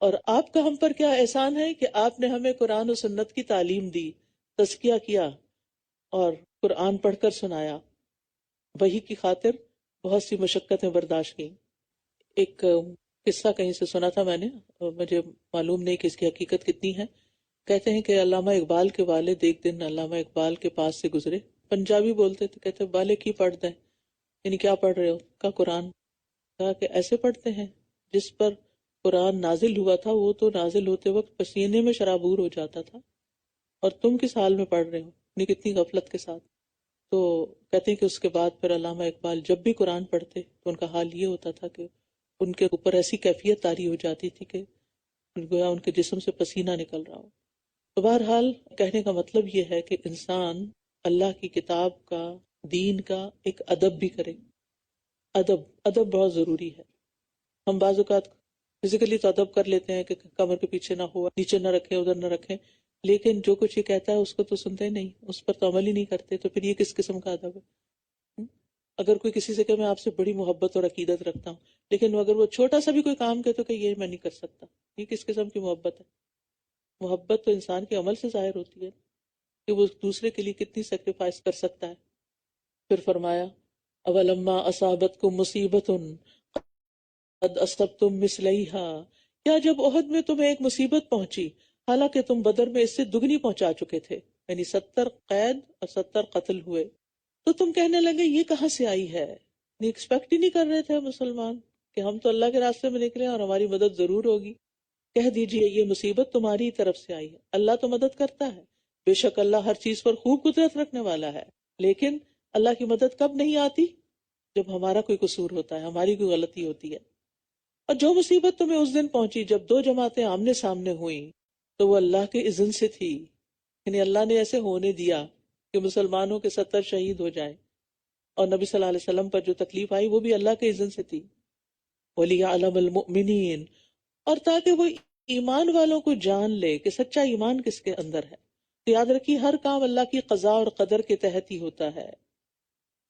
اور آپ کا ہم پر کیا احسان ہے کہ آپ نے ہمیں قرآن و سنت کی تعلیم دی، تزکیہ کیا اور قرآن پڑھ کر سنایا، وحی کی خاطر بہت سی مشقتیں برداشت کی۔ ایک قصہ کہیں سے سنا تھا میں نے، مجھے معلوم نہیں کہ اس کی حقیقت کتنی ہے۔ کہتے ہیں کہ علامہ اقبال کے والد ایک دن علامہ اقبال کے پاس سے گزرے، پنجابی بولتے تھے، کہتے بالے کی پڑھ دیں، یعنی کیا پڑھ رہے ہو؟ کہا قرآن۔ کہا کہ ایسے پڑھتے ہیں جس پر قرآن نازل ہوا تھا وہ تو نازل ہوتے وقت پسینے میں شرابور ہو جاتا تھا، اور تم کس حال میں پڑھ رہے ہو، یعنی کتنی غفلت کے ساتھ۔ تو کہتے ہیں کہ اس کے بعد پھر علامہ اقبال جب بھی قرآن پڑھتے تو ان کا حال یہ ہوتا تھا کہ ان کے اوپر ایسی کیفیت طاری ہو جاتی تھی کہ گویا ان کے جسم سے پسینہ نکل رہا ہو۔ تو بہرحال کہنے کا مطلب یہ ہے کہ انسان اللہ کی کتاب کا، دین کا ایک ادب بھی کرے۔ ادب بہت ضروری ہے۔ ہم بعض اوقات فزیکلی تو ادب کر لیتے ہیں کہ کمر کے پیچھے نہ ہو، نیچے نہ رکھیں، ادھر نہ رکھیں، لیکن جو کچھ یہ کہتا ہے اس کو تو سنتے نہیں، اس پر تو عمل ہی نہیں کرتے، تو پھر یہ کس قسم کا ادب ہے؟ اگر کوئی کسی سے کہ میں آپ سے بڑی محبت اور عقیدت رکھتا ہوں، لیکن اگر وہ چھوٹا سا بھی کوئی کام کہے تو کہ یہ میں نہیں کر سکتا، یہ کس قسم کی محبت ہے؟ محبت تو انسان کے عمل سے ظاہر ہوتی ہے کہ وہ دوسرے کے لیے کتنی سیکریفائس کر سکتا ہے۔ پھر فرمایا اولما اصابتکم مصیبت قد اصبتم مثلیہا، کیا جب احد میں تمہیں ایک مصیبت پہنچی حالانکہ تم بدر میں اس سے دگنی پہنچا چکے تھے، یعنی 70 قید اور 70 قتل ہوئے، تو تم کہنے لگے یہ کہاں سے آئی ہے؟ نہیں ایکسپیکٹ ہی نہیں کر رہے تھے مسلمان کہ ہم تو اللہ کے راستے میں نکلے اور ہماری مدد ضرور ہوگی۔ کہہ دیجئے یہ مصیبت تمہاری طرف سے آئی ہے، اللہ تو مدد کرتا ہے، بے شک اللہ ہر چیز پر خوب قدرت رکھنے والا ہے، لیکن اللہ کی مدد کب نہیں آتی؟ جب ہمارا کوئی قصور ہوتا ہے، ہماری کوئی غلطی ہوتی ہے۔ اور جو مصیبت تمہیں اس دن پہنچی جب دو جماعتیں آمنے سامنے ہوئیں تو وہ اللہ کے اذن سے تھی، یعنی اللہ نے ایسے ہونے دیا کہ مسلمانوں کے 70 شہید ہو جائیں، اور نبی صلی اللہ علیہ وسلم پر جو تکلیف آئی وہ بھی اللہ کے اذن سے تھی۔ وَلِيَعْلَمَ الْمُؤْمِنِينَ، اور تاکہ وہ ایمان والوں کو جان لے کہ سچا ایمان کس کے اندر ہے۔ تو یاد رکھیے ہر کام اللہ کی قضاء اور قدر کے تحت ہی ہوتا ہے۔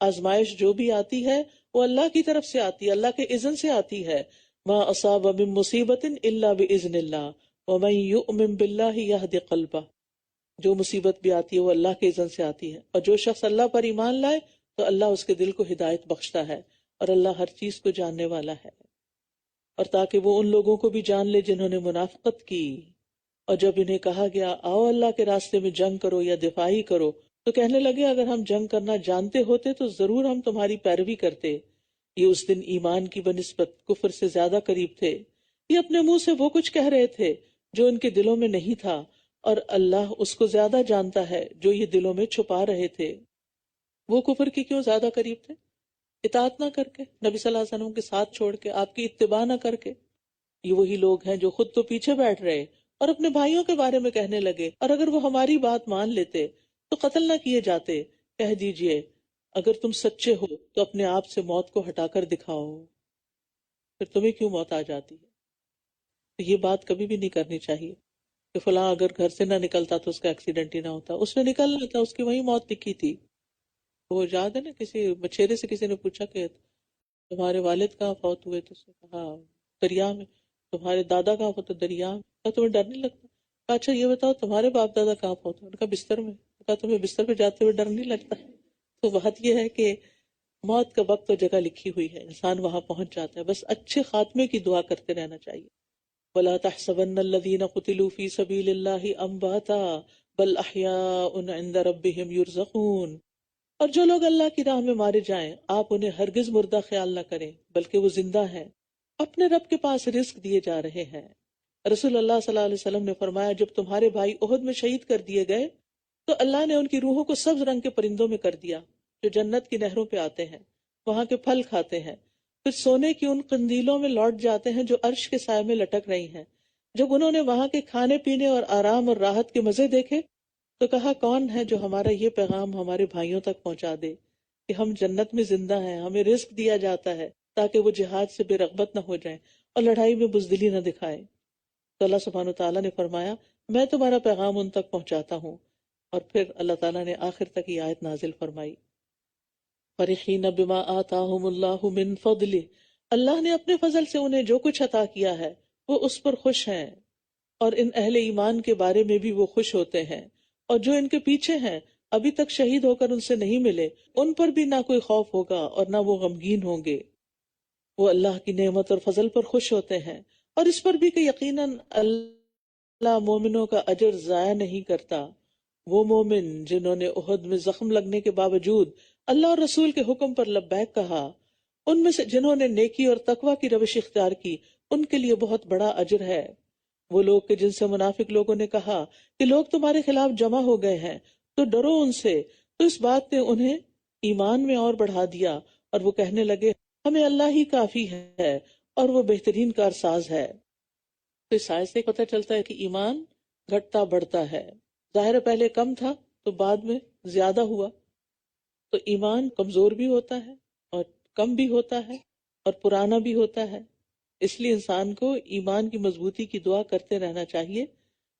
آزمائش جو بھی آتی ہے وہ اللہ کی طرف سے آتی ہے، اللہ کے اذن سے آتی ہے۔ ما اصاب من مصیبت الا باذن اللہ ومن یؤمن باللہ یہد قلبہ، جو مصیبت بھی آتی ہے وہ اللہ کے اذن سے آتی ہے، اور جو شخص اللہ پر ایمان لائے تو اللہ اس کے دل کو ہدایت بخشتا ہے، اور اللہ ہر چیز کو جاننے والا ہے۔ اور تاکہ وہ ان لوگوں کو بھی جان لے جنہوں نے منافقت کی، اور جب انہیں کہا گیا آؤ اللہ کے راستے میں جنگ کرو یا دفاعی کرو تو کہنے لگے اگر ہم جنگ کرنا جانتے ہوتے تو ضرور ہم تمہاری پیروی کرتے۔ یہ اس دن ایمان کی بنسبت کفر سے زیادہ قریب تھے، یہ اپنے منہ سے وہ کچھ کہہ رہے تھے جو ان کے دلوں میں نہیں تھا، اور اللہ اس کو زیادہ جانتا ہے جو یہ دلوں میں چھپا رہے تھے۔ وہ کفر کی کیوں زیادہ قریب تھے؟ اطاعت نہ کر کے، نبی صلی اللہ علیہ وسلم کے ساتھ چھوڑ کے، آپ کی اتباع نہ کر کے۔ یہ وہی لوگ ہیں جو خود تو پیچھے بیٹھ رہے اور اپنے بھائیوں کے بارے میں کہنے لگے، اور اگر وہ ہماری بات مان لیتے تو قتل نہ کیے جاتے۔ کہہ دیجئے اگر تم سچے ہو تو اپنے آپ سے موت کو ہٹا کر دکھاؤ، پھر تمہیں کیوں موت آ جاتی ہے؟ تو یہ بات کبھی بھی نہیں کرنی چاہیے کہ فلاں اگر گھر سے نہ نکلتا تو اس کا ایکسیڈنٹ ہی نہ ہوتا، اس نے نکلنا تھا، اس کی وہی موت لکھی تھی۔ وہ یاد ہے نا کسی مچھیرے سے کسی نے پوچھا کہ تمہارے والد کہاں فوت ہوئے، تو اس نے کہا دریا میں۔ تمہارے دادا کہاں فوت؟ دریا میں۔ کہا تمہیں ڈر نہیں لگتا؟ کہا اچھا یہ بتاؤ تمہارے باپ دادا کہاں فوت ہوئے؟ کہا بستر میں۔ کہا تمہیں بستر پہ جاتے ہوئے ڈر نہیں لگتا؟ تو بات یہ ہے کہ موت کا وقت اور جگہ لکھی ہوئی ہے، انسان وہاں پہنچ جاتا ہے، بس اچھے خاتمے کی دعا کرتے رہنا چاہیے۔ وَلَا تَحْسَبَنَّ الَّذِينَ قُتِلُوا فِي سَبِيلِ اللَّهِ أَمْوَاتًا بَلْ أَحْيَاءٌ عِندَ رَبِّهِمْ يُرْزَقُونَ، اور جو لوگ اللہ کی راہ میں مارے جائیں آپ انہیں ہرگز مردہ خیال نہ کریں، بلکہ وہ زندہ ہیں، اپنے رب کے پاس رزق دیے جا رہے ہیں۔ رسول اللہ صلی اللہ علیہ وسلم نے فرمایا جب تمہارے بھائی احد میں شہید کر دیے گئے تو اللہ نے ان کی روحوں کو سبز رنگ کے پرندوں میں کر دیا، جو جنت کی نہروں پہ آتے ہیں، وہاں کے پھل کھاتے ہیں، پھر سونے کی ان قندیلوں میں لوٹ جاتے ہیں جو عرش کے سائے میں لٹک رہی ہیں۔ جب انہوں نے وہاں کے کھانے پینے اور آرام اور راحت کے مزے دیکھے تو کہا، کون ہے جو ہمارا یہ پیغام ہمارے بھائیوں تک پہنچا دے کہ ہم جنت میں زندہ ہیں، ہمیں رزق دیا جاتا ہے تاکہ وہ جہاد سے بے رغبت نہ ہو جائیں اور لڑائی میں بزدلی نہ دکھائیں۔ تو اللہ سبحانہ وتعالیٰ نے فرمایا، میں تمہارا پیغام ان تک پہنچاتا ہوں۔ اور پھر اللہ تعالیٰ نے آخر تک یہ آیت نازل فرمائی، فرحین بما آتاہم اللہ من فضلہ، اللہ نے اپنے فضل سے انہیں جو کچھ عطا کیا ہے وہ اس پر خوش ہیں، اور ان اہل ایمان کے بارے میں بھی وہ خوش ہوتے ہیں، اور جو ان کے پیچھے ہیں ابھی تک شہید ہو کر ان سے نہیں ملے، ان پر بھی نہ کوئی خوف ہوگا اور نہ وہ غمگین ہوں گے۔ وہ اللہ کی نعمت اور فضل پر خوش ہوتے ہیں، اور اس پر بھی کہ یقیناً اللہ مومنوں کا اجر ضائع نہیں کرتا۔ وہ مومن جنہوں نے احد میں زخم لگنے کے باوجود اللہ اور رسول کے حکم پر لبیک کہا، ان میں سے جنہوں نے نیکی اور تقوی کی روش اختیار کی، ان کے لیے بہت بڑا اجر ہے۔ وہ لوگ کہ جن سے منافق لوگوں نے کہا کہ لوگ تمہارے خلاف جمع ہو گئے ہیں تو ڈرو ان سے، تو اس بات نے انہیں ایمان میں اور بڑھا دیا، اور وہ کہنے لگے ہمیں اللہ ہی کافی ہے اور وہ بہترین کارساز ہے۔ تو اس آیت سے پتہ چلتا ہے کہ ایمان گھٹتا بڑھتا ہے۔ ظاہر ہے پہلے کم تھا تو بعد میں زیادہ ہوا، تو ایمان کمزور بھی ہوتا ہے اور کم بھی ہوتا ہے اور پرانا بھی ہوتا ہے۔ اس لیے انسان کو ایمان کی مضبوطی کی دعا کرتے رہنا چاہیے،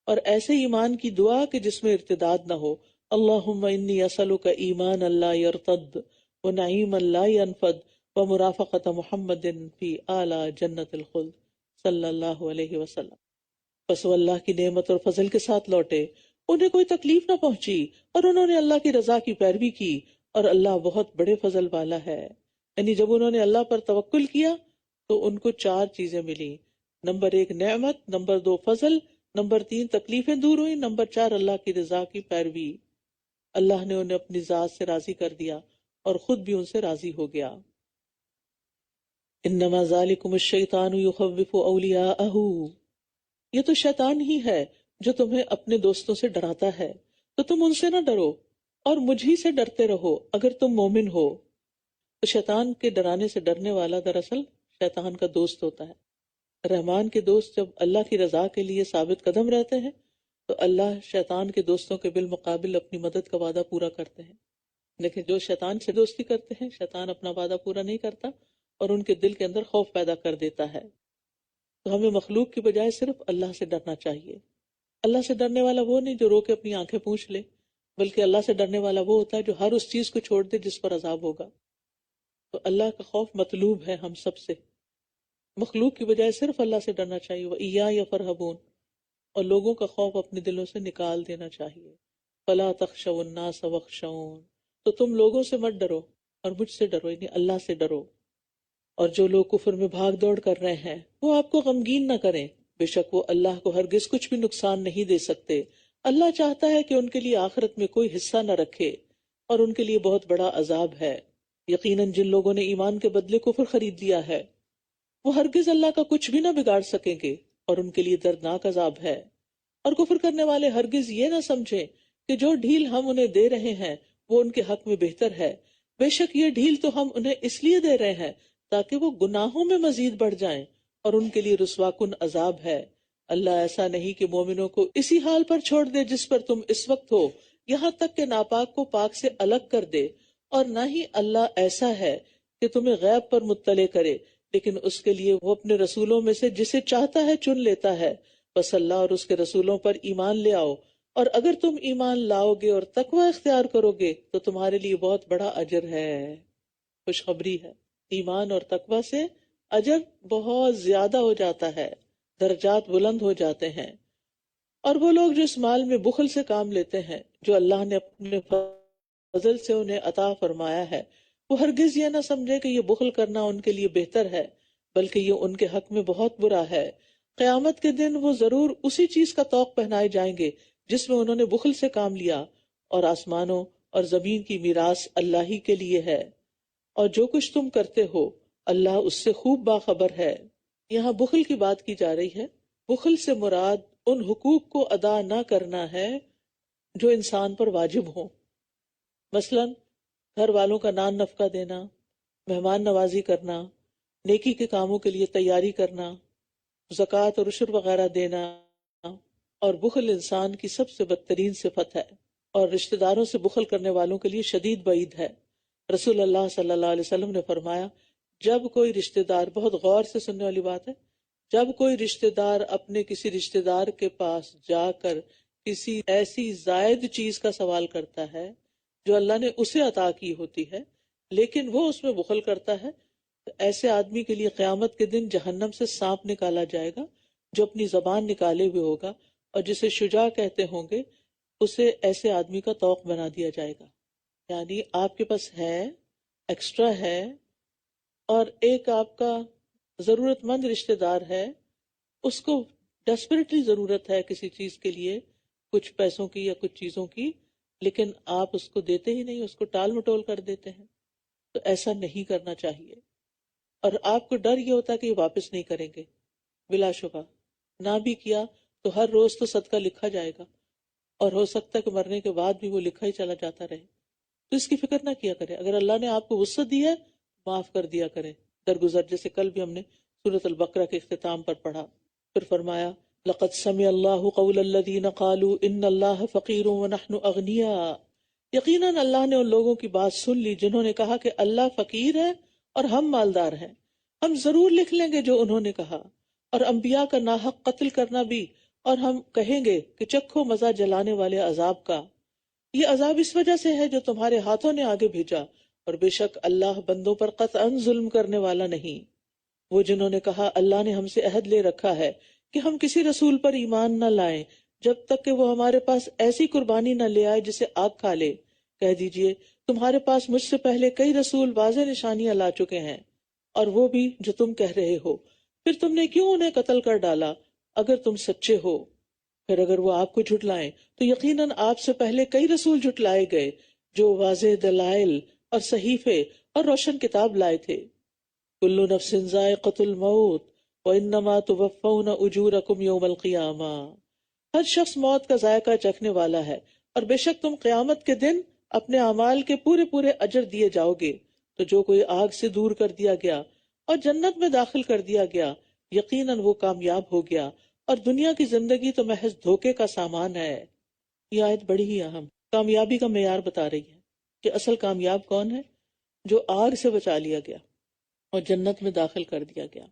اور ایسے ایمان کی دعا کہ جس میں ارتداد نہ ہو۔ اللہم انی اسألک ایمان لا یرتد ونعیم لا ینفد ومرافقت محمد فی اعلی جنت الخلد صلی اللہ علیہ وسلم۔ پس وہ اللہ کی نعمت اور فضل کے ساتھ لوٹے، انہیں کوئی تکلیف نہ پہنچی، اور انہوں نے اللہ کی رضا کی پیروی کی، اور اللہ بہت بڑے فضل والا ہے۔ یعنی جب انہوں نے اللہ پر توکل کیا تو ان کو 4 چیزیں ملی۔ نمبر 1 نعمت، نمبر 2 فضل، نمبر 3 تکلیفیں دور ہوئی، نمبر 4 اللہ کی رضا کی پیروی۔ اللہ نے انہیں اپنی ذات سے راضی کر دیا اور خود بھی ان سے راضی ہو گیا۔ انما ذالکم الشیطان یخوف اولیاءہ، یہ تو شیطان ہی ہے جو تمہیں اپنے دوستوں سے ڈراتا ہے، تو تم ان سے نہ ڈرو اور مجھ ہی سے ڈرتے رہو اگر تم مومن ہو۔ تو شیطان کے ڈرانے سے ڈرنے والا دراصل شیطان کا دوست ہوتا ہے۔ رحمان کے دوست جب اللہ کی رضا کے لیے ثابت قدم رہتے ہیں تو اللہ شیطان کے دوستوں کے بالمقابل اپنی مدد کا وعدہ پورا کرتے ہیں، لیکن جو شیطان سے دوستی کرتے ہیں شیطان اپنا وعدہ پورا نہیں کرتا اور ان کے دل کے اندر خوف پیدا کر دیتا ہے۔ تو ہمیں مخلوق کی بجائے صرف اللہ سے ڈرنا چاہیے۔ اللہ سے ڈرنے والا وہ نہیں جو رو کے اپنی آنکھیں پوچھ لے، بلکہ اللہ سے ڈرنے والا وہ ہوتا ہے جو ہر اس چیز کو چھوڑ دے جس پر عذاب ہوگا۔ تو اللہ کا خوف مطلوب ہے ہم سب سے، مخلوق کی بجائے صرف اللہ سے ڈرنا چاہیے۔ وَإِيَّايَ فَارْهَبُونَ، اور لوگوں کا خوف اپنے دلوں سے نکال دینا چاہیے۔ فَلَا تَخْشَوُا النَّاسَ وَاخْشَوْنِ، تو تم لوگوں سے مت ڈرو اور مجھ سے ڈرو، یعنی اللہ سے ڈرو۔ اور جو لوگ کفر میں بھاگ دوڑ کر رہے ہیں وہ آپ کو غمگین نہ کریں، بے شک وہ اللہ کو ہرگز کچھ بھی نقصان نہیں دے سکتے۔ اللہ چاہتا ہے کہ ان کے لیے آخرت میں کوئی حصہ نہ رکھے اور ان کے لیے بہت بڑا عذاب ہے۔ یقیناً جن لوگوں نے ایمان کے بدلے کفر خرید لیا ہے وہ ہرگز اللہ کا کچھ بھی نہ بگاڑ سکیں گے، اور ان کے لیے دردناک عذاب ہے۔ اور کفر کرنے والے ہرگز یہ نہ سمجھیں کہ جو ڈھیل ہم انہیں دے رہے ہیں وہ ان کے حق میں بہتر ہے، بے شک یہ ڈھیل تو ہم انہیں اس لیے دے رہے ہیں تاکہ وہ گناہوں میں مزید بڑھ جائیں، اور ان کے لیے رسوا کن عذاب ہے۔ اللہ ایسا نہیں کہ مومنوں کو اسی حال پر چھوڑ دے جس پر تم اس وقت ہو، یہاں تک کہ ناپاک کو پاک سے الگ کر دے، اور نہ ہی اللہ ایسا ہے کہ تمہیں غیب پر مطلع کرے، لیکن اس کے لیے وہ اپنے رسولوں میں سے جسے چاہتا ہے چن لیتا ہے۔ بس اللہ اور اس کے رسولوں پر ایمان لے آؤ، اور اگر تم ایمان لاؤ گے اور تقوی اختیار کرو گے تو تمہارے لیے بہت بڑا اجر ہے۔ خوشخبری ہے، ایمان اور تقوی سے اجر بہت زیادہ ہو جاتا ہے، درجات بلند ہو جاتے ہیں۔ اور وہ لوگ جو اس مال میں بخل سے کام لیتے ہیں جو اللہ نے اپنے فضل سے انہیں عطا فرمایا ہے، وہ ہرگز یہ نہ سمجھے کہ یہ بخل کرنا ان کے لیے بہتر ہے، بلکہ یہ ان کے حق میں بہت برا ہے۔ قیامت کے دن وہ ضرور اسی چیز کا طوق پہنائے جائیں گے جس میں انہوں نے بخل سے کام لیا، اور آسمانوں اور زمین کی میراث اللہ ہی کے لیے ہے، اور جو کچھ تم کرتے ہو اللہ اس سے خوب باخبر ہے۔ یہاں بخل کی بات کی جا رہی ہے۔ بخل سے مراد ان حقوق کو ادا نہ کرنا ہے جو انسان پر واجب ہوں۔ مثلا گھر والوں کا نان نفقہ دینا، مہمان نوازی کرنا، نیکی کے کاموں کے لیے تیاری کرنا، زکوٰۃ اور عشر وغیرہ دینا، اور بخل انسان کی سب سے بدترین صفت ہے، اور رشتہ داروں سے بخل کرنے والوں کے لیے شدید وعید ہے۔ رسول اللہ صلی اللہ علیہ وسلم نے فرمایا، جب کوئی رشتہ دار، بہت غور سے سننے والی بات ہے، جب کوئی رشتہ دار اپنے کسی رشتہ دار کے پاس جا کر کسی ایسی زائد چیز کا سوال کرتا ہے جو اللہ نے اسے عطا کی ہوتی ہے لیکن وہ اس میں بخل کرتا ہے، تو ایسے آدمی کے لیے قیامت کے دن جہنم سے سانپ نکالا جائے گا جو اپنی زبان نکالے ہوئے ہوگا، اور جسے شجاع کہتے ہوں گے اسے ایسے آدمی کا طوق بنا دیا جائے گا۔ یعنی آپ کے پاس ہے، ایکسٹرا ہے، اور ایک آپ کا ضرورت مند رشتہ دار ہے، اس کو ڈیسپریٹلی ضرورت ہے کسی چیز کے لیے، کچھ پیسوں کی یا کچھ چیزوں کی، لیکن آپ اس کو دیتے ہی نہیں، اس کو ٹال مٹول کر دیتے ہیں۔ تو ایسا نہیں کرنا چاہیے، اور آپ کو ڈر یہ ہوتا ہے کہ یہ واپس نہیں کریں گے، بلا شبہ نہ بھی کیا تو ہر روز تو صدقہ لکھا جائے گا، اور ہو سکتا ہے کہ مرنے کے بعد بھی وہ لکھا ہی چلا جاتا رہے، تو اس کی فکر نہ کیا کرے۔ اگر اللہ نے آپ کو وسعت دی ہے معاف کر دیا کرے درگزر، جیسے کل بھی ہم نے سورۃ البقرہ کے اختتام پر پڑھا۔ پھر فرمایا، لقد سمع اللہ قول الذین قالوا ان اللہ فقیر ونحن اغنیاء، یقیناً اللہ نے ان لوگوں کی بات سن لی جنہوں نے کہا کہ اللہ فقیر ہے اور ہم مالدار ہیں۔ ہم ضرور لکھ لیں گے جو انہوں نے کہا، اور انبیاء کا ناحق قتل کرنا بھی، اور ہم کہیں گے کہ چکھو مزہ جلانے والے عذاب کا، یہ عذاب اس وجہ سے ہے جو تمہارے ہاتھوں نے آگے بھیجا، اور بے شک اللہ بندوں پر قطعاً ظلم کرنے والا نہیں۔ وہ جنہوں نے کہا اللہ نے ہم سے عہد لے رکھا ہے کہ ہم کسی رسول پر ایمان نہ لائیں جب تک کہ وہ ہمارے پاس ایسی قربانی نہ لے آئے جسے آگ کھا لے، کہہ دیجئے تمہارے پاس مجھ سے پہلے کئی رسول واضح نشانیاں لا چکے ہیں، اور وہ بھی جو تم کہہ رہے ہو، پھر تم نے کیوں انہیں قتل کر ڈالا اگر تم سچے ہو؟ پھر اگر وہ آپ کو جھٹلائیں تو یقیناً آپ سے پہلے کئی رسول جھٹلائے گئے جو واضح دلائل اور صحیفے اور روشن کتاب لائے تھے۔ کل نفس ذائقۃ الموت وانما توفون اجورکم یوم القیامہ، ہر شخص موت کا ذائقہ چکھنے والا ہے، اور بے شک تم قیامت کے دن اپنے اعمال کے پورے پورے اجر دیے جاؤ گے۔ تو جو کوئی آگ سے دور کر دیا گیا اور جنت میں داخل کر دیا گیا، یقیناً وہ کامیاب ہو گیا، اور دنیا کی زندگی تو محض دھوکے کا سامان ہے۔ یہ آیت بڑی ہی اہم کامیابی کا معیار بتا رہی ہے کہ اصل کامیاب کون ہے؟ جو آگ سے بچا لیا گیا اور جنت میں داخل کر دیا گیا۔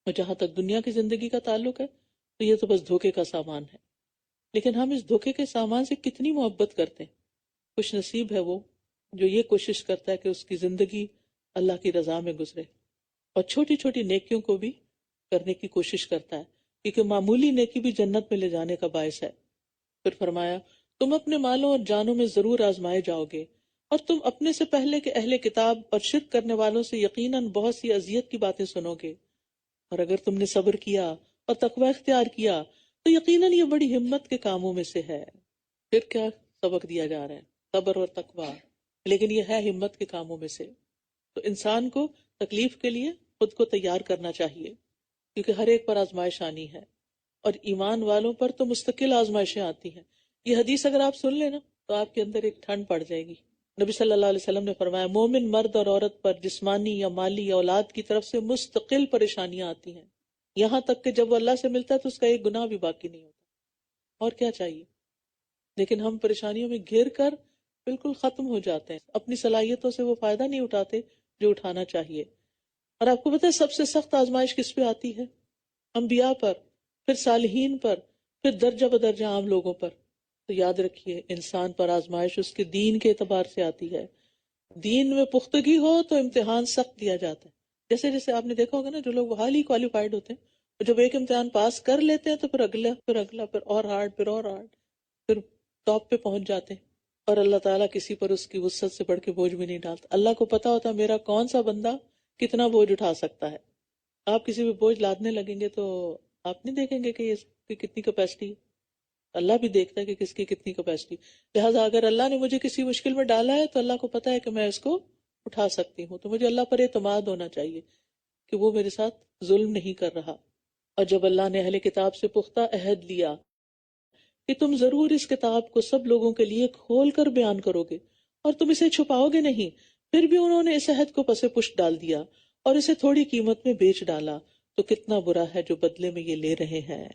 اور جہاں تک دنیا کی زندگی کا تعلق ہے تو یہ تو بس دھوکے کا سامان ہے، لیکن ہم اس دھوکے کے سامان سے کتنی محبت کرتے ہیں۔ خوش نصیب ہے وہ جو یہ کوشش کرتا ہے کہ اس کی زندگی اللہ کی رضا میں گزرے، اور چھوٹی چھوٹی نیکیوں کو بھی کرنے کی کوشش کرتا ہے، کیونکہ معمولی نیکی بھی جنت میں لے جانے کا باعث ہے۔ پھر فرمایا، تم اپنے مالوں اور جانوں میں ضرور آزمائے جاؤ گے، اور تم اپنے سے پہلے کے اہل کتاب اور شرک کرنے والوں سے یقیناً بہت سی اذیت کی باتیں سنو گے، اور اگر تم نے صبر کیا اور تقوی اختیار کیا تو یقیناً یہ بڑی ہمت کے کاموں میں سے ہے۔ پھر کیا سبق دیا جا رہا ہے؟ صبر اور تقوی، لیکن یہ ہے ہمت کے کاموں میں سے۔ تو انسان کو تکلیف کے لیے خود کو تیار کرنا چاہیے، کیونکہ ہر ایک پر آزمائش آنی ہے، اور ایمان والوں پر تو مستقل آزمائشیں آتی ہیں۔ یہ حدیث اگر آپ سن لیں نا تو آپ کے اندر ایک ٹھنڈ پڑ جائے گی۔ نبی صلی اللہ علیہ وسلم نے فرمایا، مومن مرد اور عورت پر جسمانی یا مالی یا اولاد کی طرف سے مستقل پریشانیاں آتی ہیں، یہاں تک کہ جب وہ اللہ سے ملتا ہے تو اس کا ایک گناہ بھی باقی نہیں ہوتا۔ اور کیا چاہیے؟ لیکن ہم پریشانیوں میں گھر کر بالکل ختم ہو جاتے ہیں، اپنی صلاحیتوں سے وہ فائدہ نہیں اٹھاتے جو اٹھانا چاہیے۔ اور آپ کو پتہ ہے سب سے سخت آزمائش کس پہ آتی ہے؟ انبیاء پر، پھر صالحین پر، پھر درجہ بدرجہ عام لوگوں پر۔ تو یاد رکھیے، انسان پر آزمائش اس کے دین کے اعتبار سے آتی ہے۔ دین میں پختگی ہو تو امتحان سخت دیا جاتا ہے۔ جیسے جیسے آپ نے دیکھا ہوگا نا، جو لوگ حالی کوالیفائڈ ہوتے ہیں، اور جب ایک امتحان پاس کر لیتے ہیں تو پھر اگلا، پھر اگلا، پھر اور ہارڈ، پھر اور ہارڈ، پھر ٹاپ پہ پہنچ جاتے ہیں۔ اور اللہ تعالیٰ کسی پر اس کی وسعت سے بڑھ کے بوجھ بھی نہیں ڈالتا۔ اللہ کو پتا ہوتا ہے میرا کون سا بندہ کتنا بوجھ اٹھا سکتا ہے۔ آپ کسی پہ بوجھ لادنے لگیں گے تو آپ نہیں دیکھیں گے کہ اس کی کتنی کیپیسٹی ہے، اللہ بھی دیکھتا ہے کہ کس کی کتنی کیپیسٹی۔ لہٰذا اگر اللہ نے مجھے کسی مشکل میں ڈالا ہے تو اللہ کو پتا ہے کہ میں اس کو اٹھا سکتی ہوں، تو مجھے اللہ پر اعتماد ہونا چاہیے کہ وہ میرے ساتھ ظلم نہیں کر رہا۔ اور جب اللہ نے اہل کتاب سے پختہ عہد لیا کہ تم ضرور اس کتاب کو سب لوگوں کے لیے کھول کر بیان کرو گے اور تم اسے چھپاؤ گے نہیں، پھر بھی انہوں نے اس عہد کو پس پشت ڈال دیا اور اسے تھوڑی قیمت میں بیچ ڈالا، تو کتنا برا ہے جو بدلے میں یہ لے رہے ہیں،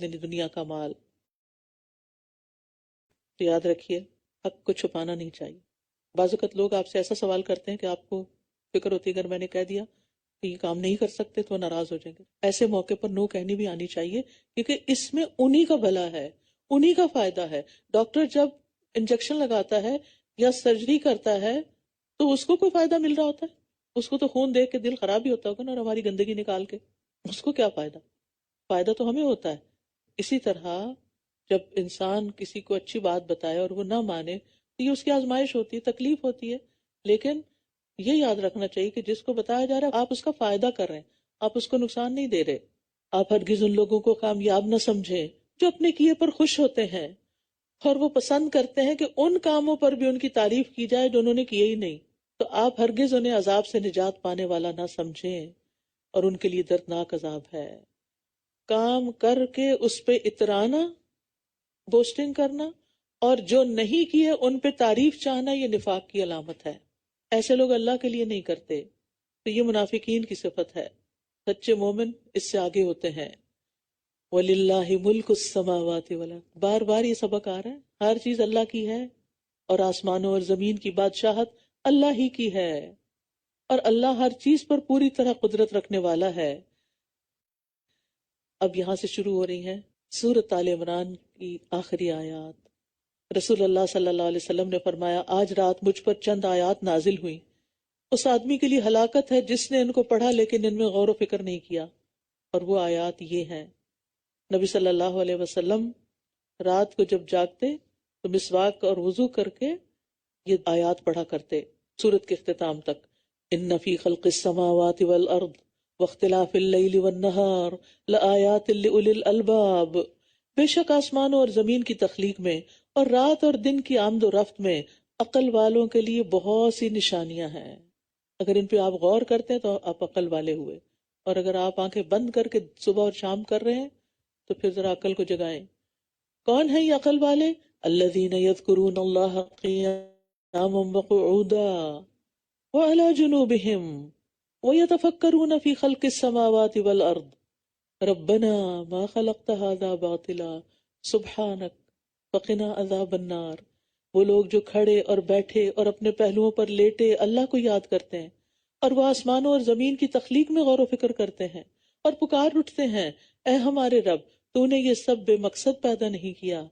یعنی دنیا کا مال۔ تو یاد رکھیے، حق کو چھپانا نہیں چاہیے۔ بعض اوقات لوگ آپ سے ایسا سوال کرتے ہیں کہ آپ کو فکر ہوتی ہے اگر میں نے کہہ دیا کہ یہ کام نہیں کر سکتے تو ناراض ہو جائیں گے۔ ایسے موقع پر نو کہنی بھی آنی چاہیے، کیونکہ اس میں انہی کا بھلا ہے، انہی کا فائدہ ہے۔ ڈاکٹر جب انجیکشن لگاتا ہے یا سرجری کرتا ہے تو اس کو کوئی فائدہ مل رہا ہوتا ہے؟ اس کو تو خون دیکھ کے دل خراب ہی ہوتا ہوگا نا، اور ہماری گندگی نکال کے اس کو کیا فائدہ؟ فائدہ تو ہمیں ہوتا ہے۔ اسی طرح جب انسان کسی کو اچھی بات بتائے اور وہ نہ مانے تو یہ اس کی آزمائش ہوتی ہے، تکلیف ہوتی ہے، لیکن یہ یاد رکھنا چاہیے کہ جس کو بتایا جا رہا ہے آپ اس کا فائدہ کر رہے ہیں، آپ اس کو نقصان نہیں دے رہے۔ آپ ہرگز ان لوگوں کو کامیاب نہ سمجھیں جو اپنے کیے پر خوش ہوتے ہیں اور وہ پسند کرتے ہیں کہ ان کاموں پر بھی ان کی تعریف کی جائے جو انہوں نے کیے ہی نہیں۔ تو آپ ہرگز انہیں عذاب سے نجات پانے والا نہ سمجھیں، اور ان کے لیے دردناک عذاب ہے۔ کام کر کے اس پہ اترانا، بوسٹنگ کرنا، اور جو نہیں کیے ان پہ تعریف چاہنا، یہ نفاق کی علامت ہے۔ ایسے لوگ اللہ کے لیے نہیں کرتے، تو یہ منافقین کی صفت ہے۔ سچے مومن اس سے آگے ہوتے ہیں۔ وَلِلَّهِ مُلْكُ السَّمَاوَاتِ وَالْأَرْضِ، بار بار یہ سبق آ رہا ہے، ہر چیز اللہ کی ہے، اور آسمانوں اور زمین کی بادشاہت اللہ ہی کی ہے، اور اللہ ہر چیز پر پوری طرح قدرت رکھنے والا ہے۔ اب یہاں سے شروع ہو رہی ہیں سورۃ آل عمران کی آخری آیات۔ رسول اللہ صلی اللہ علیہ وسلم نے فرمایا، آج رات مجھ پر چند آیات نازل ہوئیں، اس آدمی کے لیے ہلاکت ہے جس نے ان کو پڑھا لیکن ان میں غور و فکر نہیں کیا۔ اور وہ آیات یہ ہیں، نبی صلی اللہ علیہ وسلم رات کو جب جاگتے تو مسواک اور وضو کر کے یہ آیات پڑھا کرتے سورت کے اختتام تک۔ ان فی خلق السماوات والارض واختلاف اللیل والنہار لآیات لأولی الالباب، بے شک آسمانوں اور زمین کی تخلیق میں اور رات اور دن کی آمد و رفت میں عقل والوں کے لیے بہت سی نشانیاں ہیں۔ اگر ان پہ آپ غور کرتے ہیں تو آپ عقل والے ہوئے، اور اگر آپ آنکھیں بند کر کے صبح اور شام کر رہے ہیں تو پھر ذرا عقل کو جگائیں۔ کون ہیں یہ عقل والے؟ الذین یذکرون اللہ قیاما وقعودا وعلی جنوبہم ویتفکرون فی خلق السماوات والارض ربنا ما خلقت هذا باطلا سبحانک فقنا عذاب النار۔ وہ لوگ جو کھڑے اور بیٹھے اور اپنے پہلوؤں پر لیٹے اللہ کو یاد کرتے ہیں، اور وہ آسمانوں اور زمین کی تخلیق میں غور و فکر کرتے ہیں، اور پکار اٹھتے ہیں، اے ہمارے رب، تو نے یہ سب بے مقصد پیدا نہیں کیا،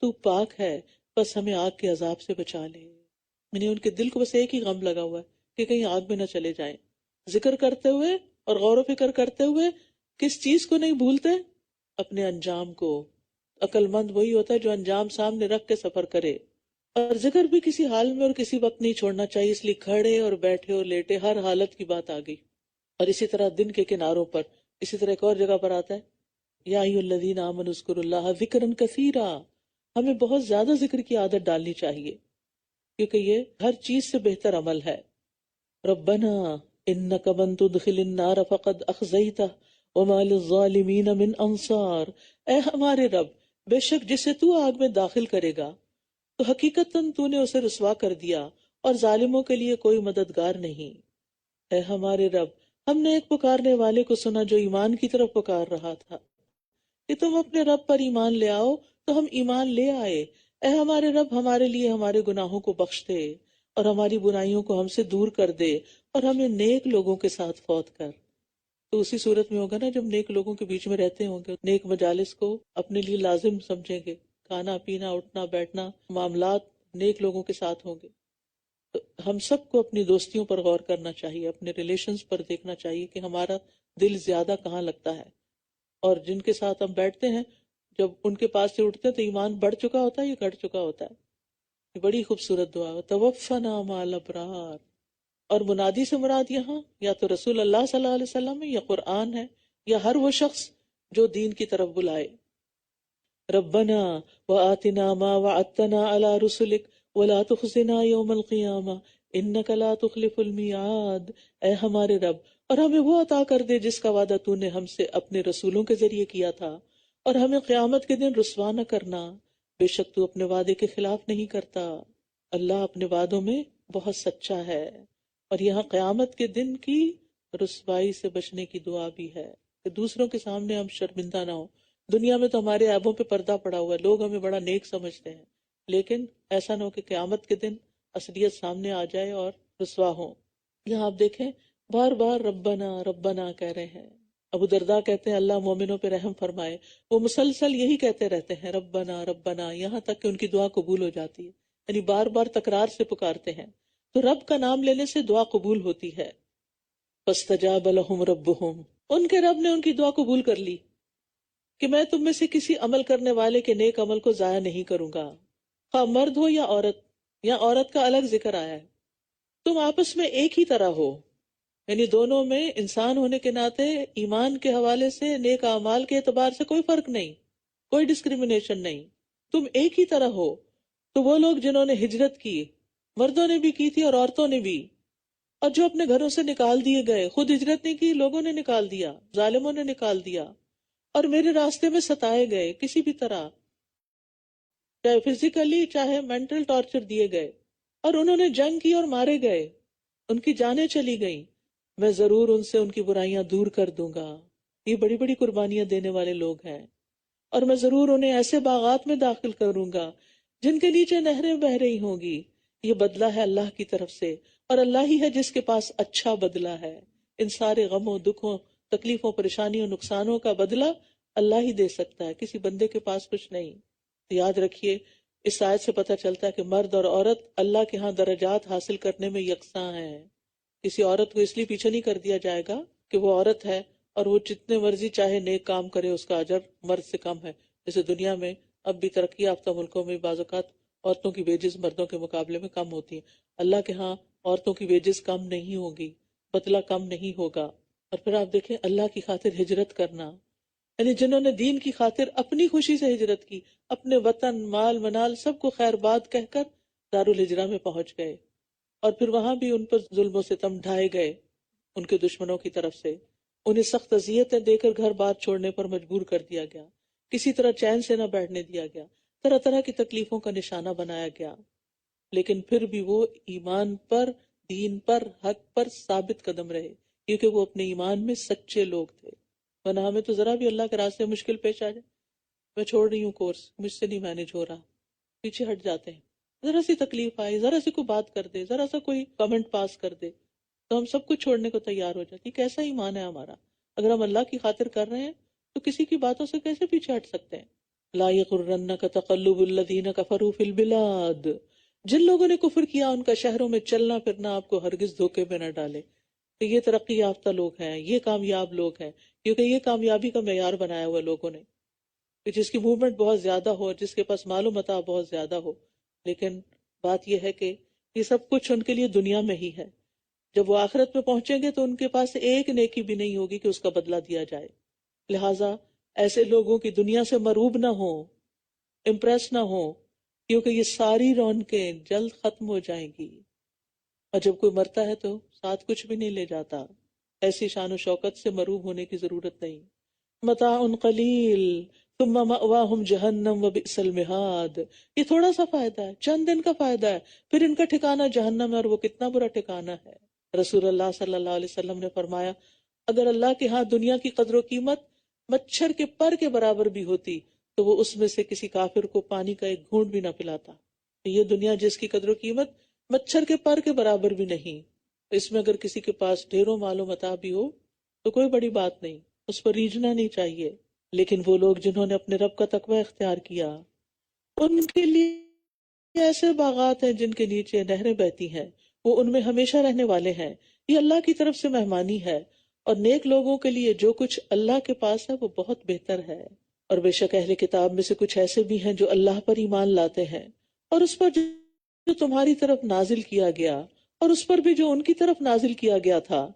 تو پاک ہے، بس ہمیں آگ کے عذاب سے بچا لے۔ یعنی ان کے دل کو بس ایک ہی غم لگا ہوا ہے کہ کہیں آگ میں نہ چلے جائیں۔ ذکر کرتے ہوئے اور غور و فکر کرتے ہوئے کس چیز کو نہیں بھولتے؟ اپنے انجام کو۔ عقل مند وہی ہوتا ہے جو انجام سامنے رکھ کے سفر کرے، اور ذکر بھی کسی حال میں اور کسی وقت نہیں چھوڑنا چاہیے، اس لیے کھڑے اور بیٹھے اور لیٹے ہر حالت کی بات آ گئی۔ اور اسی طرح دن کے کناروں پر، اسی طرح ایک اور جگہ پر آتا ہے، یا ایھا الذین آمنوا اذکروا اللہ ذکرا کثیرا۔ ہمیں بہت زیادہ ذکر کی عادت ڈالنی چاہیے، کیونکہ یہ ہر چیز سے بہتر عمل ہے۔ ربنا انک من تدخل النار فقد اخزیتہ وما للظالمین من انصار۔ اے ہمارے رب، بے شک جسے تو آگ میں داخل کرے گا تو حقیقتاً تو نے اسے رسوا کر دیا، اور ظالموں کے لیے کوئی مددگار نہیں۔ اے ہمارے رب، ہم نے ایک پکارنے والے کو سنا جو ایمان کی طرف پکار رہا تھا کہ تم اپنے رب پر ایمان لے آؤ، تو ہم ایمان لے آئے۔ اے ہمارے رب، ہمارے لیے ہمارے گناہوں کو بخش دے اور ہماری برائیوں کو ہم سے دور کر دے، اور ہمیں نیک لوگوں کے ساتھ فوت کر۔ تو اسی صورت میں ہوگا نا جب نیک لوگوں کے بیچ میں رہتے ہوں گے، نیک مجالس کو اپنے لیے لازم سمجھیں گے، کھانا پینا اٹھنا بیٹھنا معاملات نیک لوگوں کے ساتھ ہوں گے۔ تو ہم سب کو اپنی دوستیوں پر غور کرنا چاہیے، اپنے ریلیشنز پر دیکھنا چاہیے کہ ہمارا دل زیادہ کہاں لگتا ہے، اور جن کے ساتھ ہم بیٹھتے ہیں جب ان کے پاس سے اٹھتے ہیں تو ایمان بڑھ چکا ہوتا ہے یا گھٹ چکا ہوتا ہے۔ یہ بڑی خوبصورت دعا ہے، توفنا مع الابرار۔ اور منادی سے مراد یہاں یا تو رسول اللہ صلی اللہ علیہ وسلم ہے، یا قرآن ہے، یا ہر وہ شخص جو دین کی طرف بلائے۔ ربنا وآتنا ما وعدتنا على رسلك ولا تخزنا يوم القیامہ انک لا تخلف المیعاد۔ اے ہمارے رب، اور ہمیں وہ عطا کر دے جس کا وعدہ تو نے ہم سے اپنے رسولوں کے ذریعے کیا تھا، اور ہمیں قیامت کے دن رسوا نہ کرنا، بے شک تو اپنے وعدے کے خلاف نہیں کرتا۔ اللہ اپنے وعدوں میں بہت سچا ہے. اور یہاں قیامت کے دن کی رسوائی سے بچنے کی دعا بھی ہے کہ دوسروں کے سامنے ہم شرمندہ نہ ہوں. دنیا میں تو ہمارے عیبوں پہ پردہ پڑا ہوا ہے، لوگ ہمیں بڑا نیک سمجھتے ہیں، لیکن ایسا نہ ہو کہ قیامت کے دن اصلیت سامنے آ جائے اور رسوا ہوں. یہاں آپ دیکھیں بار بار ربنا ربنا کہہ رہے ہیں. ابو درداء کہتے ہیں اللہ مومنوں پہ رحم فرمائے، وہ مسلسل یہی کہتے رہتے ہیں ربنا ربنا، یہاں تک کہ ان کی دعا قبول ہو جاتی ہے. یعنی بار بار تکرار سے پکارتے ہیں. تو رب کا نام لینے سے دعا قبول ہوتی ہے. فاستجاب لهم ربهم، ان کے رب نے ان کی دعا قبول کر لی کہ میں تم میں سے کسی عمل کرنے والے کے نیک عمل کو ضائع نہیں کروں گا، خواہ مرد ہو یا عورت. یا عورت کا الگ ذکر آیا ہے. تم آپس میں ایک ہی طرح ہو، یعنی دونوں میں انسان ہونے کے ناطے ایمان کے حوالے سے نیک اعمال کے اعتبار سے کوئی فرق نہیں، کوئی ڈسکریمنیشن نہیں. تم ایک ہی طرح ہو. تو وہ لوگ جنہوں نے ہجرت کی، مردوں نے بھی کی تھی اور عورتوں نے بھی، اور جو اپنے گھروں سے نکال دیے گئے، خود ہجرت نہیں کی، لوگوں نے نکال دیا، ظالموں نے نکال دیا، اور میرے راستے میں ستائے گئے کسی بھی طرح، چاہے فزیکلی چاہے مینٹل ٹارچر دیے گئے، اور انہوں نے جنگ کی اور مارے گئے، ان کی جانیں چلی گئیں، میں ضرور ان سے ان کی برائیاں دور کر دوں گا. یہ بڑی بڑی قربانیاں دینے والے لوگ ہیں. اور میں ضرور انہیں ایسے باغات میں داخل کروں گا جن کے نیچے نہریں بہہ رہی ہوں گی. یہ بدلہ ہے اللہ کی طرف سے، اور اللہ ہی ہے جس کے پاس اچھا بدلہ ہے. ان سارے غموں، دکھوں، تکلیفوں، پریشانیوں، نقصانوں کا بدلہ اللہ ہی دے سکتا ہے، کسی بندے کے پاس کچھ نہیں. یاد رکھیے اس آیت سے پتہ چلتا ہے کہ مرد اور عورت اللہ کے ہاں درجات حاصل کرنے میں یکساں ہیں. کسی عورت کو اس لیے پیچھے نہیں کر دیا جائے گا کہ وہ عورت ہے اور وہ جتنے مرضی چاہے نیک کام کرے اس کا اجر مرد سے کم ہے. جیسے دنیا میں اب بھی ترقی یافتہ ملکوں میں بعض اوقات عورتوں کی ویجز مردوں کے مقابلے میں کم ہوتی ہیں. اللہ کے ہاں عورتوں کی ویجز کم نہیں ہوگی، بدلہ کم نہیں ہوگا. اور پھر آپ دیکھیں اللہ کی خاطر ہجرت کرنا، یعنی جنہوں نے دین کی خاطر اپنی خوشی سے ہجرت کی، اپنے وطن، مال، منال سب کو خیر باد کہہ کر دارالہجرہ میں پہنچ گئے، اور پھر وہاں بھی ان پر ظلم و ستم ڈھائے گئے ان کے دشمنوں کی طرف سے. انہیں سخت اذیتیں دے کر گھر بار چھوڑنے پر مجبور کر دیا گیا، کسی طرح چین سے نہ بیٹھنے دیا گیا، طرح طرح کی تکلیفوں کا نشانہ بنایا گیا. لیکن پھر بھی وہ ایمان پر، دین پر، حق پر ثابت قدم رہے، کیونکہ وہ اپنے ایمان میں سچے لوگ تھے. ورنہ ہمیں تو ذرا بھی اللہ کے راستے مشکل پیش آ جائے، میں چھوڑ رہی ہوں کورس، مجھ سے نہیں مینج ہو رہا، پیچھے ہٹ جاتے ہیں. ذرا سی تکلیف آئی، ذرا سی کوئی بات کر دے، ذرا سا کوئی کمنٹ پاس کر دے تو ہم سب کچھ چھوڑنے کو تیار ہو جاتی. کیسا ایمان ہے ہمارا؟ اگر ہم اللہ کی خاطر کر رہے ہیں تو کسی کی باتوں سے کیسے پیچھے ہٹ سکتے ہیں؟ لا یغرنک تقلب الذین کفروا فی البلاد، جن لوگوں نے کفر کیا ان کا شہروں میں چلنا پھرنا آپ کو ہرگز دھوکے میں نہ ڈالے کہ یہ ترقی یافتہ لوگ ہیں، یہ کامیاب لوگ ہیں، کیونکہ یہ کامیابی کا معیار بنایا ہوا لوگوں نے کہ جس کی موومنٹ بہت زیادہ ہو، جس کے پاس مال و متاع بہت زیادہ ہو. لیکن بات یہ ہے کہ یہ سب کچھ ان کے لیے دنیا میں ہی ہے. جب وہ آخرت میں پہنچیں گے تو ان کے پاس ایک نیکی بھی نہیں ہوگی کہ اس کا بدلہ دیا جائے. لہٰذا ایسے لوگوں کی دنیا سے مروب نہ ہوں، امپریس نہ ہوں، کیونکہ یہ ساری رونقیں جلد ختم ہو جائیں گی. اور جب کوئی مرتا ہے تو ساتھ کچھ بھی نہیں لے جاتا. ایسی شان و شوکت سے مروب ہونے کی ضرورت نہیں. متاع قلیل ثم مأواہم جہنم وبئس المہاد، یہ تھوڑا سا فائدہ ہے، چند دن کا فائدہ ہے، پھر ان کا ٹھکانہ جہنم ہے، اور وہ کتنا برا ٹھکانہ ہے. رسول اللہ صلی اللہ علیہ وسلم نے فرمایا اگر اللہ کے ہاں دنیا کی قدر و قیمت مچھر کے پر کے برابر بھی ہوتی تو وہ اس میں سے کسی کافر کو پانی کا ایک گھونٹ بھی نہ پلاتا. یہ دنیا جس کی قدر و قیمت مچھر کے پر کے برابر بھی نہیں، اس میں اگر کسی کے پاس ڈھیروں مال و متاع بھی ہو تو کوئی بڑی بات نہیں، اس پر ریجھنا نہیں چاہیے. لیکن وہ لوگ جنہوں نے اپنے رب کا تقوی اختیار کیا ان کے لیے ایسے باغات ہیں جن کے نیچے نہریں بہتی ہیں، وہ ان میں ہمیشہ رہنے والے ہیں. یہ اللہ کی طرف سے مہمانی ہے، اور نیک لوگوں کے لیے جو کچھ اللہ کے پاس ہے وہ بہت بہتر ہے. اور بے شک اہل کتاب میں سے کچھ ایسے بھی ہیں جو اللہ پر ایمان لاتے ہیں اور اس پر جو تمہاری طرف نازل کیا گیا اور اس پر بھی جو ان کی طرف نازل کیا گیا تھا،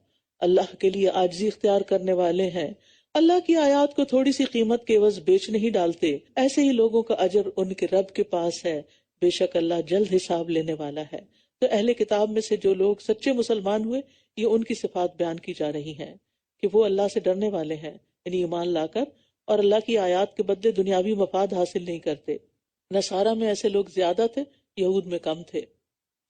اللہ کے لیے عاجزی اختیار کرنے والے ہیں. اللہ کی آیات کو تھوڑی سی قیمت کے عوض بیچ نہیں ڈالتے. ایسے ہی لوگوں کا اجر ان کے رب کے پاس ہے، بے شک اللہ جلد حساب لینے والا ہے. تو اہل کتاب میں سے جو لوگ سچے مسلمان ہوئے، یہ ان کی صفات بیان کی جا رہی ہیں کہ وہ اللہ سے ڈرنے والے ہیں، یعنی ایمان لا کر، اور اللہ کی آیات کے بدلے دنیاوی مفاد حاصل نہیں کرتے. نصارہ میں ایسے لوگ زیادہ تھے، یہود میں کم تھے.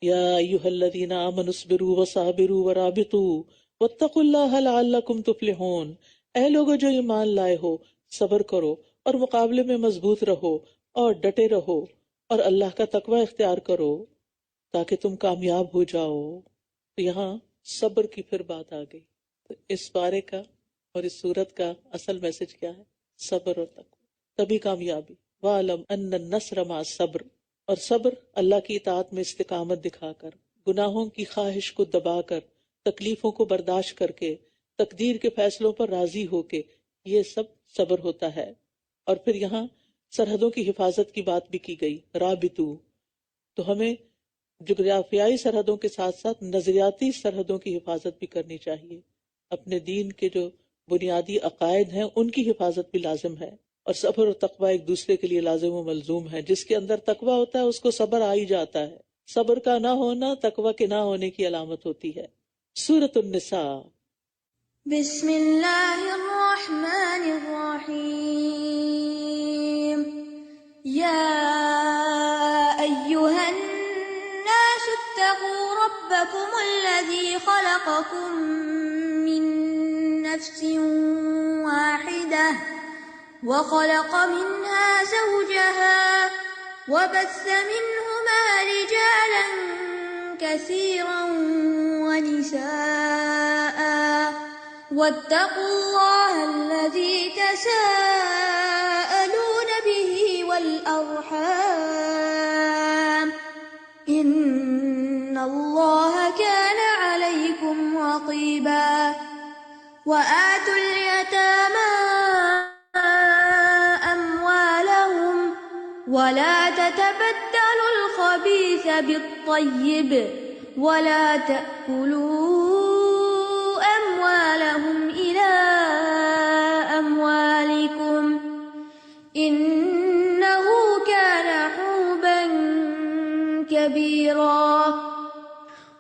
یا ایھا الذین آمنوا اصبروا وصابروا ورابطوا واتقوا اللہ لعلکم تفلحون، اے لوگو جو ایمان لائے ہو، صبر کرو اور مقابلے میں مضبوط رہو اور ڈٹے رہو اور اللہ کا تقوی اختیار کرو تاکہ تم کامیاب ہو جاؤ۔ تو یہاں صبر کی پھر بات آ گئی۔ تو اس بارے کا اور اس صورت کا اصل میسج کیا ہے؟ صبر اور تقوی، تبھی کامیابی۔ وَاعْلَمْ أَنَّ النَّصْرَ مَعَ الصَّبْرِ، اور صبر اللہ کی اطاعت میں استقامت دکھا کر، گناہوں کی خواہش کو دبا کر، تکلیفوں کو برداشت کر کے، تقدیر کے فیصلوں پر راضی ہو کے، یہ سب صبر ہوتا ہے۔ اور پھر یہاں سرحدوں کی حفاظت کی بات بھی کی گئی، رابطو۔ تو ہمیں جغرافیائی سرحدوں کے ساتھ ساتھ نظریاتی سرحدوں کی حفاظت بھی کرنی چاہیے۔ اپنے دین کے جو بنیادی عقائد ہیں ان کی حفاظت بھی لازم ہے، اور صبر اور تقوی ایک دوسرے کے لیے لازم و ملزوم ہے۔ جس کے اندر تقوی ہوتا ہے اس کو صبر آ ہی جاتا ہے، صبر کا نہ ہونا تقوی کے نہ ہونے کی علامت ہوتی ہے۔ سورۃ النساء۔ بسم اللہ الرحمن الرحیم۔ یا ایہا الناس اتقوا ربکم الذی خلقکم من نفس واحدہ وخلق منها زوجها وبث منهما رجالا كثيرا ونساء واتقوا الله الذي تساءلون به والأرحام إن الله كان عليكم رقيبا وآتوا اليتامى أموالهم ولا تتبدلوا الخبيث بالطيب ولا تأكلوا أموالهم إلى أموالكم إنه كان حوبا كبيرا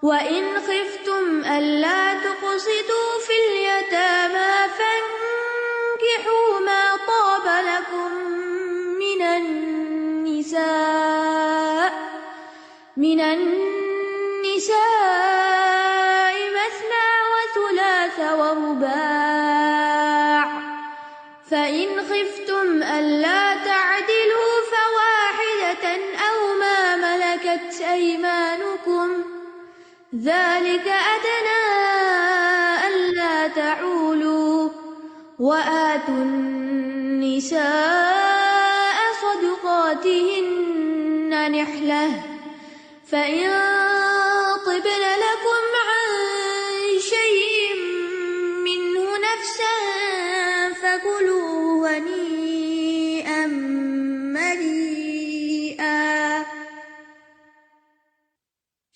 وإن خفتم ألا تقسطوا في اليتامى فانكحوا ما طاب لكم من النساء مثنى وثلاث ورباع فإن خفتم ألا تعدلوا فواحدة أو ما ملكت أيمانكم ذلك أدنى ألا تعولوا وآتوا النساء صدقاتهن نحلة فإن طبن لكم عن شيء منه نفسا فكلوه هنيئا مريئا۔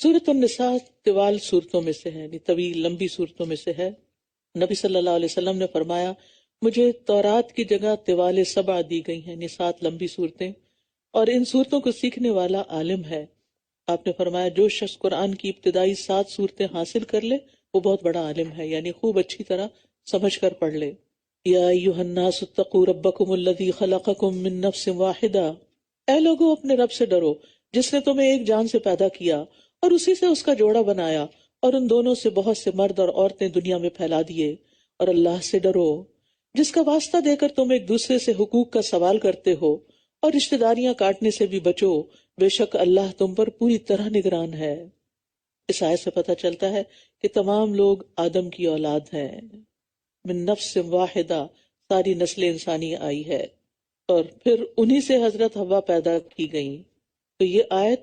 سورۃ النساء طوال صورتوں میں سے ہے، یعنی طویل لمبی صورتوں میں سے ہے۔ نبی صلی اللہ علیہ وسلم نے فرمایا مجھے تورات کی جگہ طوال 7 دی گئی ہیں، یعنی 7 لمبی صورتیں، اور ان صورتوں کو سیکھنے والا عالم ہے۔ آپ نے فرمایا جو شخص قرآن کی ابتدائی 7 صورتیں حاصل کر لے وہ بہت بڑا عالم ہے، یعنی خوب اچھی طرح سمجھ کر پڑھ لے۔ یا ایھا الناس اتقوا ربکم الذی خلقکم من نفس واحدہ، اے لوگو اپنے رب سے ڈرو جس نے تمہیں ایک جان سے پیدا کیا اور اسی سے اس کا جوڑا بنایا، اور ان دونوں سے بہت سے مرد اور عورتیں دنیا میں پھیلا دیے۔ اور اللہ سے ڈرو جس کا واسطہ دے کر تم ایک دوسرے سے حقوق کا سوال کرتے ہو، اور رشتہ داریاں کاٹنے سے بھی بچو، بے شک اللہ تم پر پوری طرح نگران ہے۔ اس آیت سے پتہ چلتا ہے کہ تمام لوگ آدم کی اولاد ہیں، من نفس واحدہ، ساری نسل انسانی آئی ہے، اور پھر انہی سے حضرت حوا پیدا کی گئیں۔ تو یہ آیت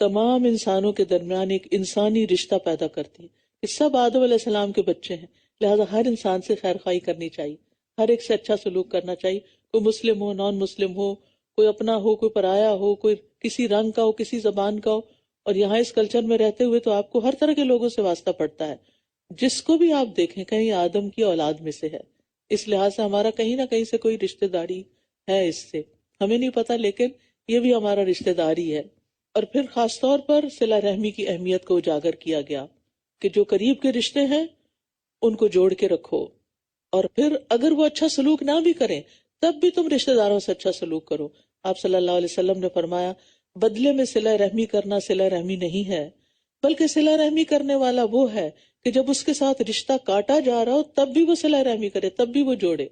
تمام انسانوں کے درمیان ایک انسانی رشتہ پیدا کرتی ہے کہ سب آدم علیہ السلام کے بچے ہیں، لہذا ہر انسان سے خیر خواہی کرنی چاہیے، ہر ایک سے اچھا سلوک کرنا چاہیے، کوئی مسلم ہو، نان مسلم ہو، کوئی اپنا ہو، کوئی پرایا ہو، کوئی کسی رنگ کا ہو، کسی زبان کا ہو۔ اور یہاں اس کلچر میں رہتے ہوئے تو آپ کو ہر طرح کے لوگوں سے واسطہ پڑتا ہے، جس کو بھی آپ دیکھیں کہیں آدم کی اولاد میں سے ہے، اس لحاظ سے ہمارا کہیں نہ کہیں سے کوئی رشتہ داری ہے، اس سے ہمیں نہیں پتا لیکن یہ بھی ہمارا رشتہ داری ہے۔ اور پھر خاص طور پر صلہ رحمی کی اہمیت کو اجاگر کیا گیا کہ جو قریب کے رشتے ہیں ان کو جوڑ کے رکھو، اور پھر اگر وہ اچھا سلوک نہ بھی کریں تب بھی تم رشتہ داروں سے اچھا سلوک کرو۔ آپ صلی اللہ علیہ وسلم نے فرمایا بدلے میں صلہ رحمی کرنا صلہ رحمی نہیں ہے، بلکہ صلہ رحمی کرنے والا وہ ہے کہ جب اس کے ساتھ رشتہ کاٹا جا رہا ہو تب بھی وہ صلہ رحمی کرے، تب بھی وہ جوڑے۔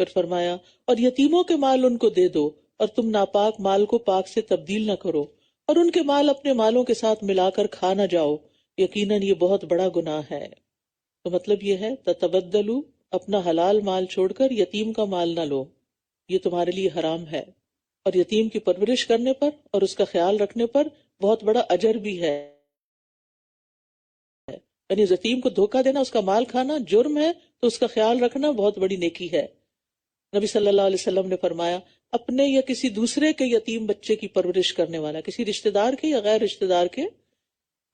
پھر فرمایا اور یتیموں کے مال ان کو دے دو، اور تم ناپاک مال کو پاک سے تبدیل نہ کرو، اور ان کے مال اپنے مالوں کے ساتھ ملا کر کھا نہ جاؤ، یقیناً یہ بہت بڑا گناہ ہے۔ تو مطلب یہ ہے تتبدلو، اپنا حلال مال چھوڑ کر یتیم کا مال نہ لو، یہ تمہارے لیے حرام ہے۔ اور یتیم کی پرورش کرنے پر اور اس کا خیال رکھنے پر بہت بڑا اجر بھی ہے، یعنی یتیم کو دھوکہ دینا، اس کا مال کھانا جرم ہے، تو اس کا خیال رکھنا بہت بڑی نیکی ہے۔ نبی صلی اللہ علیہ وسلم نے فرمایا اپنے یا کسی دوسرے کے یتیم بچے کی پرورش کرنے والا، کسی رشتہ دار کے یا غیر رشتہ دار کے،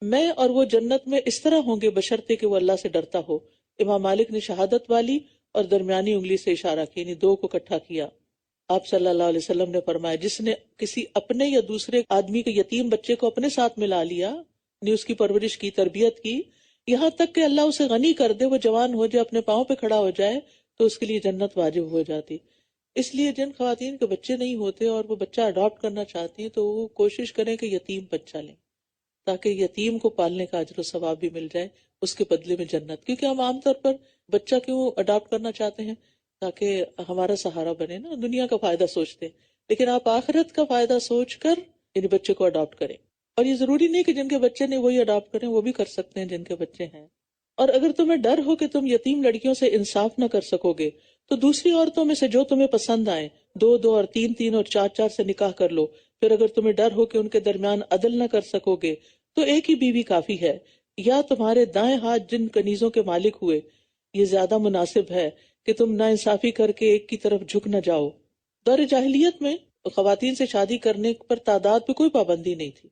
میں اور وہ جنت میں اس طرح ہوں گے بشرطے کہ وہ اللہ سے ڈرتا ہو۔ امام مالک نے شہادت والی اور درمیانی انگلی سے اشارہ کیا، یعنی دو کو اکٹھا کیا۔ آپ صلی اللہ علیہ وسلم نے فرمایا جس نے کسی اپنے یا دوسرے آدمی کے یتیم بچے کو اپنے ساتھ ملا لیا، یعنی اس کی پرورش کی، تربیت کی، یہاں تک کہ اللہ اسے غنی کر دے، وہ جوان ہو جائے، اپنے پاؤں پہ کھڑا ہو جائے، تو اس کے لیے جنت واجب ہو جاتی۔ اس لیے جن خواتین کے بچے نہیں ہوتے اور وہ بچہ اڈاپٹ کرنا چاہتی ہیں تو وہ کوشش کریں کہ یتیم بچہ لیں، تاکہ یتیم کو پالنے کا اجر و ثواب بھی مل جائے، اس کے بدلے میں جنت۔ کیونکہ ہم عام طور پر بچہ کیوں اڈاپٹ کرنا چاہتے ہیں؟ تاکہ ہمارا سہارا بنے نا، دنیا کا فائدہ سوچتے ہیں، لیکن آپ آخرت کا فائدہ سوچ کر ان بچے کو اڈاپٹ کریں۔ اور یہ ضروری نہیں کہ جن کے بچے نہیں وہی اڈاپٹ کریں، وہ بھی کر سکتے ہیں جن کے بچے ہیں۔ اور اگر تمہیں ڈر ہو کہ تم یتیم لڑکیوں سے انصاف نہ کر سکو گے تو دوسری عورتوں میں سے جو تمہیں پسند آئیں، 2 اور 3 اور 4 سے نکاح کر لو۔ پھر اگر تمہیں ڈر ہو کہ ان کے درمیان عدل نہ کر سکو گے تو ایک ہی بیوی کافی ہے، یا تمہارے دائیں ہاتھ جن کنیزوں کے مالک ہوئے، یہ زیادہ مناسب ہے کہ تم ناانصافی کر کے ایک کی طرف جھک نہ جاؤ۔ دور جاہلیت میں خواتین سے شادی کرنے پر تعداد پہ کوئی پابندی نہیں تھی۔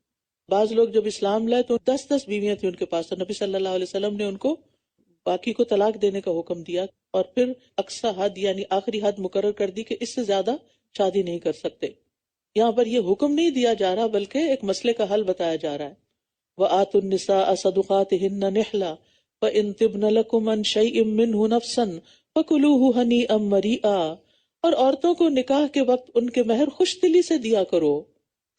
بعض لوگ جب اسلام لائے تو 10 بیویاں تھیں ان کے پاس، تو نبی صلی اللہ علیہ وسلم نے ان کو باقی کو طلاق دینے کا حکم دیا، اور پھر اقصی حد یعنی آخری حد مقرر کر دی کہ اس سے زیادہ شادی نہیں کر سکتے۔ یہاں پر یہ حکم نہیں دیا جا رہا بلکہ ایک مسئلے کا حل بتایا جا رہا ہے۔ وَآتُوا النِّسَاءَ صَدُقَاتِهِنَّ نِحْلَةً فَإِن طِبْنَ لَكُمْ عَن شَيْءٍ مِّنْهُ نَفْسًا فَكُلُوهُ هَنِيئًا مَرِيئًا، اور عورتوں کو نکاح کے وقت ان کے مہر خوش دلی سے دیا کرو،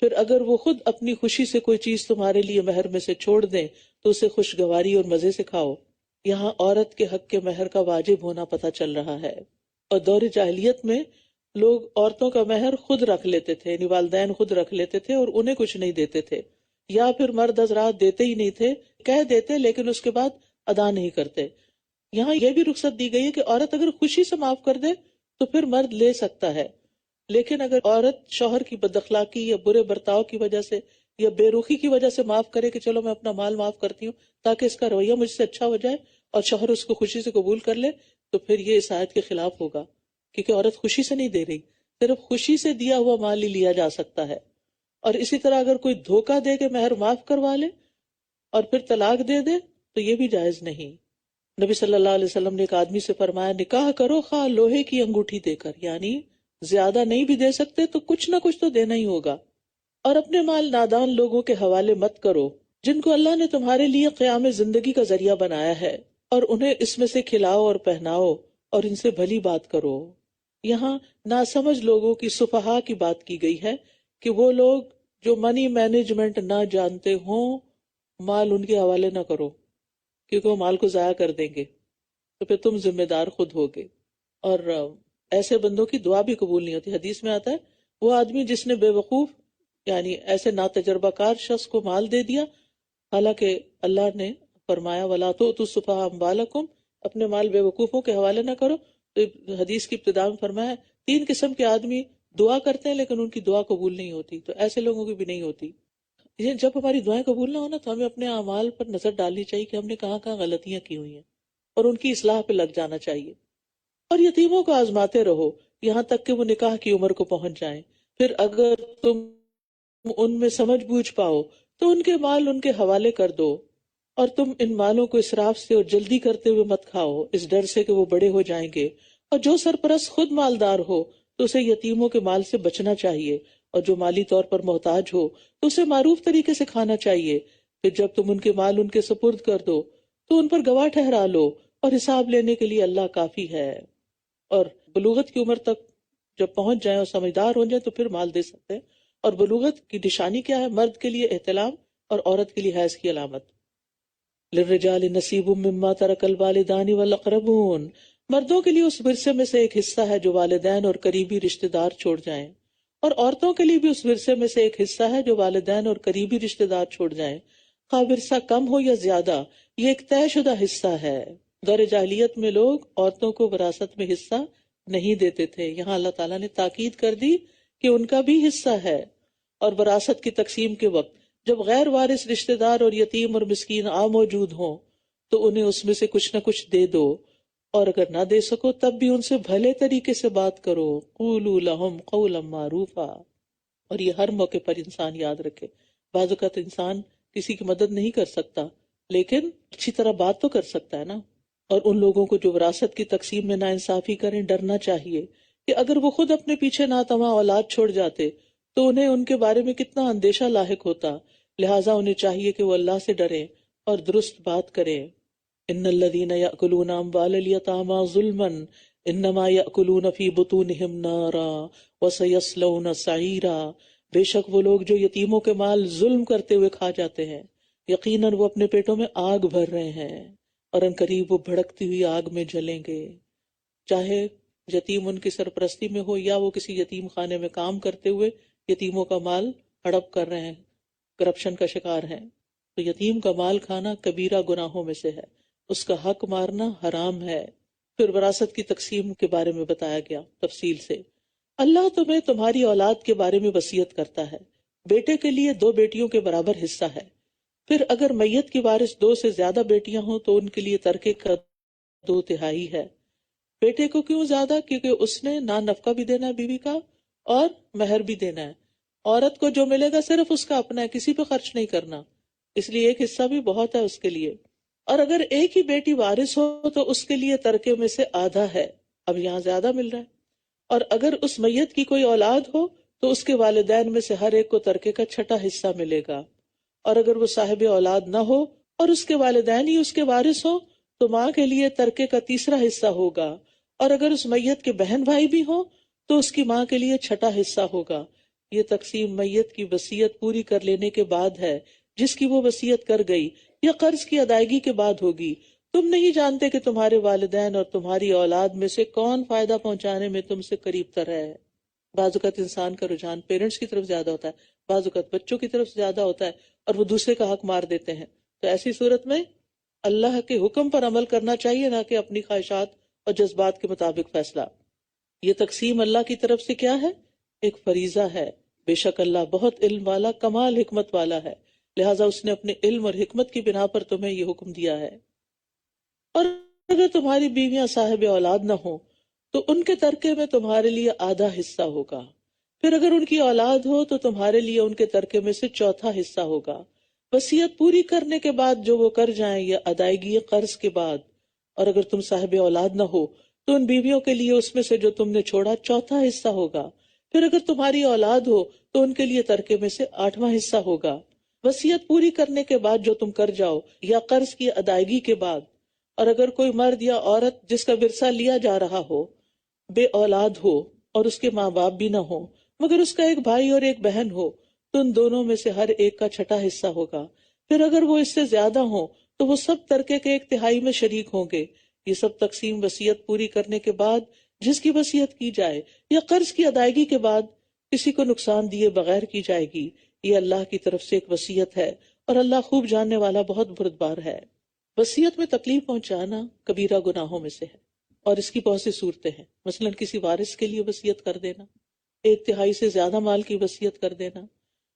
پھر اگر وہ خود اپنی خوشی سے کوئی چیز تمہارے لیے مہر میں سے چھوڑ دیں تو اسے خوشگواری اور مزے سے کھاؤ۔ یہاں عورت کے حق کے مہر کا واجب ہونا پتہ چل رہا ہے۔ اور دور جاہلیت میں لوگ عورتوں کا مہر خود رکھ لیتے تھے، یعنی والدین خود رکھ لیتے تھے اور انہیں کچھ نہیں دیتے تھے، یا پھر مرد حضرات دیتے ہی نہیں تھے، کہہ دیتے لیکن اس کے بعد ادا نہیں کرتے۔ یہاں یہ بھی رخصت دی گئی ہے کہ عورت اگر خوشی سے معاف کر دے تو پھر مرد لے سکتا ہے، لیکن اگر عورت شوہر کی بد اخلاقی یا برے برتاؤ کی وجہ سے یا بے رخی کی وجہ سے معاف کرے کہ چلو میں اپنا مال معاف کرتی ہوں تاکہ اس کا رویہ مجھ سے اچھا ہو جائے، اور شوہر اس کو خوشی سے قبول کر لے، تو پھر یہ اس آیت کے خلاف ہوگا، کیونکہ عورت خوشی سے نہیں دے رہی، صرف خوشی سے دیا ہوا مال ہی لیا جا سکتا ہے۔ اور اسی طرح اگر کوئی دھوکہ دے کے مہر معاف کروا لے اور پھر طلاق دے دے تو یہ بھی جائز نہیں۔ نبی صلی اللہ علیہ وسلم نے ایک آدمی سے فرمایا نکاح کرو خواہ لوہے کی انگوٹھی دے کر، یعنی زیادہ نہیں بھی دے سکتے تو کچھ نہ کچھ تو دینا ہی ہوگا۔ اور اپنے مال نادان لوگوں کے حوالے مت کرو جن کو اللہ نے تمہارے لیے قیام زندگی کا ذریعہ بنایا ہے، اور انہیں اس میں سے کھلاؤ اور پہناؤ اور ان سے بھلی بات کرو۔ یہاں ناسمجھ لوگوں کی سفہا کی بات کی گئی ہے کہ وہ لوگ جو منی مینجمنٹ نہ جانتے ہوں مال ان کے حوالے نہ کرو، کیونکہ وہ مال کو ضائع کر دیں گے، تو پھر تم ذمہ دار خود ہوگے۔ اور ایسے بندوں کی دعا بھی قبول نہیں ہوتی۔ حدیث میں آتا ہے وہ آدمی جس نے بے وقوف یعنی ایسے ناتجربہ کار شخص کو مال دے دیا، حالانکہ اللہ نے فرمایا وَلَا تُؤْتُوا السُّفَهَاءَ أَمْوَالَكُمْ، اپنے مال بے وقوفوں کے حوالے نہ کرو۔ تو حدیث کی ابتدا میں فرمایا 3 قسم کے آدمی دعا کرتے ہیں لیکن ان کی دعا قبول نہیں ہوتی، تو ایسے لوگوں کی بھی نہیں ہوتی۔ جب ہماری دعائیں قبول نہ ہونا تو ہمیں اپنے اعمال پر نظر ڈالنی چاہیے کہ ہم نے کہاں کہاں غلطیاں کی ہوئی ہیں اور ان کی اصلاح پہ لگ جانا چاہیے۔ اور یتیموں کو آزماتے رہو یہاں تک کہ وہ نکاح کی عمر کو پہنچ جائیں، پھر اگر تم ان میں سمجھ بوجھ پاؤ تو ان کے مال ان کے حوالے کر دو، اور تم ان مالوں کو اسراف سے اور جلدی کرتے ہوئے مت کھاؤ، اس ڈر سے کہ وہ بڑے ہو جائیں گے۔ اور جو سرپرست خود مالدار ہو تو اسے یتیموں کے مال سے بچنا چاہیے، اور جو مالی طور پر محتاج ہو تو اسے معروف طریقے سے کھانا چاہیے۔ پھر جب تم ان کے مال ان کے سپرد کر دو تو ان پر گواہ ٹھہرا لو، اور حساب لینے کے لیے اللہ کافی ہے۔ اور بلوغت کی عمر تک جب پہنچ جائیں اور سمجھدار ہو جائیں تو پھر مال دے سکتے ہیں، اور بلوغت کی نشانی کیا ہے؟ مرد کے لیے احتلام اور عورت کے لیے حیض کی علامت. للرجال نصیب مما ترک الوالدان والاقربون، مردوں کے لیے اس ورثے میں سے ایک حصہ ہے جو والدین اور قریبی رشتہ دار چھوڑ جائیں، اور عورتوں کے لیے بھی اس ورثے میں سے ایک حصہ ہے جو والدین اور قریبی رشتہ دار چھوڑ جائیں، خواہ ورثہ کم ہو یا زیادہ، یہ ایک طے شدہ حصہ ہے. دور جاہلیت میں لوگ عورتوں کو وراثت میں حصہ نہیں دیتے تھے. یہاں اللہ تعالیٰ نے تاکید کر دی کہ ان کا بھی حصہ ہے. اور وراثت کی تقسیم کے وقت جب غیر وارث رشتہ دار اور یتیم اور مسکین موجود ہوں تو انہیں اس میں سے کچھ نہ کچھ دے دو، اور اگر نہ دے سکو تب بھی ان سے بھلے طریقے سے بات کرو. قولوا لهم قولا معروفا. اور یہ ہر موقع پر انسان یاد رکھے. بعض اوقات انسان کسی کی مدد نہیں کر سکتا لیکن اچھی طرح بات تو کر سکتا ہے نا. اور ان لوگوں کو جو وراثت کی تقسیم میں ناانصافی کریں ڈرنا چاہیے کہ اگر وہ خود اپنے پیچھے ناتواں اولاد چھوڑ جاتے تو انہیں ان کے بارے میں کتنا اندیشہ لاحق ہوتا. لہٰذا انہیں چاہیے کہ وہ اللہ سے ڈریں اور درست بات کریں. ان الذین یأکلون اموال الیتامی ظلما انما یأکلون فی بطونہم نارا وسیصلون سعیرا. بے شک وہ لوگ جو یتیموں کے مال ظلم کرتے ہوئے کھا جاتے ہیں یقیناً وہ اپنے پیٹوں میں آگ بھر رہے ہیں اور ان قریب وہ بھڑکتی ہوئی آگ میں جلیں گے. چاہے یتیم ان کی سرپرستی میں ہو یا وہ کسی یتیم خانے میں کام کرتے ہوئے یتیموں کا مال ہڑپ کر رہے ہیں، کرپشن کا شکار ہیں. تو یتیم کا مال کھانا کبیرہ گناہوں میں سے ہے، اس کا حق مارنا حرام ہے. پھر وراثت کی تقسیم کے بارے میں بتایا گیا تفصیل سے. اللہ تمہیں تمہاری اولاد کے بارے میں وصیت کرتا ہے. بیٹے کے لیے 2 بیٹیوں کے برابر حصہ ہے. پھر اگر میت کی وارث 2 سے زیادہ بیٹیاں ہوں تو ان کے لیے ترکے کا 2/3 ہے. بیٹے کو کیوں زیادہ؟ کیونکہ اس نے نہ نفقہ بھی دینا ہے بیوی کا اور مہر بھی دینا ہے. عورت کو جو ملے گا صرف اس کا اپنا ہے، کسی پہ خرچ نہیں کرنا، اس لیے ایک حصہ بھی بہت ہے اس کے لیے. اور اگر ایک ہی بیٹی وارث ہو تو اس کے لیے ترکے میں سے آدھا ہے. اب یہاں زیادہ مل رہا ہے. اور اگر اس میت کی کوئی اولاد ہو تو اس کے والدین میں سے ہر ایک کو ترکے کا 6 حصہ ملے گا. اور اگر وہ صاحب اولاد نہ ہو اور اس کے والدین ہی اس کے وارث ہو تو ماں کے لیے ترکے کا 3 حصہ ہوگا. اور اگر اس میت کے بہن بھائی بھی ہوں تو اس کی ماں کے لیے 6 حصہ ہوگا. یہ تقسیم میت کی وصیت پوری کر لینے کے بعد ہے جس کی وہ وصیت کر گئی، یا قرض کی ادائیگی کے بعد ہوگی. تم نہیں جانتے کہ تمہارے والدین اور تمہاری اولاد میں سے کون فائدہ پہنچانے میں تم سے قریب تر ہے. بعض اوقات انسان کا رجحان پیرنٹس کی طرف زیادہ ہوتا ہے، بعض اوقات بچوں کی طرف زیادہ ہوتا ہے اور وہ دوسرے کا حق مار دیتے ہیں. تو ایسی صورت میں اللہ کے حکم پر عمل کرنا چاہیے، نہ کہ اپنی خواہشات اور جذبات کے مطابق فیصلہ. یہ تقسیم اللہ کی طرف سے کیا ہے؟ ایک فریضہ ہے. بے شک اللہ بہت علم والا، کمال حکمت والا ہے، لہٰذا اس نے اپنے علم اور حکمت کی بنا پر تمہیں یہ حکم دیا ہے. اور اگر تمہاری بیویاں صاحب اولاد نہ ہوں تو ان کے ترکے میں تمہارے لیے آدھا حصہ ہوگا. پھر اگر ان کی اولاد ہو تو تمہارے لیے ان کے ترکے میں سے 4 حصہ ہوگا. وصیت پوری کرنے کے بعد جو وہ کر جائیں یا ادائیگی قرض کے بعد. اور اگر تم صاحب اولاد نہ ہو تو ان بیویوں کے لیے اس میں سے جو تم نے چھوڑا 4 حصہ ہوگا. پھر اگر تمہاری اولاد ہو تو ان کے لیے ترکے میں سے 8واں حصہ ہوگا. وصیت پوری کرنے کے بعد جو تم کر جاؤ یا قرض کی ادائیگی کے بعد. اور اگر کوئی مرد یا عورت جس کا ورثہ لیا جا رہا ہو بے اولاد ہو اور اس کے ماں باپ بھی نہ ہو مگر اس کا ایک بھائی اور ایک بہن ہو تو ان دونوں میں سے ہر ایک کا 6 حصہ ہوگا. پھر اگر وہ اس سے زیادہ ہوں تو وہ سب ترکے کے 1/3 میں شریک ہوں گے. یہ سب تقسیم وصیت پوری کرنے کے بعد جس کی وصیت کی جائے یا قرض کی ادائیگی کے بعد کسی کو نقصان دیے بغیر کی جائے گی. یہ اللہ کی طرف سے ایک وصیت ہے اور اللہ خوب جاننے والا بہت بردبار ہے. وصیت میں تکلیف پہنچانا کبیرہ گناہوں میں سے ہے اور اس کی بہت سی صورتیں ہیں. مثلا کسی وارث کے لیے وصیت کر دینا، 1/3 سے زیادہ مال کی وصیت کر دینا،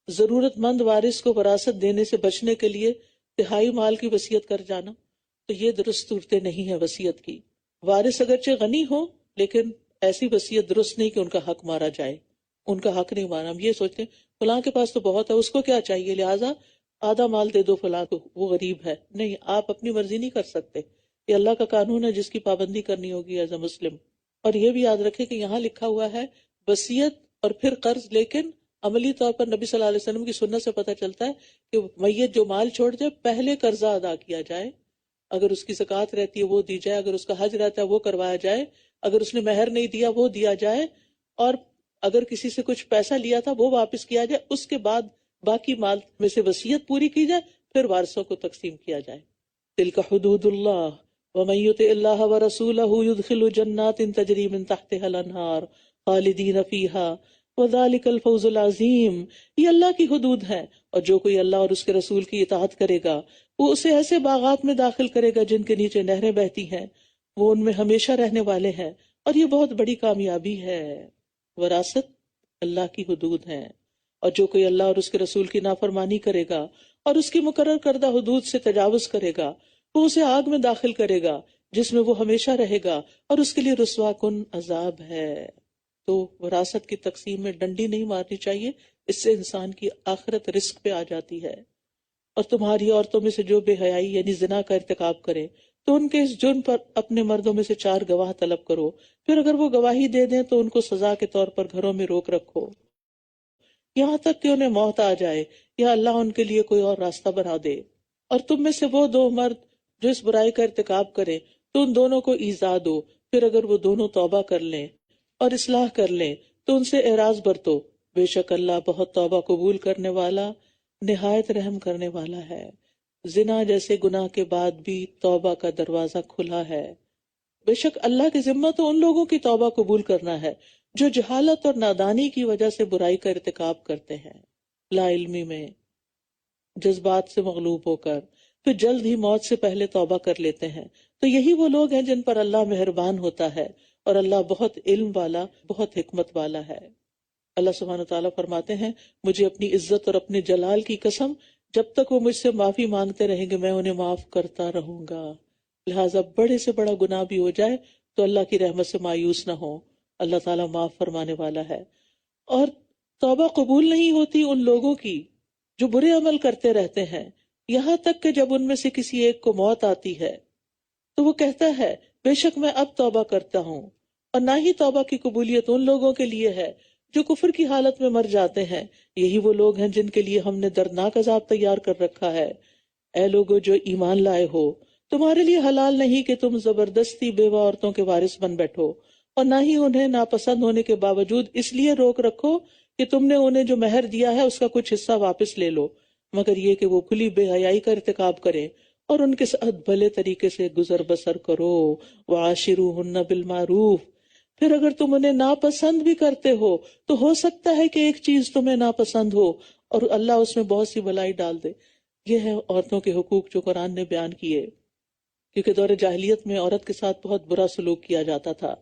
ضرورت مند وارث کو وراثت دینے سے بچنے کے لیے 1/3 مال کی وصیت کر جانا. تو یہ درست صورتیں نہیں ہیں وصیت کی. وارث اگرچہ غنی ہو لیکن ایسی وصیت درست نہیں کہ ان کا حق مارا جائے. ان کا حق نہیں مارا. ہم یہ سوچتے ہیں فلاں کے پاس تو بہت ہے، اس کو کیا چاہیے، لہٰذا آدھا مال دے دو فلاں کو، وہ غریب ہے. نہیں، آپ اپنی مرضی نہیں کر سکتے. یہ اللہ کا قانون ہے جس کی پابندی کرنی ہوگی ایز اے مسلم. اور یہ بھی یاد رکھے کہ یہاں لکھا ہوا ہے وصیت اور پھر قرض، لیکن عملی طور پر نبی صلی اللہ علیہ وسلم کی سنت سے پتہ چلتا ہے کہ میت جو مال چھوڑ جائے پہلے قرضہ ادا کیا جائے. اگر اس کی زکوٰۃ رہتی ہے وہ دی جائے، اگر اس کا حج رہتا ہے وہ کروایا جائے، اگر اس نے مہر نہیں دیا وہ دیا جائے، اور اگر کسی سے کچھ پیسہ لیا تھا وہ واپس کیا جائے، اس کے بعد باقی مال میں سے وصیت پوری کی جائے، پھر وارثوں کو تقسیم کیا جائے۔ تلک حدود اللہ ومن یطع اللہ ورسولہ یدخلہ جنات تجری من تحتها الانہار خالدین فیہا وذالک الفوز العظیم۔ یہ اللہ کی حدود ہیں، اور جو کوئی اللہ اور اس کے رسول کی اطاعت کرے گا وہ اسے ایسے باغات میں داخل کرے گا جن کے نیچے نہریں بہتی ہیں، وہ ان میں ہمیشہ رہنے والے ہیں، اور یہ بہت بڑی کامیابی ہے۔ وراثت اللہ کی حدود ہیں، اور جو کوئی اللہ اور اس کے رسول کی نافرمانی کرے گا اور اس کی مقرر کردہ حدود سے تجاوز کرے گا وہ اسے آگ میں داخل کرے گا جس میں وہ ہمیشہ رہے گا، اور اس کے لیے رسوا کن عذاب ہے۔ تو وراثت کی تقسیم میں ڈنڈی نہیں مارنی چاہیے، اس سے انسان کی آخرت رزق پہ آ جاتی ہے۔ اور تمہاری عورتوں میں سے جو بے حیائی یعنی زنا کا ارتکاب کرے تو ان کے اس جرم پر اپنے مردوں میں سے 4 گواہ طلب کرو، پھر اگر وہ گواہی دے دیں تو ان کو سزا کے طور پر گھروں میں روک رکھو یہاں تک کہ انہیں موت آ جائے یا اللہ ان کے لیے کوئی اور راستہ بنا دے۔ اور تم میں سے وہ 2 مرد جو اس برائی کا ارتکاب کریں تو ان دونوں کو ایذا دو، پھر اگر وہ دونوں توبہ کر لیں اور اصلاح کر لیں تو ان سے اعراض برتو، بے شک اللہ بہت توبہ قبول کرنے والا نہایت رحم کرنے والا ہے۔ زنا جیسے گناہ کے بعد بھی توبہ کا دروازہ کھلا ہے۔ بے شک اللہ کی ذمہ تو ان لوگوں کی توبہ قبول کرنا ہے جو جہالت اور نادانی کی وجہ سے برائی کا ارتکاب کرتے ہیں، لا علمی میں، جذبات سے مغلوب ہو کر، پھر جلد ہی موت سے پہلے توبہ کر لیتے ہیں۔ تو یہی وہ لوگ ہیں جن پر اللہ مہربان ہوتا ہے، اور اللہ بہت علم والا، بہت حکمت والا ہے۔ اللہ سبحانہ وتعالیٰ فرماتے ہیں، مجھے اپنی عزت اور اپنے جلال کی قسم، جب تک وہ مجھ سے معافی مانگتے رہیں گے میں انہیں معاف کرتا رہوں گا۔ لہٰذا بڑے سے بڑا گناہ بھی ہو جائے تو اللہ کی رحمت سے مایوس نہ ہو، اللہ تعالیٰ معاف فرمانے والا ہے۔ اور توبہ قبول نہیں ہوتی ان لوگوں کی جو برے عمل کرتے رہتے ہیں، یہاں تک کہ جب ان میں سے کسی ایک کو موت آتی ہے تو وہ کہتا ہے بے شک میں اب توبہ کرتا ہوں، اور نہ ہی توبہ کی قبولیت ان لوگوں کے لیے ہے جو کفر کی حالت میں مر جاتے ہیں۔ یہی وہ لوگ ہیں جن کے لیے ہم نے دردناک عذاب تیار کر رکھا ہے۔ اے لوگو جو ایمان لائے ہو، تمہارے لیے حلال نہیں کہ تم زبردستی بیوہ عورتوں کے وارث بن بیٹھو، اور نہ ہی انہیں ناپسند ہونے کے باوجود اس لیے روک رکھو کہ تم نے انہیں جو مہر دیا ہے اس کا کچھ حصہ واپس لے لو، مگر یہ کہ وہ کھلی بے حیائی کا ارتکاب کریں، اور ان کے ساتھ بھلے طریقے سے گزر بسر کرو۔ وعاشروہن بالمعروف، پھر اگر تم انہیں ناپسند بھی کرتے ہو تو ہو سکتا ہے کہ ایک چیز تمہیں ناپسند ہو اور اللہ اس میں بہت سی بھلائی ڈال دے۔ یہ ہے عورتوں کے حقوق جو قرآن نے بیان کیے، کیونکہ دور جاہلیت میں عورت کے ساتھ بہت برا سلوک کیا جاتا تھا۔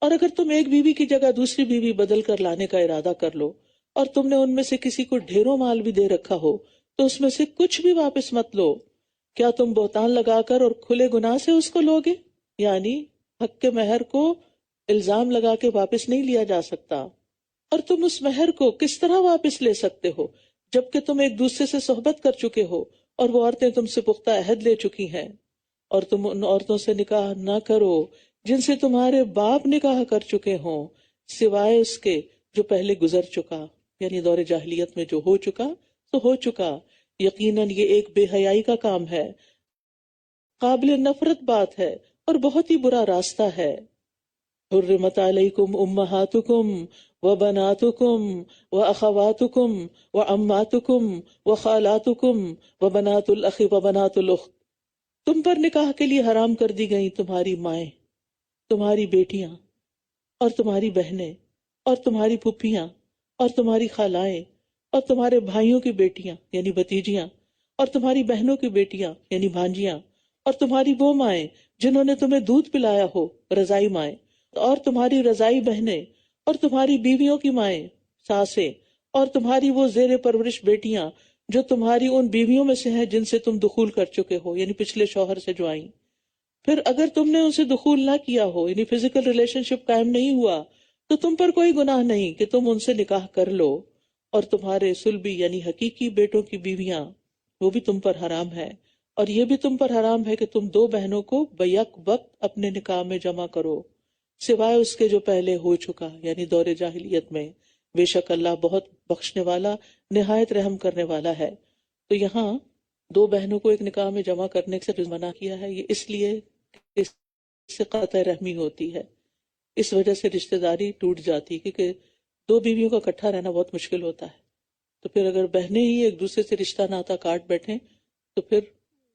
اور اگر تم ایک بیوی کی جگہ دوسری بیوی بدل کر لانے کا ارادہ کر لو اور تم نے ان میں سے کسی کو ڈھیروں مال بھی دے رکھا ہو تو اس میں سے کچھ بھی واپس مت لو۔ کیا تم بہتان لگا کر اور کھلے گناہ سے اس کو لوگے؟ یعنی حق کے مہر کو الزام لگا کے واپس نہیں لیا جا سکتا۔ اور تم اس مہر کو کس طرح واپس لے سکتے ہو جبکہ تم ایک دوسرے سے صحبت کر چکے ہو اور وہ عورتیں تم سے پختہ عہد لے چکی ہیں؟ اور تم ان عورتوں سے نکاح نہ کرو جن سے تمہارے باپ نکاح کر چکے ہوں، سوائے اس کے جو پہلے گزر چکا، یعنی دور جاہلیت میں جو ہو چکا تو ہو چکا۔ یقیناً یہ ایک بے حیائی کا کام ہے، قابل نفرت بات ہے اور بہت ہی برا راستہ ہے۔ حرمت علیکم امہاتکم وبناتکم واخواتکم وعماتکم وخالاتکم وبنات الاخ وبنات الاخت، تم پر نکاح کے لیے حرام کر دی گئی تمہاری مائیں، تمہاری بیٹیاں اور تمہاری بہنیں اور تمہاری پھپھیاں اور تمہاری خالائیں اور تمہارے بھائیوں کی بیٹیاں یعنی بھتیجیاں اور تمہاری بہنوں کی بیٹیاں یعنی بھانجیاں اور تمہاری وہ مائیں جنہوں نے تمہیں دودھ پلایا ہو، رضائی مائیں، اور تمہاری رضائی بہنیں اور تمہاری بیویوں کی مائیں، ساسیں، اور تمہاری وہ زیر پرورش بیٹیاں جو تمہاری ان بیویوں میں سے ہیں جن سے تم دخول کر چکے ہو، یعنی پچھلے شوہر سے جو آئیں۔ پھر اگر تم نے ان سے دخول نہ کیا ہو، یعنی فزیکل ریلیشن شپ قائم نہیں ہوا، تو تم پر کوئی گناہ نہیں کہ تم ان سے نکاح کر لو۔ اور تمہارے صلبی یعنی حقیقی بیٹوں کی بیویاں، وہ بھی تم پر حرام ہے، اور یہ بھی تم پر حرام ہے کہ تم 2 بہنوں کو بیک وقت اپنے نکاح میں جمع کرو، سوائے اس کے جو پہلے ہو چکا، یعنی دور جاہلیت میں۔ بے شک اللہ بہت بخشنے والا، نہایت رحم کرنے والا ہے۔ تو یہاں 2 بہنوں کو ایک نکاح میں جمع کرنے سے منع کیا ہے، یہ اس لیے کہ اس سے قطع رحمی ہوتی ہے، اس وجہ سے رشتہ داری ٹوٹ جاتی، کیونکہ دو بیویوں کا اکٹھا رہنا بہت مشکل ہوتا ہے، تو پھر اگر بہنیں ہی ایک دوسرے سے رشتہ ناتا کاٹ بیٹھیں تو پھر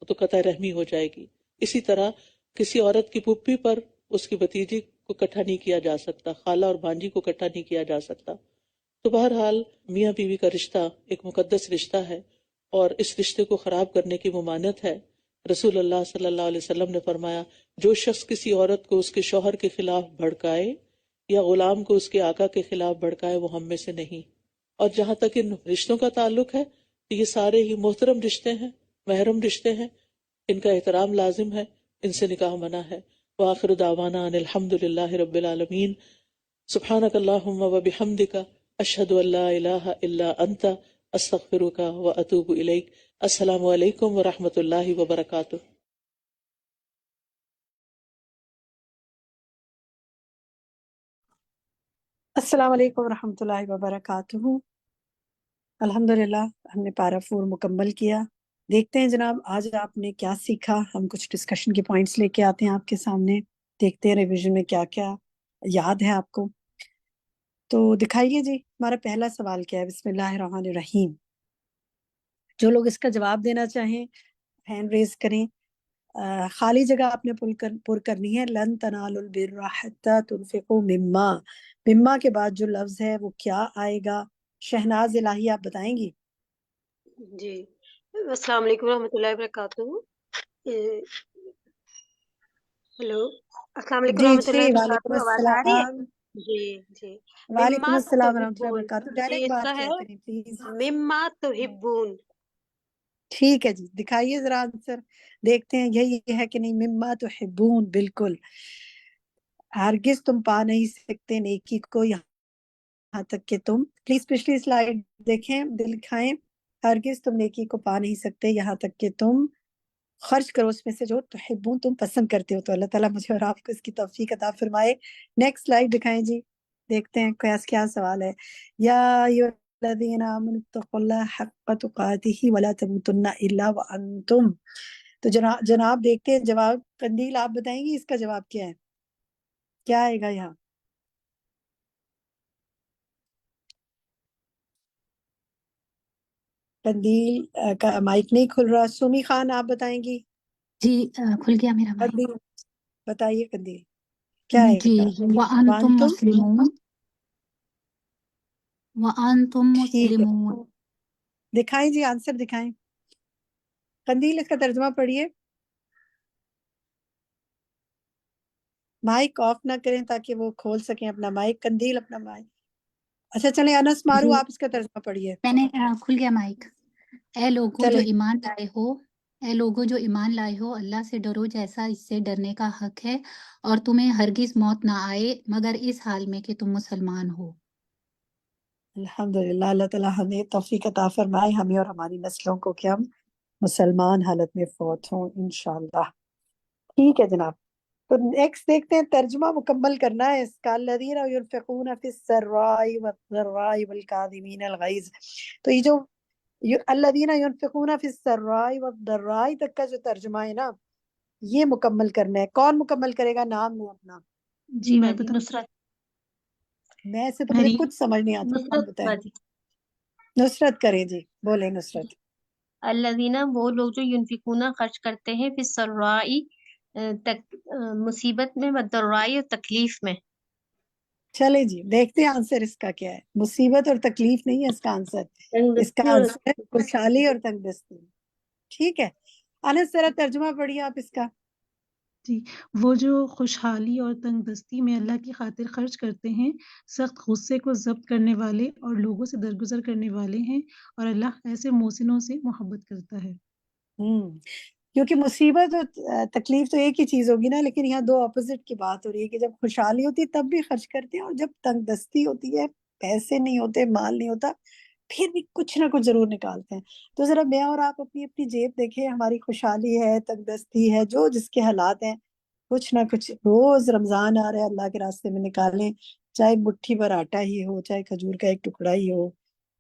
تو قطع رحمی ہو جائے گی. اسی طرح کسی عورت کی پھپھی پر اس کی بھتیجی کو اکٹھا نہیں کیا جا سکتا، خالہ اور بھانجی کو اکٹھا نہیں کیا جا سکتا. تو بہرحال میاں بیوی کا رشتہ ایک مقدس رشتہ ہے، اور اس رشتے کو خراب کرنے کی ممانعت ہے. رسول اللہ صلی اللہ علیہ وسلم نے فرمایا، جو شخص کسی عورت کو اس کے شوہر کے خلاف بھڑکائے یا غلام کو اس کے آقا کے خلاف بھڑکائے وہ ہم میں سے نہیں. اور جہاں تک ان رشتوں کا تعلق ہے تو یہ سارے ہی محترم رشتے ہیں، محرم رشتے ہیں، ان کا احترام لازم ہے، ان سے نکاح منع ہے. وآخر دعوانا ان الحمد للہ رب العالمین. سبحانک اللہم وبحمدک اشہد ان لا الہ الا انت استغفرک واتوب الیک. السلام علیکم ورحمۃ اللہ وبرکاتہ. السلام علیکم ورحمۃ اللہ وبرکاتہ. الحمدللہ ہم نے پارا 4 مکمل کیا. دیکھتے ہیں جناب آج آپ نے کیا سیکھا. ہم کچھ ڈسکشن کے پوائنٹس لے کے آتے ہیں آپ کے سامنے، دیکھتے ہیں ریویژن میں کیا کیا یاد ہے آپ کو. تو دکھائیے جی ہمارا پہلا سوال کیا ہے. بسم اللہ الرحمن الرحیم. جو لوگ اس کا جواب دینا چاہیں ہینڈ ریز کریں. خالی جگہ آپ نے پر کرنی ہے. لن تنالوا البر حتی تنفقوا مما. مما کے بعد جو لفظ ہے وہ کیا آئے گا؟ شہناز الہی آپ بتائیں گی. جی السلام علیکم ورحمۃ اللہ وبرکاتہ. ہیلو السلام علیکم جی ورحمۃ جی اللہ وعلیکم وبرکاتہ. آواز آ رہی ہے؟ السلام. جی وعلیکم مما السلام ورحمۃ اللہ تحبون. وبرکاتہ. جی ڈائریکٹ اس بات کا کیا ہے کریں پلیز. مما تحبون. ٹھیک ہے جی دکھائیے ذرا آنسر، دیکھتے ہیں یہی ہے کہ نہیں. مما تحبون بالکل. ہرگز تم پا نہیں سکتے نیکی کو یہاں تک کہ تم، پلیز پچھلی سلائیڈ دیکھیں، دکھائیں. ہرگز تم نیکی کو پا نہیں سکتے یہاں تک کہ تم خرچ کرو اس میں سے جو تحبون تم پسند کرتے ہو. تو اللہ تعالیٰ مجھے اور آپ کو اس کی توفیق عطا فرمائے. نیکسٹ سلائیڈ دکھائیں جی، دیکھتے ہیں کیا سوال ہے. یا ایھا الذین آمنوا اتقوا اللہ حق تقاتہ ولا تموتن الا وانتم. تو جناب دیکھتے ہیں جواب. قندیل آپ بتائیں گی اس کا جواب کیا ہے؟ کیا آئے گا یہاں؟ قندیل کا مائک نہیں کھل رہا. سمی خان آپ بتائیں گی. جی کھل گیا میرا مائک. قندیل بتائیے. قندیل کیا آئے جی گا؟ وَأَنْتُمْ وانتم. مُسْلِمُونَ. وَأَنْتُمْ ٹھیک ہے مُسْلِمُونَ. دکھائیں جی آنسر دکھائیں. قندیل اس کا ترجمہ پڑھیے. مائک آف نہ کریں تاکہ وہ کھول سکیں اپنا مائک. قندیل اپنا مائک. اچھا چلیں انس مارو جی آپ اس کا ترجمہ پڑھیے. میں نے کھل گیا مائک. اے لوگو جو چلیں. ایمان لائے ہو، اے لوگو جو ایمان لائے ہو، اللہ سے ڈرو جیسا اس سے ڈرنے کا حق ہے، اور تمہیں ہرگز موت نہ آئے مگر اس حال میں کہ تم مسلمان ہو. الحمدللہ اللہ تعالیٰ ہمیں توفیق عطا فرمائے، ہمیں اور ہماری نسلوں کو، کہ ہم مسلمان حالت میں فوت ہوں انشاءاللہ. ٹھیک ہے جناب. تو نیکسٹ دیکھتے ہیں ترجمہ مکمل کرنا ہے اس کا. الذین ينفقون فی السراء والضراء والکاظمین الغیظ. تو یہ جو الذین ينفقون فی السراء والضراء تک کا جو ترجمہ ہے نا یہ مکمل کرنا ہے. کون مکمل کرے گا؟ نام لیں اپنا. جی میں نصرت. میں سے تو مجھے کچھ سمجھ نہیں آتا. آپ بتائیں. نصرت کریں جی، بولیں نصرت. الذین وہ لوگ جو ینفقون خرچ کرتے ہیں فی السراء مصیبت میں، والضراء اور تکلیف میں. چلے جی دیکھتے ہیں آنسر اس کا کیا ہے. مصیبت اور تکلیف نہیں ہے اس کا آنسر. اس کا آنسر ہے خوشحالی اور تنگ دستی. ٹھیک ہے انس ذرا ترجمہ پڑھیے آپ اس کا. جی وہ جو خوشحالی اور تنگ دستی میں اللہ کی خاطر خرچ کرتے ہیں، سخت غصے کو ضبط کرنے والے اور لوگوں سے درگزر کرنے والے ہیں، اور اللہ ایسے محسنوں سے محبت کرتا ہے. کیونکہ مصیبت اور تکلیف تو ایک ہی چیز ہوگی نا، لیکن یہاں دو اپوزٹ کی بات ہو رہی ہے کہ جب خوشحالی ہوتی ہے تب بھی خرچ کرتے ہیں، اور جب تنگ دستی ہوتی ہے، پیسے نہیں ہوتے، مال نہیں ہوتا، پھر بھی کچھ نہ کچھ ضرور نکالتے ہیں. تو ذرا میں اور آپ اپنی اپنی جیب دیکھیں. ہماری خوشحالی ہے، تنگ دستی ہے، جو جس کے حالات ہیں، کچھ نہ کچھ روز رمضان آ رہا ہے اللہ کے راستے میں نکالیں. چاہے مٹھی بھر آٹا ہی ہو، چاہے کھجور کا ایک ٹکڑا ہی ہو،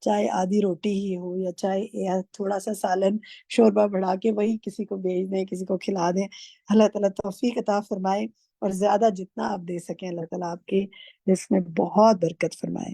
چاہے آدھی روٹی ہی ہو، یا چاہے تھوڑا سا سالن شوربہ بڑھا کے وہی کسی کو بھیج دیں، کسی کو کھلا دیں. اللہ تعالیٰ توفیق عطا فرمائے، اور زیادہ جتنا آپ دے سکیں اللہ تعالیٰ آپ کے رزق میں بہت برکت فرمائے.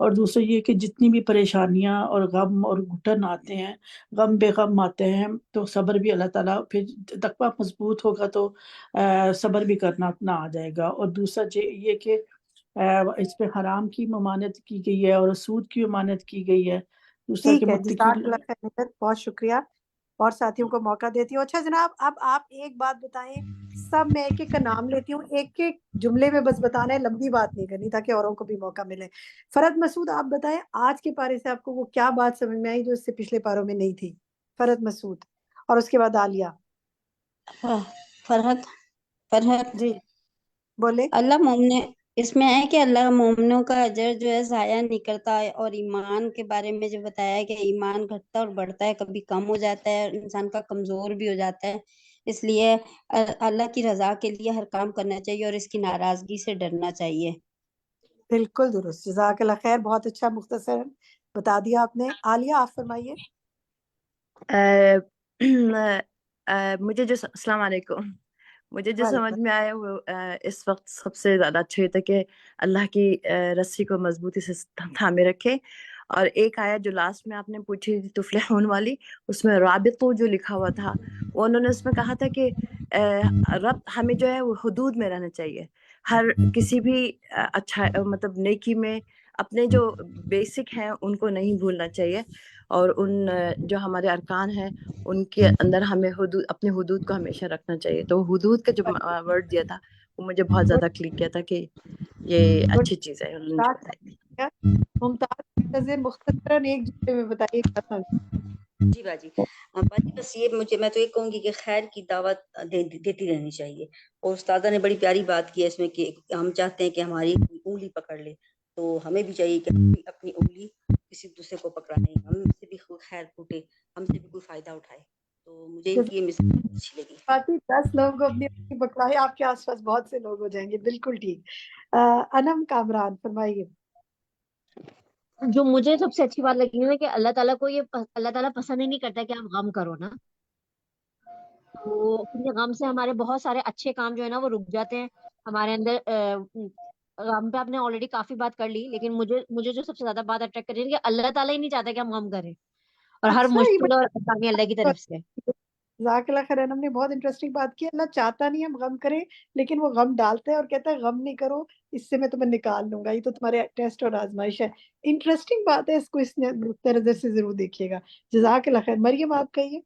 اور دوسرا یہ کہ جتنی بھی پریشانیاں اور غم اور گھٹن آتے ہیں، غم بے غم آتے ہیں، تو صبر بھی اللہ تعالیٰ پھر تقویٰ مضبوط ہوگا تو صبر بھی کرنا نہ آ جائے گا۔ اور دوسرا یہ کہ اس پہ حرام کی ممانعت کی گئی ہے اور سود کی ممانعت کی گئی ہے۔ دوسرا کہ ٹھیک ہے، متقی جزاک اللہ خیر نگہت، بہت شکریہ۔ اور ساتھیوں کو موقع دیتی ہوں۔ اچھا جناب، اب آپ ایک بات بتائیں، سب میں ایک ایک کا نام لیتی ہوں، ایک ایک جملے میں بس بتانا ہے، لمبی بات نہیں کرنی تاکہ اوروں کو بھی موقع ملے۔ فرد مسعود، آپ بتائیں آج کے پارے سے آپ کو وہ کیا بات سمجھ میں آئی جو اس سے پچھلے پاروں میں نہیں تھی؟ فرد مسعود، اور اس کے بعد عالیہ۔ فرحت جی بولے۔ اللہ مومن اس میں ہے کہ اللہ مومنوں کا اجر جو ہے ضائع نہیں کرتا ہے، اور ایمان کے بارے میں جو بتایا ہے کہ ایمان گھٹتا اور بڑھتا ہے، کبھی کم ہو جاتا ہے اور انسان کا کمزور بھی ہو جاتا ہے۔ اس لیے اللہ کی رضا کے لیے ہر کام کرنا چاہیے اور اس کی ناراضگی سے ڈرنا چاہیے۔ بالکل درست، جزاک اللہ خیر، بہت اچھا مختصر بتا دیا آپ نے۔ عالیہ آپ فرمائیے۔ مجھے جو السلام علیکم، مجھے جو وعلیکم سمجھ میں آیا وہ اس وقت سب سے زیادہ اچھا یہ تھا کہ اللہ کی رسی کو مضبوطی سے تھامے رکھے۔ اور ایک آیا جو لاسٹ میں آپ نے پوچھی تھی تفلحون والی، اس میں رابطو جو لکھا ہوا تھا، وہ انہوں نے اس میں کہا تھا کہ رب ہمیں جو ہے وہ حدود میں رہنا چاہیے، ہر کسی بھی اچھا مطلب نیکی میں اپنے جو بیسک ہیں ان کو نہیں بھولنا چاہیے، اور ان جو ہمارے ارکان ہیں ان کے اندر ہمیں حدود اپنے حدود کو ہمیشہ رکھنا چاہیے۔ تو حدود کا جو ورڈ دیا تھا وہ مجھے بہت زیادہ کلک کیا تھا کہ یہ اچھی چیز ہے انہوں نے جو بتائی تھی۔ ممتاز، مختصراً ایک جملے میں بتائیے کیا سمجھ۔ جی باجی، باجی بس یہ میں تو یہ کہوں گی کہ خیر کی دعوت دیتی رہنی چاہیے۔ اور استاذہ نے بڑی پیاری بات کی ہے اس میں کہ ہم چاہتے ہیں کہ ہماری انگلی پکڑ لے، تو ہمیں بھی چاہیے کہ ہم بھی اپنی انگلی کسی دوسرے کو پکڑائیں، ہم سے بھی خیر پھوٹے، ہم سے بھی کوئی فائدہ اٹھائے۔ تو مجھے ان کی یہ مثال اچھی لگی۔ 10 لوگوں کو اپنی اپنی پکڑائے، آپ کے آس پاس بہت سے لوگ ہو جائیں گے۔ بالکل ٹھیک۔ انم کامران فرمائیے۔ جو مجھے سب سے اچھی بات لگی ہے کہ اللہ تعالیٰ کو اللہ تعالیٰ پسند ہی نہیں کرتا کہ آپ غم کرو نا، تو کیونکہ غم سے ہمارے بہت سارے اچھے کام جو ہے نا وہ رک جاتے ہیں ہمارے اندر۔ غم پہ آپ نے آلریڈی کافی بات کر لی، لیکن مجھے جو سب سے زیادہ بات اٹریکٹ کر رہی ہے کہ اللہ تعالیٰ ہی نہیں چاہتا کہ ہم غم کریں، اور ہر اچھا، یہ مشکل اور آسانی اللہ کی طرف سے۔ جزاک اللہ خیر، انم نے بہت انٹرسٹنگ بات کی۔ اللہ چاہتا نہیں ہم غم کریں، لیکن وہ غم ڈالتا ہے اور کہتا ہے غم نہیں کرو، اس سے میں تمہیں نکال لوں گا، یہ تو تمہارے ٹیسٹ اور آزمائش ہے۔ انٹرسٹنگ بات ہے، اس کو اس نقطۂ نظر سے ضرور دیکھیے گا۔ جزاک اللہ خیر۔ مریم آپ کہیے۔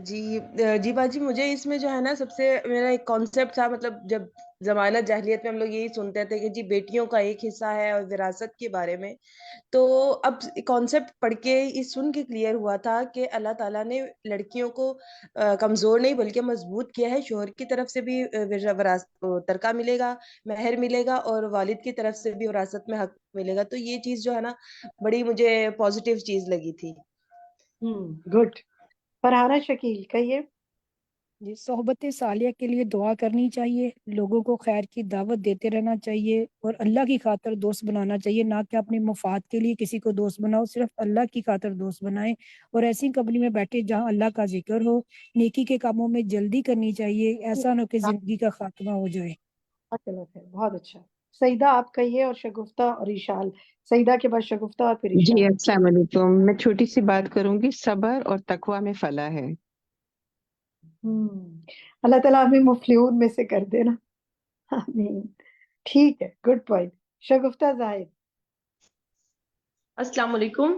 جی باجی، مجھے اس میں جو ہے نا سب سے میرا ایک کانسیپٹ تھا، مطلب جب زمانہ جاہلیت میں ہم لوگ یہی سنتے تھے کہ جی بیٹیوں کا ایک حصہ ہے اور وراثت کے بارے میں، تو اب کانسیپٹ پڑھ کے یہ سن کے کلیئر ہوا تھا کہ اللہ تعالیٰ نے لڑکیوں کو کمزور نہیں بلکہ مضبوط کیا ہے۔ شوہر کی طرف سے بھی ترکہ ملے گا، مہر ملے گا، اور والد کی طرف سے بھی وراثت میں حق ملے گا۔ تو یہ چیز جو ہے نا بڑی مجھے پازیٹیو چیز لگی تھی۔ گڈ۔ فرحانہ شکیل کہیے۔ جی، صحبت صالحہ کے لیے دعا کرنی چاہیے، لوگوں کو خیر کی دعوت دیتے رہنا چاہیے، اور اللہ کی خاطر دوست بنانا چاہیے، نہ کہ اپنے مفاد کے لیے کسی کو دوست بناؤ، صرف اللہ کی خاطر دوست بنائیں، اور ایسی کمپنی میں بیٹھے جہاں اللہ کا ذکر ہو۔ نیکی کے کاموں میں جلدی کرنی چاہیے، ایسا نہ ہو کہ زندگی کا خاتمہ ہو جائے۔ بہت اچھا۔ سعیدہ آپ کہیے، اور شگفتہ اور اشال۔ سعیدہ کے بعد شگفتہ اور پھر جی اشال۔ السلام علیکم، میں چھوٹی سی بات کروں گی، صبر اور تقویٰ میں فلاح ہے۔ اللہ تعالیٰ ہمیں مفلحون میں سے کر دینا، آمین۔ ٹھیک ہے، گڈ پوائنٹ۔ شگفتہ زاہد۔ السلام علیکم۔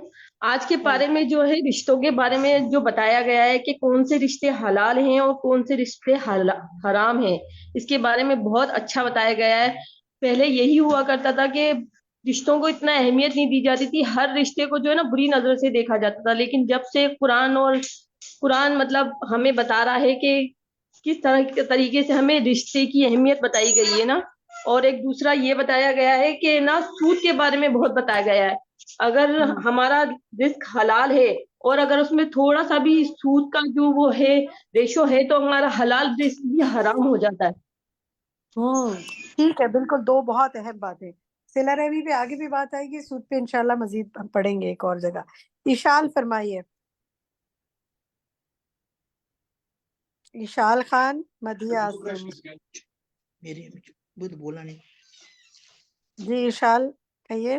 آج کے پارے میں جو ہے رشتوں کے بارے میں جو بتایا گیا ہے کہ کون سے رشتے حلال ہیں اور کون سے رشتے حرام ہیں، اس کے بارے میں بہت اچھا بتایا گیا ہے۔ پہلے یہی ہوا کرتا تھا کہ رشتوں کو اتنا اہمیت نہیں دی جاتی تھی، ہر رشتے کو جو ہے نا بری نظر سے دیکھا جاتا تھا، لیکن جب سے قرآن مطلب ہمیں بتا رہا ہے کہ کس طرح کے طریقے سے ہمیں رشتے کی اہمیت بتائی گئی ہے نا، اور ایک دوسرا یہ بتایا گیا ہے کہ نا سود کے بارے میں بہت بتایا گیا ہے۔ اگر ہمارا رزق حلال ہے اور اگر اس میں تھوڑا سا بھی سود کا جو وہ ہے ریشو ہے تو ہمارا حلال رزق بھی حرام ہو جاتا ہے۔ ٹھیک ہے، بالکل، دو بہت اہم باتیں۔ صلہ رحمی پہ آگے بھی بات آئے گی، سود پہ انشاءاللہ مزید ہم پڑھیں گے ایک اور جگہ۔ اشال فرمائیے۔ اشال خان مدیہ عاصم۔ میرے بولا نہیں۔ جی اشال، کہیے.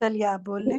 چلیے آپ بول لیں.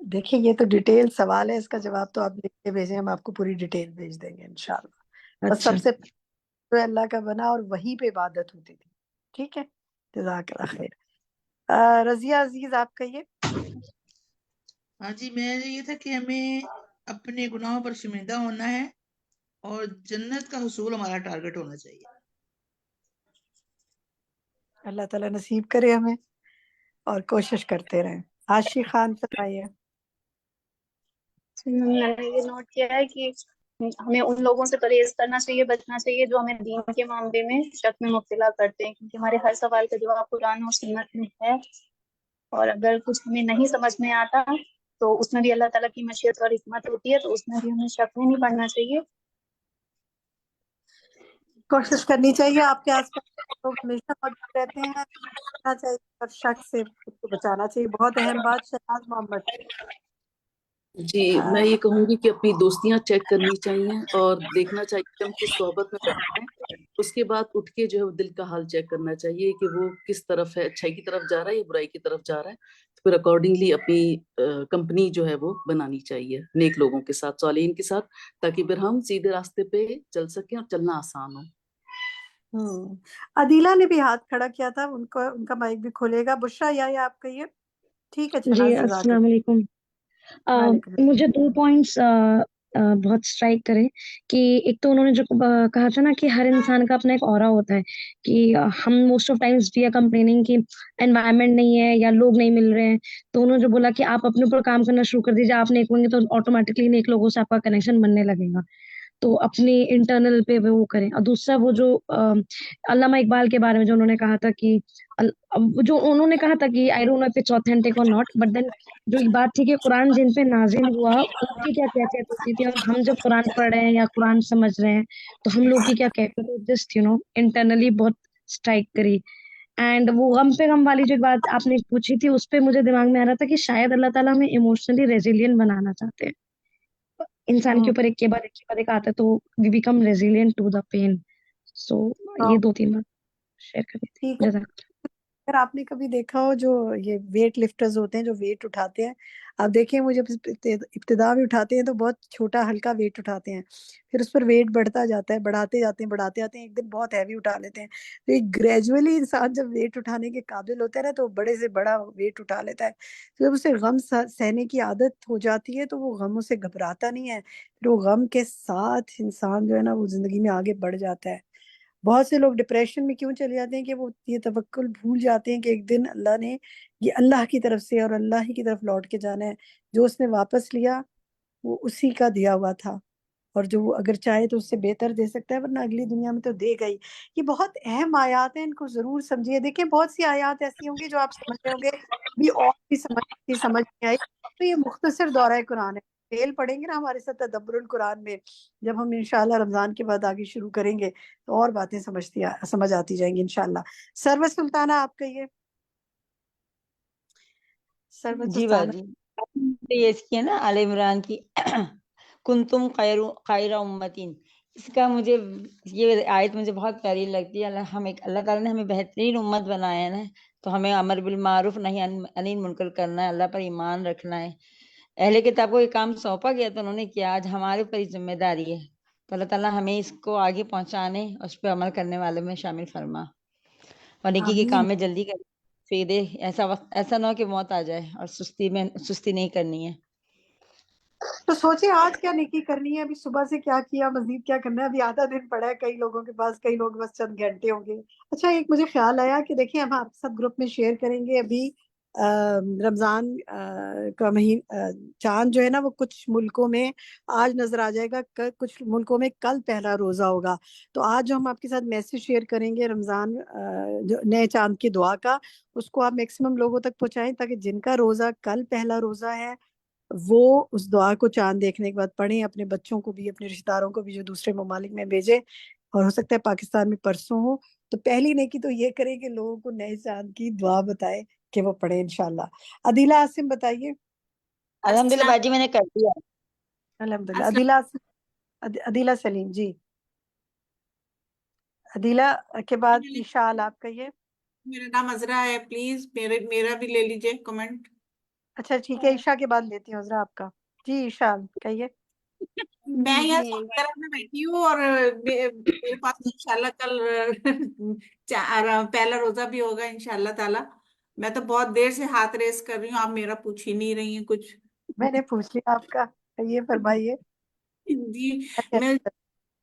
دیکھیں یہ تو ڈیٹیل سوال ہے, اس کا جواب تو آپ لکھ کے بھیجیں, ہم آپ کو پوری ڈیٹیل بھیج دیں گے انشاءاللہ. بس اچھا. سب سے پہلے اللہ کا بنا اور وہیں پہ عبادت ہوتی تھی. ٹھیک ہے, جزاک اللہ خیر. رضیہ عزیز آپ کہیے. ہاں جی, میں یہ تھا کہ ہمیں اپنے گناہوں پر شرمندہ ہونا ہے اور جنت کا حصول ہمارا ٹارگٹ ہونا چاہیے. اللہ تعالیٰ نصیب کرے ہمیں اور کوشش کرتے رہیں. عاشی خان فرمائیے. میں نے یہ نوٹ کیا ہے کہ ہمیں ان لوگوں سے پرہیز کرنا چاہیے, بچنا چاہیے جو ہمیں دین کے معاملے میں شک میں مبتلا کرتے ہیں, کیونکہ ہمارے ہر سوال کا جواب قرآن اور سنت میں ہے, اور اگر کچھ ہمیں نہیں سمجھ میں آتا تو اس میں بھی اللہ تعالیٰ کی مشیت اور حکمت ہوتی ہے, تو اس میں بھی ہمیں شک میں نہیں پڑنا چاہیے. کوشش کرنی چاہیے. آپ کے آس پاس لوگ ہمیشہ موجود رہتے ہیں, کرنا چاہیے اور شک سے خود کو بچانا چاہیے. بہت اہم بات. شہناز محمد. جی, میں یہ کہوں گی کہ اپنی دوستیاں چیک کرنی چاہیے اور دیکھنا چاہیے کہ ہم کس صحبت میں بیٹھے ہیں. اس کے بعد اٹھ کے جو ہے دل کا حال چیک کرنا چاہیے کہ وہ کس طرف ہے, اچھائی کی طرف جا رہا ہے یا برائی کی طرف جا رہا ہے. پھر اکارڈنگلی اپنی کمپنی جو ہے وہ بنانی چاہیے نیک لوگوں کے ساتھ, صالحین کے ساتھ, تاکہ پھر ہم سیدھے راستے پہ چل سکیں اور چلنا آسان ہو. عدیلہ نے بھی ہاتھ کھڑا کیا تھا, ان کا مائک بھی کھولے گا. بشرا یا آپ کہیے. ٹھیک ہے, جی شہناز جزاک السلام علیکم. مجھے 2 پوائنٹس بہت اسٹرائک کرے کہ ایک تو انہوں نے جو کہا تھا نا کہ ہر انسان کا اپنا ایک اورا ہوتا ہے, کہ ہم most of times we are complaining کہ انوائرمنٹ نہیں ہے یا لوگ نہیں مل رہے ہیں, تو انہوں نے جو بولا کہ آپ اپنے اوپر کام کرنا شروع کر دیجیے, آپ نیک ہوں گے تو آٹومیٹکلی نیک لوگوں سے آپ کا کنیکشن بننے لگے گا. تو اپنی انٹرنل پہ وہ کریں. اور دوسرا وہ جو علامہ اقبال کے بارے میں جو انہوں نے کہا تھا کہ جو انہوں نے کہا تھا کہ I don't know if it's authentic اور ناٹ, بٹ دین جو بات تھی کہ قرآن جن پہ نازل ہوا ان کی کیا کیفیت ہوتی تھی, اور ہم جب قرآن پڑھ رہے ہیں یا قرآن سمجھ رہے ہیں تو ہم لوگ کی کیا کیفیت ہے, جسٹ انٹرنلی بہت اسٹرائک کری. اینڈ وہ غم پہ غم والی جو بات آپ نے پوچھی تھی, اس پہ مجھے دماغ میں آ رہا تھا کہ شاید اللہ تعالیٰ ہمیں ایموشنلی ریزیلینٹ بنانا چاہتے ہیں. انسان کے اوپر ایک کے بعد ایک آتا ہے تو we become resilient to the pain. So یہ 2-3 بات شیئر کرنی تھی. ٹھیک ہے. جزاک اللہ. اگر آپ نے کبھی دیکھا ہو جو یہ ویٹ لفٹرز ہوتے ہیں جو ویٹ اٹھاتے ہیں, آپ دیکھیں وہ جب ابتدا میں اٹھاتے ہیں تو بہت چھوٹا ہلکا ویٹ اٹھاتے ہیں, پھر اس پر ویٹ بڑھتا جاتا ہے, بڑھاتے جاتے ہیں, ایک دن بہت ہیوی اٹھا لیتے ہیں. تو ایک گریجولی انسان جب ویٹ اٹھانے کے قابل ہوتا ہے نا تو بڑے سے بڑا ویٹ اٹھا لیتا ہے. تو جب اسے غم سہنے کی عادت ہو جاتی ہے تو وہ غموں سے گھبراتا نہیں ہے, پھر وہ غم کے ساتھ انسان جو ہے نا وہ زندگی میں آگے بڑھ جاتا ہے. بہت سے لوگ ڈپریشن میں کیوں چلے جاتے ہیں کہ وہ یہ توکل بھول جاتے ہیں کہ ایک دن اللہ نے یہ اللہ کی طرف سے اور اللہ ہی کی طرف لوٹ کے جانا ہے. جو اس نے واپس لیا وہ اسی کا دیا ہوا تھا, اور جو وہ اگر چاہے تو اس سے بہتر دے سکتا ہے, ورنہ اگلی دنیا میں تو دے گا ہی. یہ بہت اہم آیات ہیں, ان کو ضرور سمجھیے. دیکھیں بہت سی آیات ایسی ہوں گی جو آپ سمجھ رہے ہوں گے بھی اور بھی سمجھ نہیں آئی, تو یہ مختصر دورہ قرآن ہے. ڈیل پڑھیں گے نا ہمارے ساتھ تدبر القرآن میں, جب ہم انشاءاللہ رمضان کے بعد آگے شروع کریں گے تو اور باتیں سمجھ آتی جائیں گی انشاءاللہ. سروت سلطانہ آپ کہیے. سروت جی سلطانہ. باجی یہ اس کی ہے نا آل عمران کی کنتم خیر امتین, اس کا مجھے یہ آیت مجھے بہت پیاری لگتی ہے. اللہ تعالیٰ نے ہمیں بہترین امت بنایا ہے نا, تو ہمیں امر بالمعروف نہی عن المنکر کرنا ہے, اللہ پر ایمان رکھنا ہے. اہل کتاب کو یہ کام سونپا گیا تو انہوں نے کیا, آج ہمارے اوپر یہ ذمہ داری ہے. تو اللہ تعالیٰ ہمیں اس کو آگے پہنچانے اور اس پہ عمل کرنے والوں میں شامل فرما, اور نیکی کے کام میں جلدی کر دے. ایسا نہ ہو کہ موت آ جائے اور سستی نہیں کرنی ہے. تو سوچیں آج کیا نیکی کرنی ہے, ابھی صبح سے کیا کیا, مزید کیا کرنا ہے. ابھی آدھا دن پڑا ہے کئی لوگوں کے پاس, کئی لوگ بس چند گھنٹے ہوں گے. اچھا ایک مجھے خیال آیا کہ دیکھیں ہم آپ کے ساتھ گروپ میں شیئر کریں گے. ابھی رمضان کا چاند جو ہے نا وہ کچھ ملکوں میں آج نظر آ جائے گا, کچھ ملکوں میں کل پہلا روزہ ہوگا. تو آج جو ہم آپ کے ساتھ میسج شیئر کریں گے رمضان جو نئے چاند کی دعا کا, اس کو آپ میکسیمم لوگوں تک پہنچائیں تاکہ جن کا روزہ کل پہلا روزہ ہے وہ اس دعا کو چاند دیکھنے کے بعد پڑھیں، اپنے بچوں کو بھی، اپنے رشتہ داروں کو بھی جو دوسرے ممالک میں بھیجیں، اور ہو سکتا ہے پاکستان میں پرسوں ہو تو پہلی نیکی تو یہ کریں کہ لوگوں کو نئے چاند کی دعا بتائے کہ وہ پڑھیں انشاءاللہ۔ عدیلہ عاصم بتائیے۔ الحمدللہ باجی میں نے کر دیا۔ الحمدللہ۔ عدیلہ عدیلہ سلیم جی۔ عدیلہ کے بعد اشال آپ کہیے۔ میرا نام عذرا ہے، پلیز میرا بھی لے لیجئے کمنٹ۔ اچھا ٹھیک ہے، عشاء کے بعد لیتی ہوں عذرا آپ کا۔ جی اشال کہیے۔ میں یہاں سعودی عرب میں بیٹھی ہوں اور میرے پاس انشاءاللہ کل پہلا روزہ بھی ہوگا انشاءاللہ تعالی۔ میں تو بہت دیر سے ہاتھ ریس کر رہی ہوں، آپ میرا پوچھ ہی نہیں رہی ہیں کچھ۔ میں نے پوچھ لیا آپ کا، یہ فرمائیے۔ جی میں سب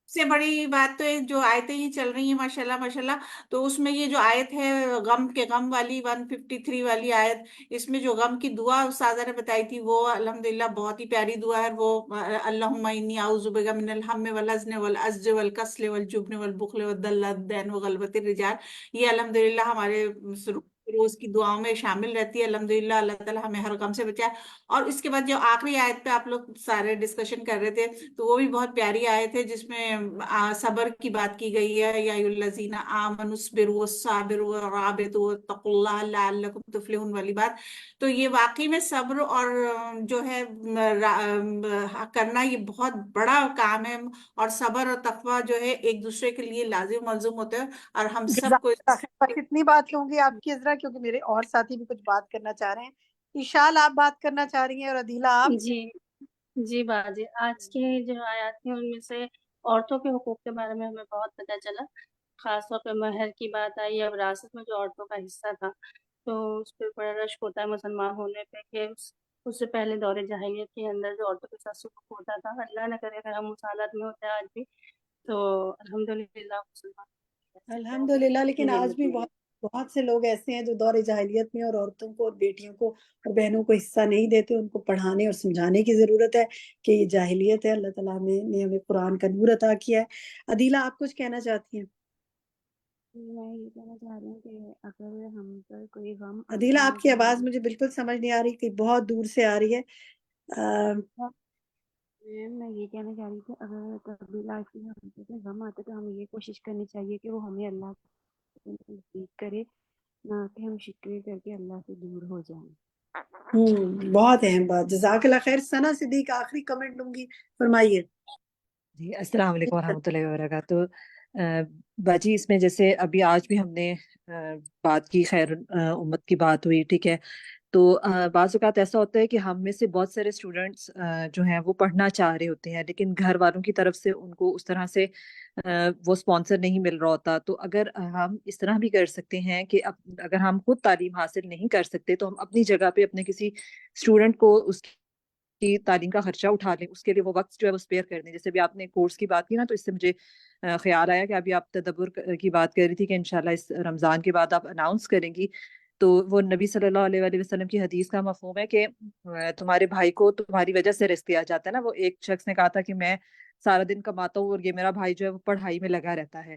سے بڑی بات تو جو آیتیں ہی چل رہی ہیں ماشاءاللہ ماشاءاللہ، تو اس میں یہ جو آیت ہے غم کے غم والی 153 والی آیت، اس میں جو غم کی دعا استاذہ نے بتائی تھی وہ الحمدللہ بہت ہی پیاری دعا ہے۔ وہ اللہم انی اعوذ بک من الہم والحزن والعجز والکسل والجبن والبخل والدلع الدین وغلبۃ الرجال، یہ الحمدللہ ہمارے روز کی دعاؤں میں شامل رہتی ہے۔ الحمدللہ اللہ تعالیٰ ہمیں ہر غم سے بچائے۔ اور اس کے بعد جو آخری آیت پہ آپ لوگ سارے ڈسکشن کر رہے تھے تو وہ بھی بہت پیاری آیت ہے، جس میں صبر کی بات کی گئی ہے، یا ایھا الذین آمنوا اصبروا والصابروا والرابطوا واتقوا اللہ لعلکم تفلحون والی بات۔ تو یہ واقعی میں صبر اور جو ہے کرنا یہ بہت بڑا کام ہے، اور صبر اور تقوی جو ہے ایک دوسرے کے لیے لازم ملزوم ہوتے ہیں، اور ہم سب کو بس اتنی بات کہوں گی آپ کی عذرا، کیونکہ میرے اور ساتھی بھی کچھ بات کرنا چاہ رہے ہیں۔ اشال آپ بات کرنا چاہ رہی ہیں اور عدیلہ آپ؟ جی باجی، آج کی جو آیات تھیں ان میں سے عورتوں کے حقوق کے بارے میں ہمیں بہت پتہ چلا، خاص طور پہ مہر کی بات آئی یا وراثت میں جو عورتوں کا حصہ تھا، تو اس پہ بڑا رشک ہوتا ہے مسلمان ہونے پہ کہ اس سے پہلے دور جاہلیت کے اندر جو عورتوں کے ساتھ سلوک ہوتا تھا، اللہ نہ کرے اگر ہم اس حالت میں ہوتے ہیں آج بھی، تو الحمدللہ مسلمان الحمدللہ، لیکن آج بھی بہت سے لوگ ایسے ہیں جو دور جاہلیت میں اور عورتوں کو اور بیٹیوں کو اور بہنوں کو حصہ نہیں دیتے۔ ان کو پڑھانے اور سمجھانے کی ضرورت ہے کہ یہ جاہلیت ہے، اللہ تعالیٰ نے ہمیں قرآن کا نور عطا کیا ہے۔ عدیلہ آپ کچھ کہنا چاہتی ہیں؟ میں یہ کہنا چاہ رہی ہوں کہ اگر ہم پر کوئی غم عدیلہ آتا آپ ہے کی تو آواز مجھے بالکل سمجھ نہیں آ رہی، کہ بہت دور سے آ رہی ہے۔ میں یہ کہنا چاہ رہی تھی اگر کبھی لائف میں ہم سے غم آتا ہے تو ہمیں یہ کوشش کرنی چاہیے کہ وہ ہمیں اللہ سے نزدیک کرے، نہ کہ ہم شکوے کر کے اللہ سے دور ہو جائیں۔ بہت اہم بات، جزاک اللہ خیر۔ ثنا صدیق آخری کمنٹ لوں گی، فرمائیے۔ جی السلام علیکم ورحمۃ اللہ وبرکاتہ۔ باجی اس میں جیسے ابھی آج بھی ہم نے بات کی، خیر امت کی بات ہوئی، ٹھیک ہے، تو بعض اوقات ایسا ہوتا ہے کہ ہم میں سے بہت سارے اسٹوڈنٹس جو ہیں وہ پڑھنا چاہ رہے ہوتے ہیں، لیکن گھر والوں کی طرف سے ان کو اس طرح سے وہ اسپانسر نہیں مل رہا ہوتا۔ تو اگر ہم اس طرح بھی کر سکتے ہیں کہ اگر ہم خود تعلیم حاصل نہیں کر سکتے تو ہم اپنی جگہ پہ اپنے کسی اسٹوڈنٹ کو اس کی تعلیم کا خرچہ اٹھا لیں، اس کے لیے وہ وقت جو ہے وہ اسپیئر کر دیں۔ جیسے بھی آپ نے کورس کی بات کی نا، تو اس سے مجھے خیال آیا کہ ابھی آپ تدبر کی بات کر رہی تھی کہ انشاءاللہ اس رمضان کے بعد آپ اناؤنس کریں گی، تو وہ نبی صلی اللہ علیہ وآلہ وسلم کی حدیث کا مفہوم ہے کہ تمہارے بھائی کو تمہاری وجہ سے رزق دیا جاتا ہے نا۔ وہ ایک شخص نے کہا تھا کہ میں سارا دن کماتا ہوں اور یہ میرا بھائی جو ہے وہ پڑھائی میں لگا رہتا ہے،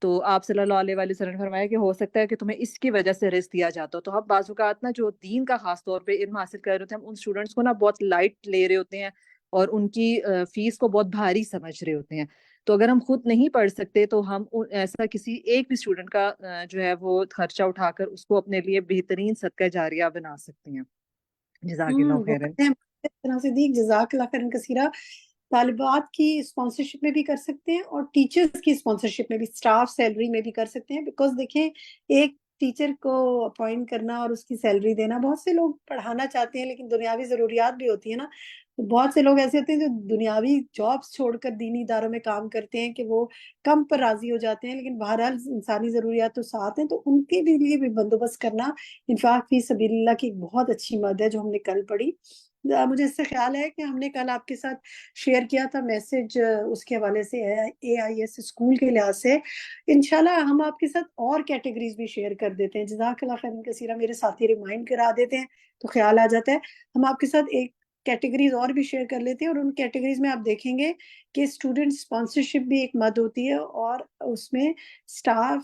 تو آپ صلی اللہ علیہ وآلہ وسلم نے فرمایا کہ ہو سکتا ہے کہ تمہیں اس کی وجہ سے رزق دیا جاتا ہو۔ تو ہم بعض اوقات نا جو دین کا خاص طور پہ علم حاصل کر رہے ہوتے ہیں، ہم ان اسٹوڈنٹس کو نا بہت لائٹ لے رہے ہوتے ہیں اور ان کی فیس کو بہت بھاری سمجھ رہے ہوتے ہیں۔ تو اگر ہم خود نہیں پڑھ سکتے تو ہم ایسا کسی ایک بھی اسٹوڈنٹ کا جو ہے وہ خرچہ اٹھا کر اس کو اپنے لیے بہترین صدقہ جاریہ بنا سکتے ہیں۔ جزاک اللہ خیرا۔ صدیق جزاک اللہ خیرا کثیرہ۔ طالبات کی اسپانسرشپ میں بھی کر سکتے ہیں اور ٹیچرز کی اسپانسرشپ میں بھی، اسٹاف سیلری میں بھی کر سکتے ہیں، بیکاز دیکھیں ایک ٹیچر کو اپوائنٹ کرنا اور اس کی سیلری دینا، بہت سے لوگ پڑھانا چاہتے ہیں لیکن دنیاوی ضروریات بھی ہوتی ہے نا، تو بہت سے لوگ ایسے ہوتے ہیں جو دنیاوی جابس چھوڑ کر دینی اداروں میں کام کرتے ہیں کہ وہ کم پر راضی ہو جاتے ہیں، لیکن بہرحال انسانی ضروریات تو ساتھ ہیں، تو ان کے لیے بھی بندوبست کرنا انفاق فی سبیل اللہ کی ایک بہت اچھی مد ہے جو ہم نے کل پڑھی۔ مجھے اس سے خیال ہے کہ ہم نے کل آپ کے ساتھ شیئر کیا تھا میسج اس کے حوالے سے AIS اسکول کے لحاظ سے، انشاءاللہ ہم آپ کے ساتھ اور کیٹیگریز بھی شیئر کر دیتے ہیں۔ جزاک اللہ خیر کثیرہ، میرے ساتھی ریمائنڈ کرا دیتے ہیں تو خیال آ جاتا ہے، ہم آپ کے ساتھ ایک کیٹیگریز اور بھی شیئر کر لیتے ہیں، اور ان کیٹیگریز میں آپ دیکھیں گے کہ اسٹوڈنٹ اسپانسرشپ بھی ایک مد ہوتی ہے، اور اس میں اسٹاف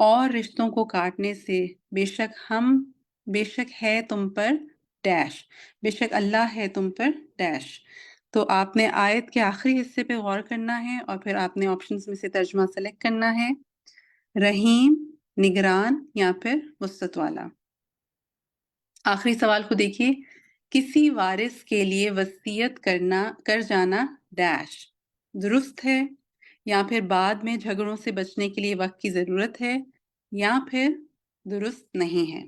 اور رشتوں کو کاٹنے سے، بے شک ہے تم پر ڈیش، بے شک اللہ ہے تم پر ڈیش۔ تو آپ نے آیت کے آخری حصے پہ غور کرنا ہے اور پھر آپ نے آپشنز میں سے ترجمہ سلیکٹ کرنا ہے، رحیم، نگران یا پھر وسعت والا۔ آخری سوال کو دیکھیے، کسی وارث کے لیے وصیت کر جانا ڈیش درست ہے، یا پھر بعد میں جھگڑوں سے بچنے کے لیے وقت کی ضرورت ہے، یا پھر درست نہیں ہے۔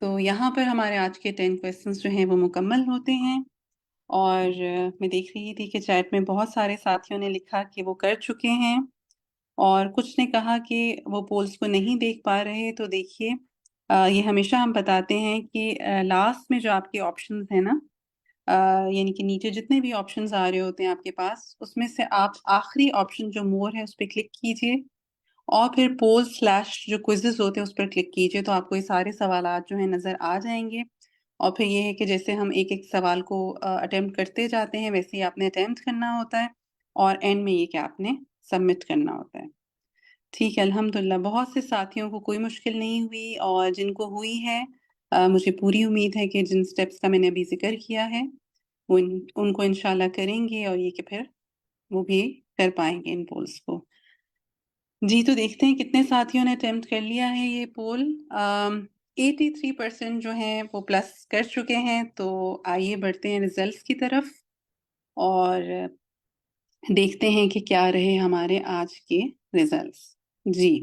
تو یہاں پر ہمارے آج کے 10 کویسچنز جو ہیں وہ مکمل ہوتے ہیں، اور میں دیکھ رہی تھی کہ چیٹ میں بہت سارے ساتھیوں نے لکھا کہ وہ کر چکے ہیں، اور کچھ نے کہا کہ وہ پولز کو نہیں دیکھ پا رہے۔ تو دیکھیے یہ ہمیشہ ہم بتاتے ہیں کہ لاسٹ میں جو آپ کے آپشنز ہیں نا، یعنی کہ نیچے جتنے بھی آپشنز آ رہے ہوتے ہیں آپ کے پاس، اس میں سے آپ آخری آپشن جو مور ہے اس پہ کلک کیجئے، اور پھر پول / جو کوئزز ہوتے ہیں اس پر کلک کیجئے، تو آپ کو یہ سارے سوالات جو ہیں نظر آ جائیں گے۔ اور پھر یہ ہے کہ جیسے ہم ایک ایک سوال کو اٹیمپٹ کرتے جاتے ہیں، ویسے ہی آپ نے اٹیمپٹ کرنا ہوتا ہے، اور اینڈ میں یہ کہ آپ نے سبمٹ کرنا ہوتا ہے۔ ٹھیک ہے، الحمدللہ بہت سے ساتھیوں کو کوئی مشکل نہیں ہوئی، اور جن کو ہوئی ہے مجھے پوری امید ہے کہ جن سٹیپس کا میں نے ابھی ذکر کیا ہے وہ ان کو انشاءاللہ کریں گے، اور یہ کہ پھر وہ بھی کر پائیں گے ان پولز کو۔ جی تو دیکھتے ہیں کتنے ساتھیوں نے اٹیمپٹ کر لیا ہے یہ پول۔ 83% جو ہیں وہ پلس کر چکے ہیں۔ تو آئیے بڑھتے ہیں ریزلٹس کی طرف، اور دیکھتے ہیں کہ کیا رہے ہمارے آج کے ریزلٹس۔ جی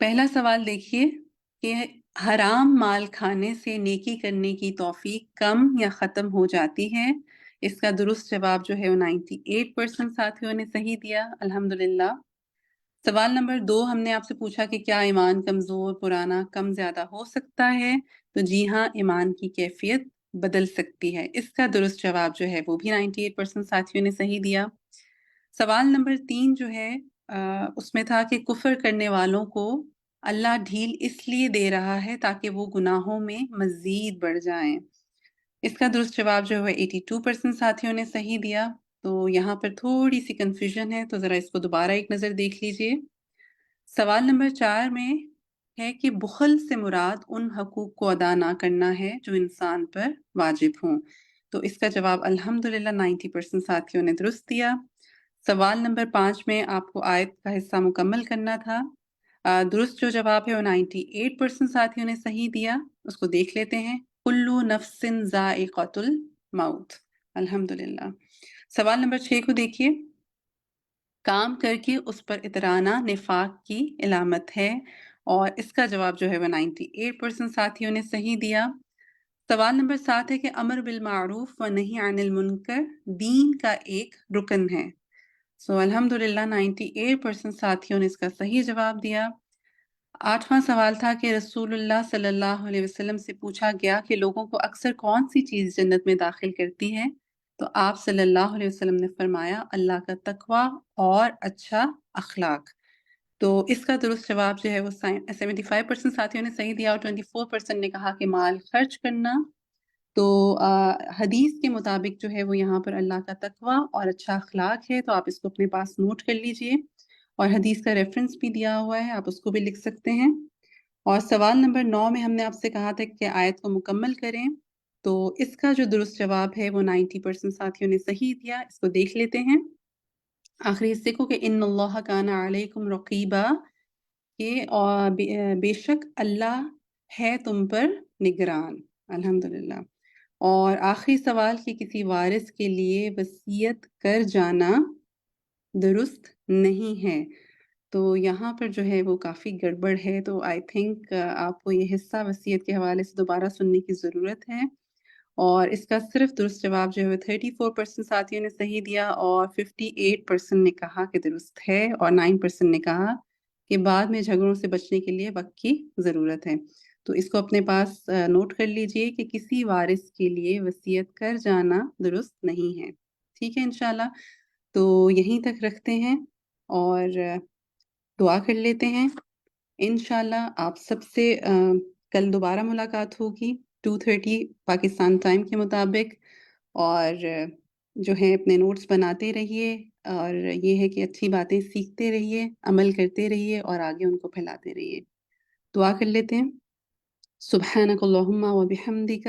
پہلا سوال دیکھیے کہ حرام مال کھانے سے نیکی کرنے کی توفیق کم یا ختم ہو جاتی ہے۔ اس کا درست جواب جو ہے وہ 98% ساتھیوں نے صحیح دیا، الحمدللہ۔ سوال نمبر 2 ہم نے آپ سے پوچھا کہ کیا ایمان کمزور، پرانا، کم زیادہ ہو سکتا ہے؟ تو جی ہاں، ایمان کی کیفیت بدل سکتی ہے۔ اس کا درست جواب جو ہے وہ بھی 98% ساتھیوں نے صحیح دیا۔ سوال نمبر 3 جو ہے اس میں تھا کہ کفر کرنے والوں کو اللہ ڈھیل اس لیے دے رہا ہے تاکہ وہ گناہوں میں مزید بڑھ جائیں۔ اس کا درست جواب جو ہے 82% ساتھیوں نے صحیح دیا۔ تو یہاں پر تھوڑی سی کنفیوژن ہے، تو ذرا اس کو دوبارہ ایک نظر دیکھ لیجئے۔ سوال نمبر 4 میں ہے کہ بخل سے مراد ان حقوق کو ادا نہ کرنا ہے جو انسان پر واجب ہوں۔ تو اس کا جواب الحمدللہ 90% ساتھیوں نے درست دیا۔ سوال نمبر 5 میں آپ کو آیت کا حصہ مکمل کرنا تھا۔ درست جو جواب ہے وہ 98% ساتھیوں نے صحیح دیا۔ اس کو دیکھ لیتے ہیں، کلو نفس ذائقۃ الموت، الحمدللہ۔ سوال نمبر 6 کو دیکھیے، کام کر کے اس پر اترانا نفاق کی علامت ہے، اور اس کا جواب جو ہے وہ 98% ساتھیوں نے صحیح دیا۔ سوال نمبر 7 ہے کہ امر بالمعروف و نہی عن المنکر دین کا ایک رکن ہے۔ سو الحمدللہ 98% ساتھیوں نے اس کا صحیح جواب دیا۔ 8واں سوال تھا کہ رسول اللہ صلی اللہ علیہ وسلم سے پوچھا گیا کہ لوگوں کو اکثر کون سی چیز جنت میں داخل کرتی ہے؟ تو آپ صلی اللہ علیہ وسلم نے فرمایا اللہ کا تقوی اور اچھا اخلاق۔ تو اس کا درست جواب جو ہے وہ 75% ساتھیوں نے صحیح دیا، اور 24% نے کہا کہ مال خرچ کرنا۔ تو حدیث کے مطابق جو ہے وہ یہاں پر اللہ کا تقوی اور اچھا اخلاق ہے، تو آپ اس کو اپنے پاس نوٹ کر لیجئے، اور حدیث کا ریفرنس بھی دیا ہوا ہے، آپ اس کو بھی لکھ سکتے ہیں۔ اور سوال نمبر 9 میں ہم نے آپ سے کہا تھا کہ آیت کو مکمل کریں، تو اس کا جو درست جواب ہے وہ 90% ساتھیوں نے صحیح دیا۔ اس کو دیکھ لیتے ہیں آخری حصے کو کہ ان اللہ کان علیکم رقیبا، کہ بے شک اللہ ہے تم پر نگران، الحمدللہ۔ اور آخری سوال کہ کسی وارث کے لیے وصیت کر جانا درست نہیں ہے، تو یہاں پر جو ہے وہ کافی گڑبڑ ہے۔ تو آئی تھنک آپ کو یہ حصہ وصیت کے حوالے سے دوبارہ سننے کی ضرورت ہے، اور اس کا صرف درست جواب جو ہے 34% ساتھیوں نے صحیح دیا، اور 58% نے کہا کہ درست ہے، اور 9% نے کہا کہ بعد میں جھگڑوں سے بچنے کے لیے وقت کی ضرورت ہے۔ تو اس کو اپنے پاس نوٹ کر لیجئے کہ کسی وارث کے لیے وصیت کر جانا درست نہیں ہے۔ ٹھیک ہے انشاءاللہ، تو یہیں تک رکھتے ہیں اور دعا کر لیتے ہیں۔ انشاءاللہ آپ سب سے کل دوبارہ ملاقات ہوگی 2:30 پاکستان ٹائم کے مطابق، اور جو ہے اپنے نوٹس بناتے رہیے، اور یہ ہے کہ اچھی باتیں سیکھتے رہیے، عمل کرتے رہیے اور آگے ان کو پھیلاتے رہیے۔ دعا کر لیتے ہیں۔ سبحانک اللہم و بحمدک،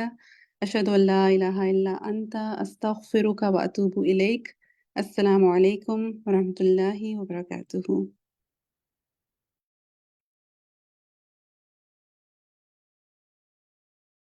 اشہد ان لا الہ الا انت، استغفرک و اتوب الیک۔ السلام علیکم ورحمۃ اللہ وبرکاتہ۔